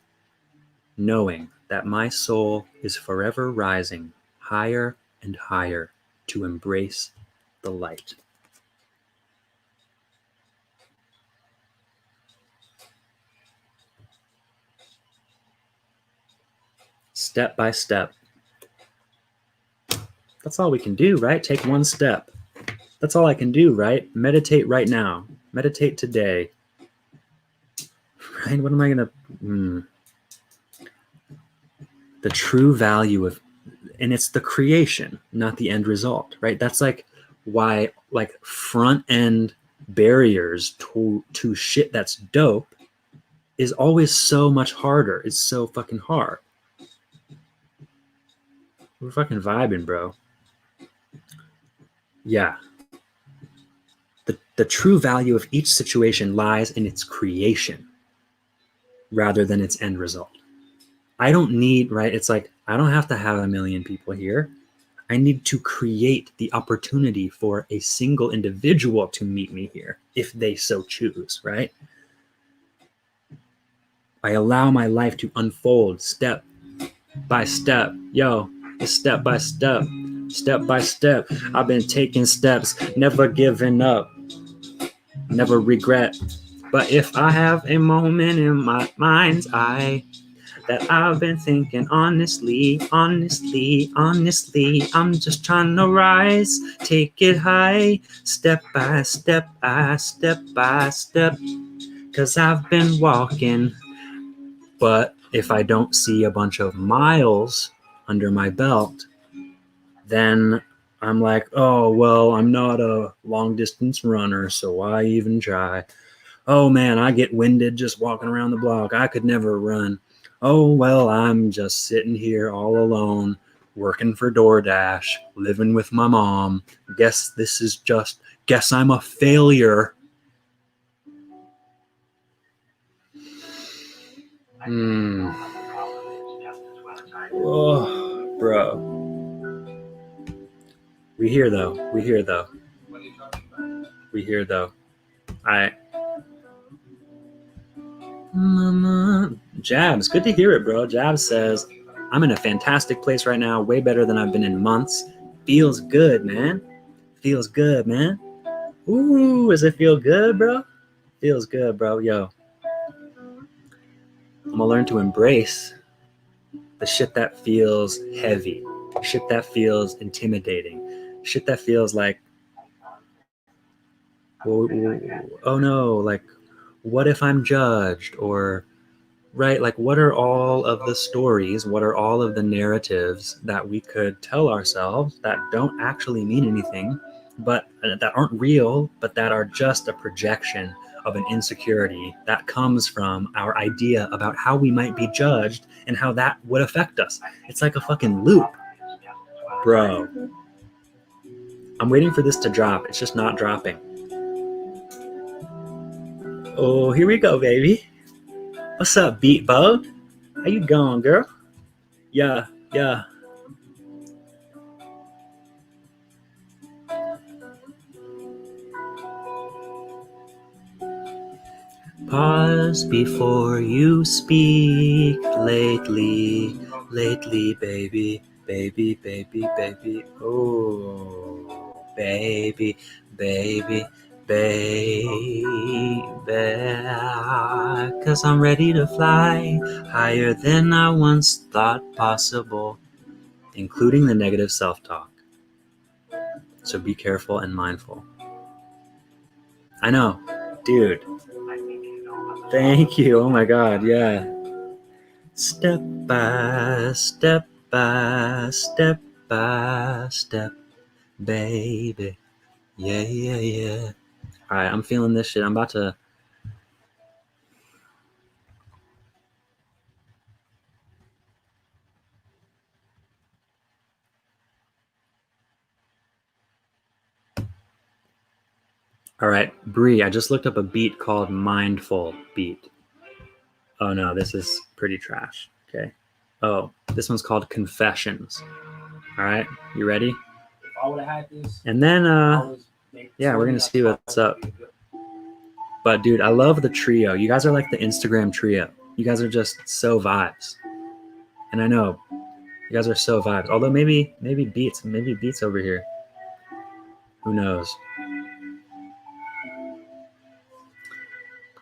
S1: Knowing that my soul is forever rising higher and higher to embrace the light. Step by step. That's all we can do, right? Take one step. That's all I can do, right? Meditate right now. Meditate today. Right? What am I going to... The true value of... And it's the creation, not the end result, right? That's like why like front end barriers to shit that's dope is always so much harder. It's so fucking hard. We're fucking vibing, bro. Yeah. The true value of each situation lies in its creation rather than its end result. I don't need, right? It's like, I don't have to have a million people here. I need to create the opportunity for a single individual to meet me here if they so choose, right? I allow my life to unfold step by step. Yo, it's step by step, step by step. I've been taking steps, never giving up, never regret. But if I have a moment in my mind's eye that I've been thinking honestly, I'm just trying to rise, take it high, step by step, step by step, 'cause I've been walking. But if I don't see a bunch of miles under my belt, then I'm like, oh, well, I'm not a long distance runner, so why even try? Oh man, I get winded just walking around the block. I could never run. Oh, well, I'm just sitting here all alone, working for DoorDash, living with my mom. Guess I'm a failure. Oh, bro. We hear though. Jabs, good to hear it, bro. Jabs says, I'm in a fantastic place right now, way better than I've been in months. Feels good, man. Ooh, does it feel good, bro? Feels good, bro. Yo, I'm gonna learn to embrace the shit that feels heavy, shit that feels intimidating, shit that feels like, oh no, like, what if I'm judged? Or, right, like, what are all of the stories, what are all of the narratives that we could tell ourselves that don't actually mean anything, but that aren't real, but that are just a projection of an insecurity that comes from our idea about how we might be judged and how that would affect us. It's like a fucking loop, bro. I'm waiting for this to drop. It's just not dropping. Oh, here we go, baby. What's up, Beat Bo? How you going, girl? Yeah. Pause before you speak. Lately, baby. Oh, baby. 'Cause I'm ready to fly higher than I once thought possible, including the negative self-talk. So be careful and mindful. I know, dude. Thank you. Oh my God, yeah. Step by step, baby. Yeah. All right, I'm feeling this shit. I'm about to. All right, Bree, I just looked up a beat called Mindful Beat. Oh no, this is pretty trash. Okay. Oh, this one's called Confessions. All right, you ready?
S4: If I would have had this,
S1: And then, yeah, we're gonna see what's up. But dude, I love the trio. You guys are like the Instagram trio. You guys are just so vibes. And I know you guys are so vibes. Although maybe beats over here. Who knows?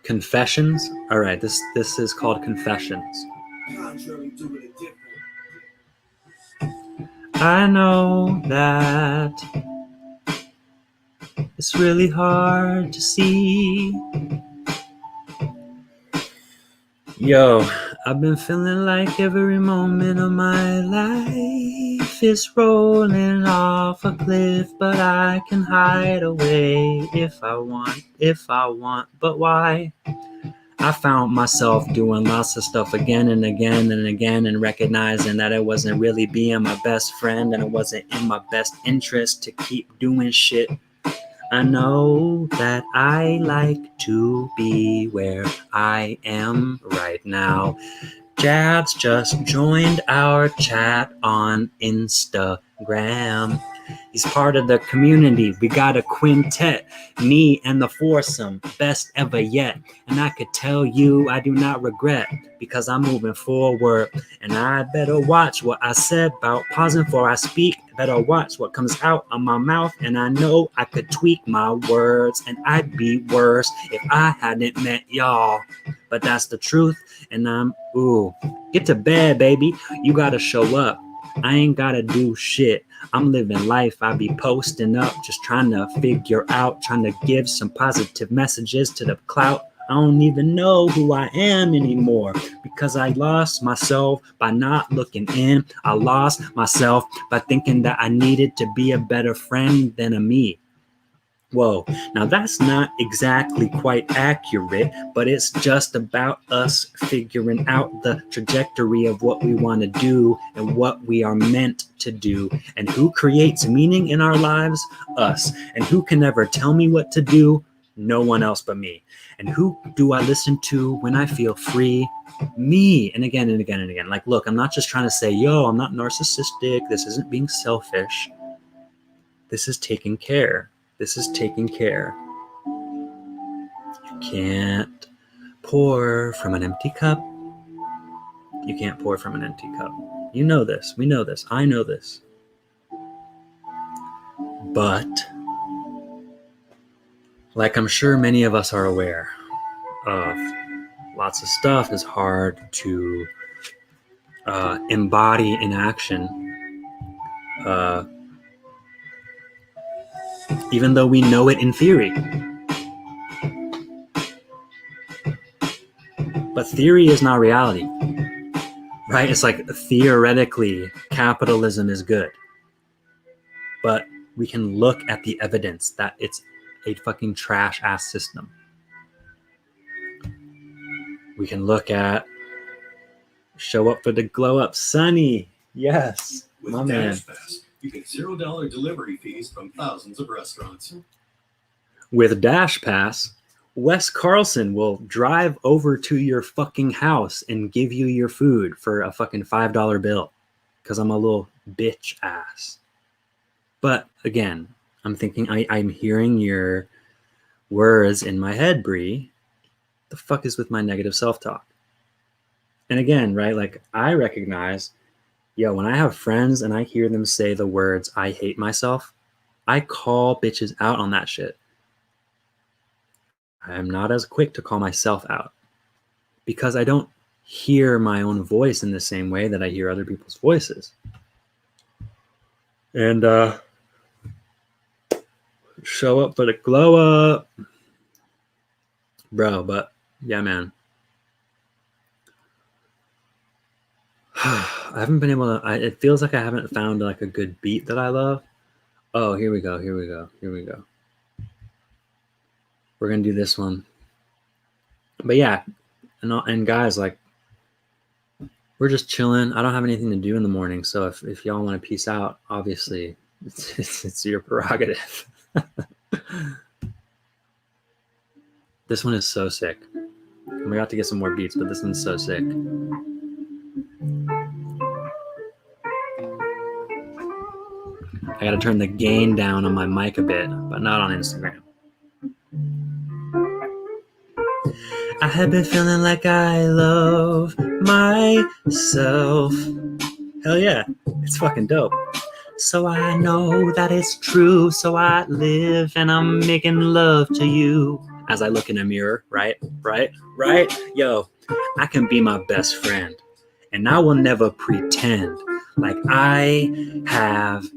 S1: Confessions. All right, this is called Confessions. I know that it's really hard to see. Yo, I've been feeling like every moment of my life is rolling off a cliff, but I can hide away if I want, but why? I found myself doing lots of stuff again and again and again, and recognizing that it wasn't really being my best friend, and it wasn't in my best interest to keep doing shit. I know that I like to be where I am right now. Jabs just joined our chat on Instagram. He's part of the community. We got a quintet, me and the foursome, best ever yet. And I could tell you I do not regret, because I'm moving forward. And I better watch what I said about pausing before I speak. Better watch what comes out of my mouth. And I know I could tweak my words, and I'd be worse if I hadn't met y'all. But that's the truth. And get to bed, baby. You gotta show up. I ain't gotta do shit. I'm living life. I be posting up, just trying to figure out, trying to give some positive messages to the clout. I don't even know who I am anymore, because I lost myself by not looking in. I lost myself by thinking that I needed to be a better friend than a me. Whoa, now that's not exactly quite accurate, but it's just about us figuring out the trajectory of what we want to do and what we are meant to do. And who creates meaning in our lives? Us. And who can ever tell me what to do? No one else but me. And who do I listen to when I feel free? Me. And again and again and again. Like, look, I'm not just trying to say, yo, I'm not narcissistic. This isn't being selfish. This is taking care. This is taking care. You can't pour from an empty cup. You can't pour from an empty cup. You know this. We know this. I know this. But, like I'm sure many of us are aware of, lots of stuff is hard to embody in action. Even though we know it in theory. But theory is not reality, right? It's like theoretically capitalism is good, but we can look at the evidence that it's a fucking trash ass system. We can look at show up for the glow up, Sunny. Yes,
S5: with
S1: my man.
S5: DashPass, you get $0 delivery fees from thousands of restaurants.
S1: With DashPass, Wes Carlson will drive over to your fucking house and give you your food for a fucking $5 bill, because I'm a little bitch ass. But again, I'm thinking, I'm hearing your words in my head, Bree. The fuck is with my negative self-talk? And again, right, like I recognize, when I have friends and I hear them say the words, I hate myself, I call bitches out on that shit. I'm not as quick to call myself out, because I don't hear my own voice in the same way that I hear other people's voices. And show up for the glow up, bro. But yeah, man, I haven't been able to, it feels like I haven't found like a good beat that I love. Oh, here we go. we're gonna do this one. But yeah, and guys, like, we're just chilling. I don't have anything to do in the morning, so if y'all want to peace out, obviously it's your prerogative. This one is so sick. We got to get some more beats, but this one's so sick. I gotta turn the gain down on my mic a bit, but not on Instagram. I have been feeling like I love myself. Hell yeah, it's fucking dope. So I know that it's true, so I live and I'm making love to you. As I look in a mirror, right? Yo, I can be my best friend. And I will never pretend like I have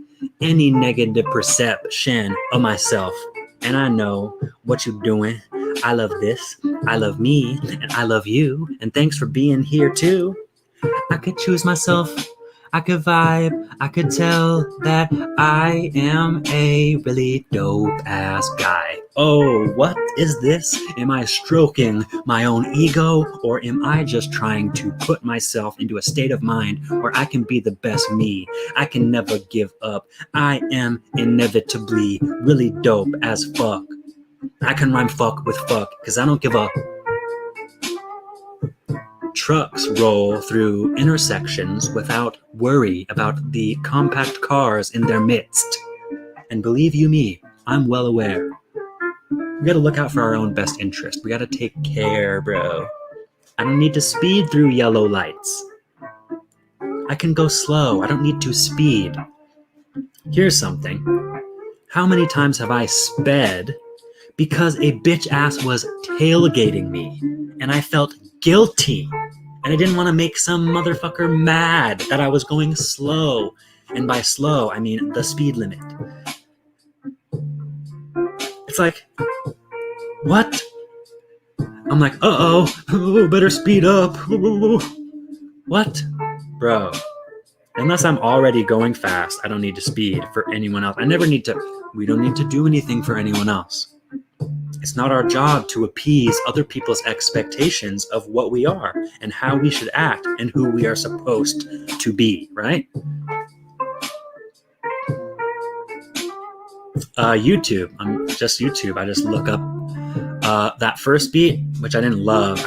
S1: any negative perception of myself. And I know what you're doing. I love this, I love me, and I love you. And thanks for being here too. I could choose myself, I could vibe, I could tell that I am a really dope ass guy. Oh, what is this? Am I stroking my own ego, or am I just trying to put myself into a state of mind where I can be the best me? I can never give up. I am inevitably really dope as fuck. I can rhyme fuck with fuck, because I don't give up. Trucks roll through intersections without worry about the compact cars in their midst. And believe you me, I'm well aware. We gotta look out for our own best interest. We gotta take care, bro. I don't need to speed through yellow lights. I can go slow. I don't need to speed. Here's something. How many times have I sped because a bitch ass was tailgating me and I felt guilty and I didn't want to make some motherfucker mad that I was going slow. And by slow, I mean the speed limit. It's like, what? I'm like, uh-oh, better speed up. What? Bro, unless I'm already going fast, I don't need to speed for anyone else. We don't need to do anything for anyone else. It's not our job to appease other people's expectations of what we are and how we should act and who we are supposed to be, right? YouTube. I'm just YouTube. I just look up that first beat, which I didn't love.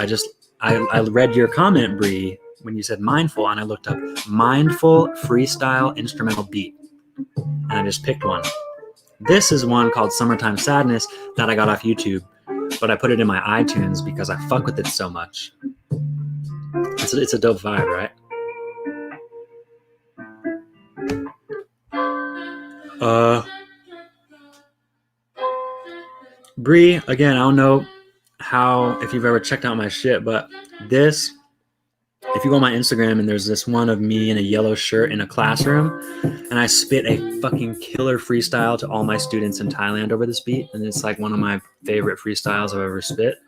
S1: I read your comment, Bree, when you said mindful, and I looked up mindful freestyle instrumental beat, and I just picked one. This is one called Summertime Sadness that I got off YouTube, but I put it in my iTunes because I fuck with it so much. It's a dope vibe, right? Bree, again, I don't know if you've ever checked out my shit, but this, if you go on my Instagram and there's this one of me in a yellow shirt in a classroom, and I spit a fucking killer freestyle to all my students in Thailand over this beat, and it's like one of my favorite freestyles I've ever spit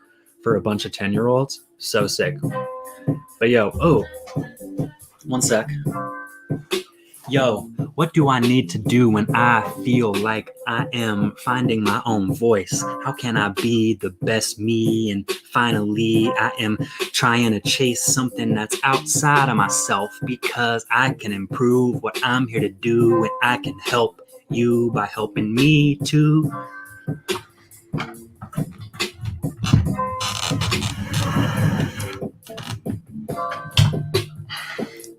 S1: for a bunch of 10-year-olds. So sick. But yo, one sec. Yo, what do I need to do when I feel like I am finding my own voice? How can I be the best me? And finally, I am trying to chase something that's outside of myself because I can improve what I'm here to do, and I can help you by helping me too.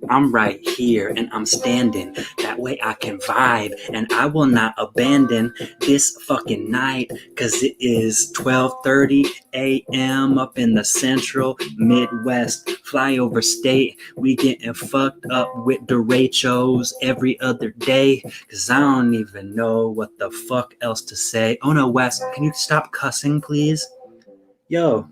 S1: I'm right here and I'm standing. That way I can vibe and I will not abandon this fucking night, cause it is 12:30 a.m. up in the central Midwest flyover state. We getting fucked up with derechos every other day, cause I don't even know what the fuck else to say. Oh no, Wes, can you stop cussing, please? Yo,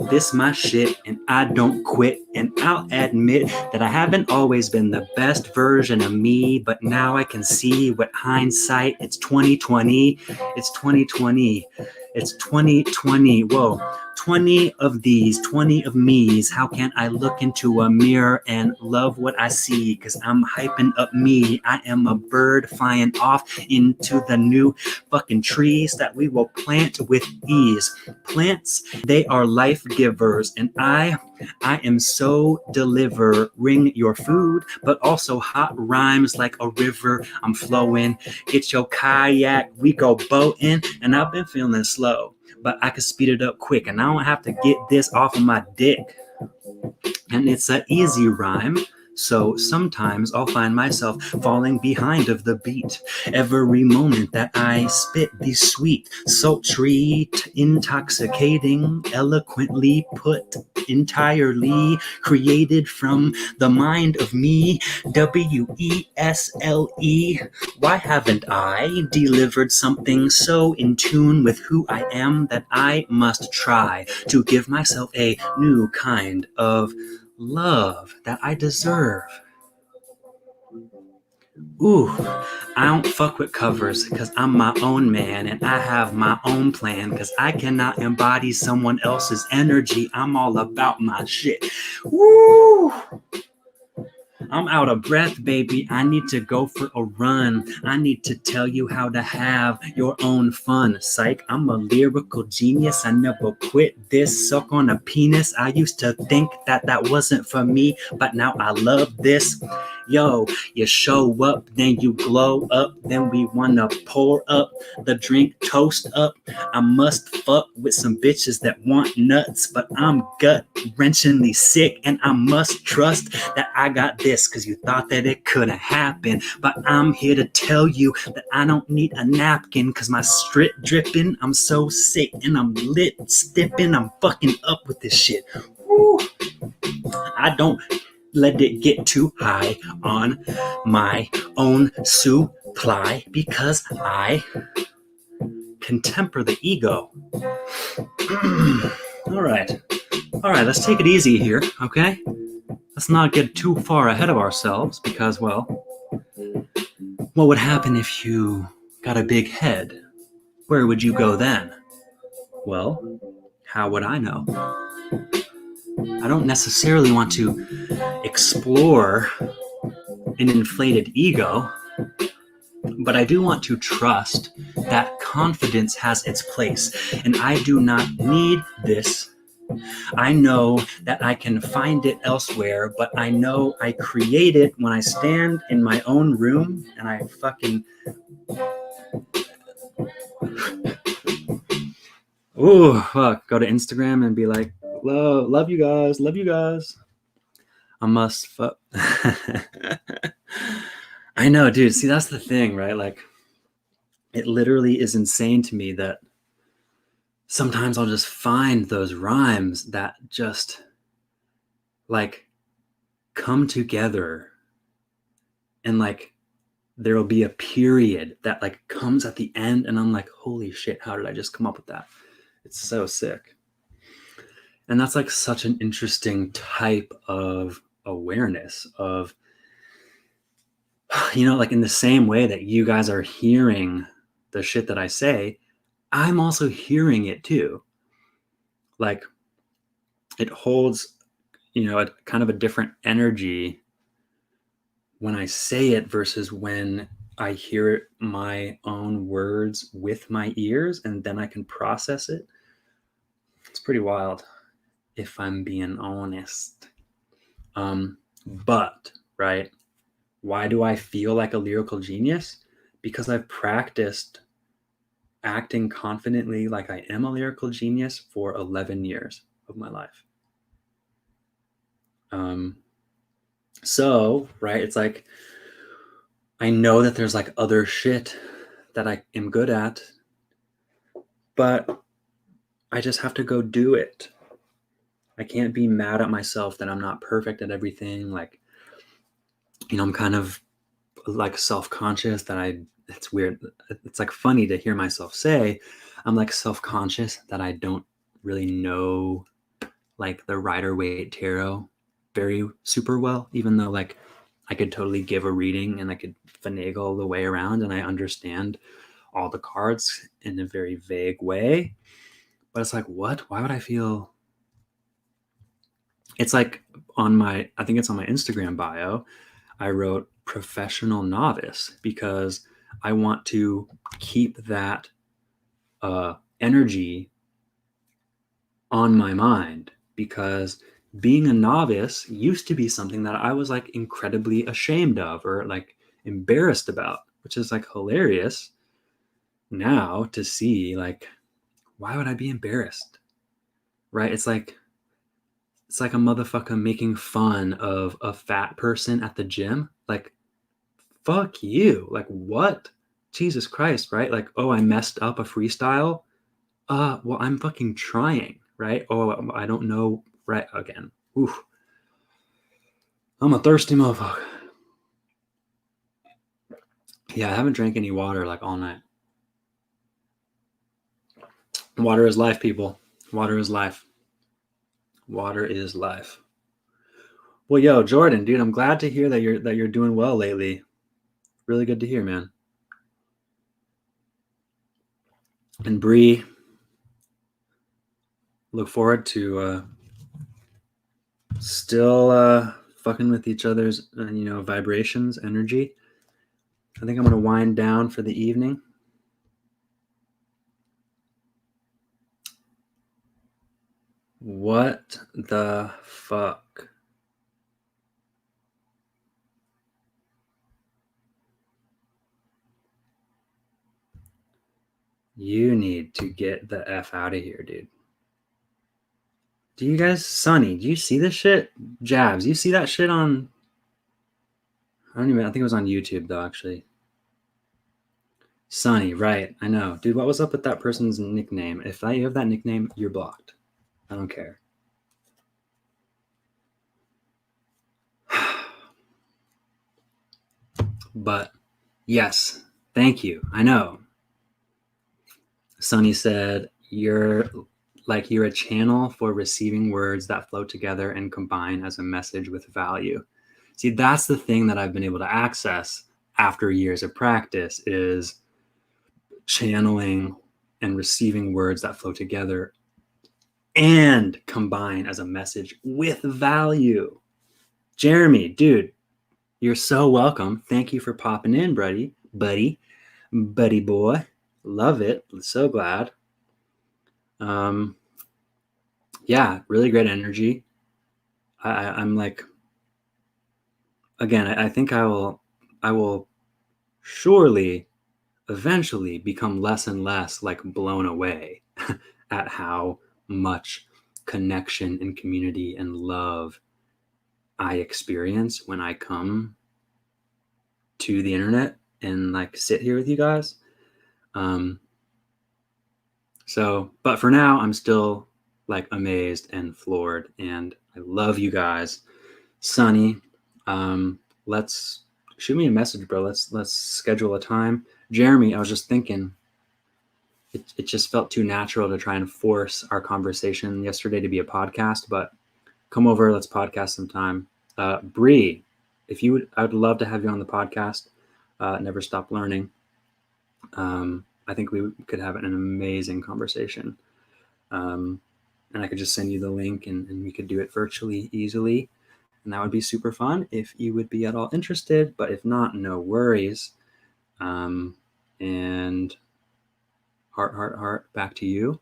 S1: this my shit and I don't quit, and I'll admit that I haven't always been the best version of me, but now I can see with hindsight, it's 2020, it's 2020, it's 2020, whoa, 20 of these, 20 of me's. How can I look into a mirror and love what I see? Because I'm hyping up me. I am a bird flying off into the new fucking trees that we will plant with ease. Plants, they are life givers, and I am so delivering your food, but also hot rhymes like a river. I'm flowing. Get your kayak, we go boating, and I've been feeling slow, but I can speed it up quick, and I don't have to get this off of my dick. And it's an easy rhyme, so sometimes I'll find myself falling behind of the beat. Every moment that I spit these sweet, sultry, intoxicating, eloquently put, entirely created from the mind of me, Wesle. Why haven't I delivered something so in tune with who I am that I must try to give myself a new kind of love that I deserve? Ooh, I don't fuck with covers because I'm my own man and I have my own plan because I cannot embody someone else's energy. I'm all about my shit. Woo! I'm out of breath, baby. I need to go for a run. I need to tell you how to have your own fun. Psych, I'm a lyrical genius. I never quit this. Suck on a penis. I used to think that that wasn't for me, but now I love this. Yo, you show up, then you glow up, then we wanna pour up the drink, toast up. I must fuck with some bitches that want nuts, but I'm gut-wrenchingly sick, and I must trust that I got this, cause you thought that it couldn't happen. But I'm here to tell you that I don't need a napkin, cause my strip dripping, I'm so sick, and I'm lit, stipping, I'm fucking up with this shit. Woo. I don't let it get too high on my own supply because I can temper the ego. All right, let's take it easy here, okay? Let's not get too far ahead of ourselves because, well, what would happen if you got a big head? Where would you go then? Well, how would I know? I don't necessarily want to explore an inflated ego, but I do want to trust that confidence has its place, and I do not need this. I know that I can find it elsewhere, but I know I create it when I stand in my own room and I fucking... Ooh, fuck. Go to Instagram and be like, love you guys. I must fuck. I know, dude. See, that's the thing, right? Like, it literally is insane to me that sometimes I'll just find those rhymes that just like come together, and like there'll be a period that like comes at the end, and I'm like, holy shit, how did I just come up with that? It's so sick. And that's like such an interesting type of awareness of, you know, like in the same way that you guys are hearing the shit that I say, I'm also hearing it too. Like it holds, you know, a kind of a different energy when I say it versus when I hear my own words with my ears and then I can process it. It's pretty wild, if I'm being honest. But, right, why do I feel like a lyrical genius? Because I've practiced acting confidently like I am a lyrical genius for 11 years of my life. So, right, it's like, I know that there's like other shit that I am good at, but I just have to go do it. I can't be mad at myself that I'm not perfect at everything. Like, you know, I'm kind of like self-conscious that it's weird. It's like funny to hear myself say, I'm like self-conscious that I don't really know like the Rider-Waite Tarot very super well, even though like I could totally give a reading and I could finagle the way around and I understand all the cards in a very vague way. But it's like, what? Why would I feel? It's like I think it's on my Instagram bio, I wrote professional novice because I want to keep that energy on my mind, because being a novice used to be something that I was like incredibly ashamed of or like embarrassed about, which is like hilarious now to see, like, why would I be embarrassed? Right? It's like a motherfucker making fun of a fat person at the gym. Like, fuck you. Like, what? Jesus Christ, right? Like, oh, I messed up a freestyle. Well, I'm fucking trying, right? Oh, I don't know, right? Again. Oof. I'm a thirsty motherfucker. Yeah, I haven't drank any water like all night. Water is life, people. Water is life. Water is life. Well, yo, Jordan, dude, I'm glad to hear that you're doing well lately. Really good to hear, man. And Bree, look forward to still fucking with each other's vibrations, energy. I think I'm gonna wind down for the evening. What the fuck? You need to get the F out of here, dude. Do you guys, Sonny, do you see this shit? Jabs, you see that shit on, I think it was on YouTube though, actually. Sonny, right, I know. Dude, what was up with that person's nickname? If you have that nickname, you're blocked. I don't care. But yes, thank you. I know. Sonny said, you're a channel for receiving words that flow together and combine as a message with value. See, that's the thing that I've been able to access after years of practice, is channeling and receiving words that flow together and combine as a message with value. Jeremy, dude, you're so welcome. Thank you for popping in, buddy boy. Love it. So glad. Yeah, really great energy. I'm like, again, I think I will surely eventually become less and less like blown away at how much connection and community and love I experience when I come to the internet and like sit here with you guys. But for now, I'm still like amazed and floored, and I love you guys. Sonny, let's shoot me a message, bro. Let's schedule a time. Jeremy, I was just thinking, it just felt too natural to try and force our conversation yesterday to be a podcast, but come over, let's podcast sometime. Bree, if you would, I would love to have you on the podcast. Never Stop Learning. I think we could have an amazing conversation. And I could just send you the link and we could do it virtually easily. And that would be super fun if you would be at all interested. But if not, no worries. And heart, back to you.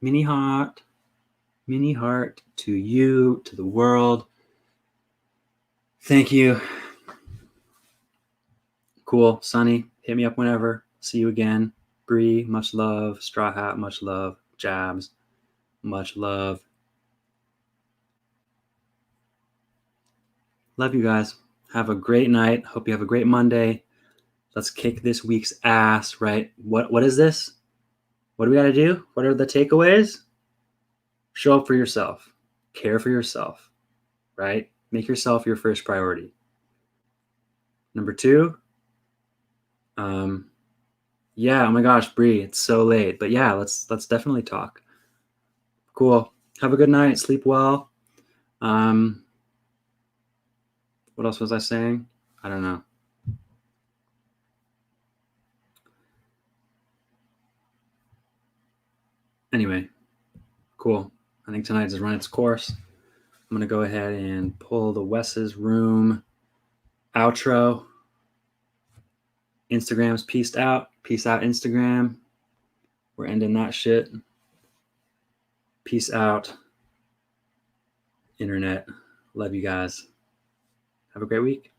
S1: Mini heart to you, to the world. Thank you. Cool. Sonny, hit me up whenever. See you again. Bree, much love. Straw Hat, much love. Jabs, much love. Love you guys. Have a great night. Hope you have a great Monday. Let's kick this week's ass, right? What is this? What do we got to do? What are the takeaways? Show up for yourself. Care for yourself, right? Make yourself your first priority. Number 2, yeah, oh my gosh, Bree, it's so late. But yeah, let's definitely talk. Cool. Have a good night. Sleep well. What else was I saying? I don't know. Anyway, cool. I think tonight has run its course. I'm going to go ahead and pull the Wes's Room outro. Instagram's peaced out. Peace out, Instagram. We're ending that shit. Peace out, internet. Love you guys. Have a great week.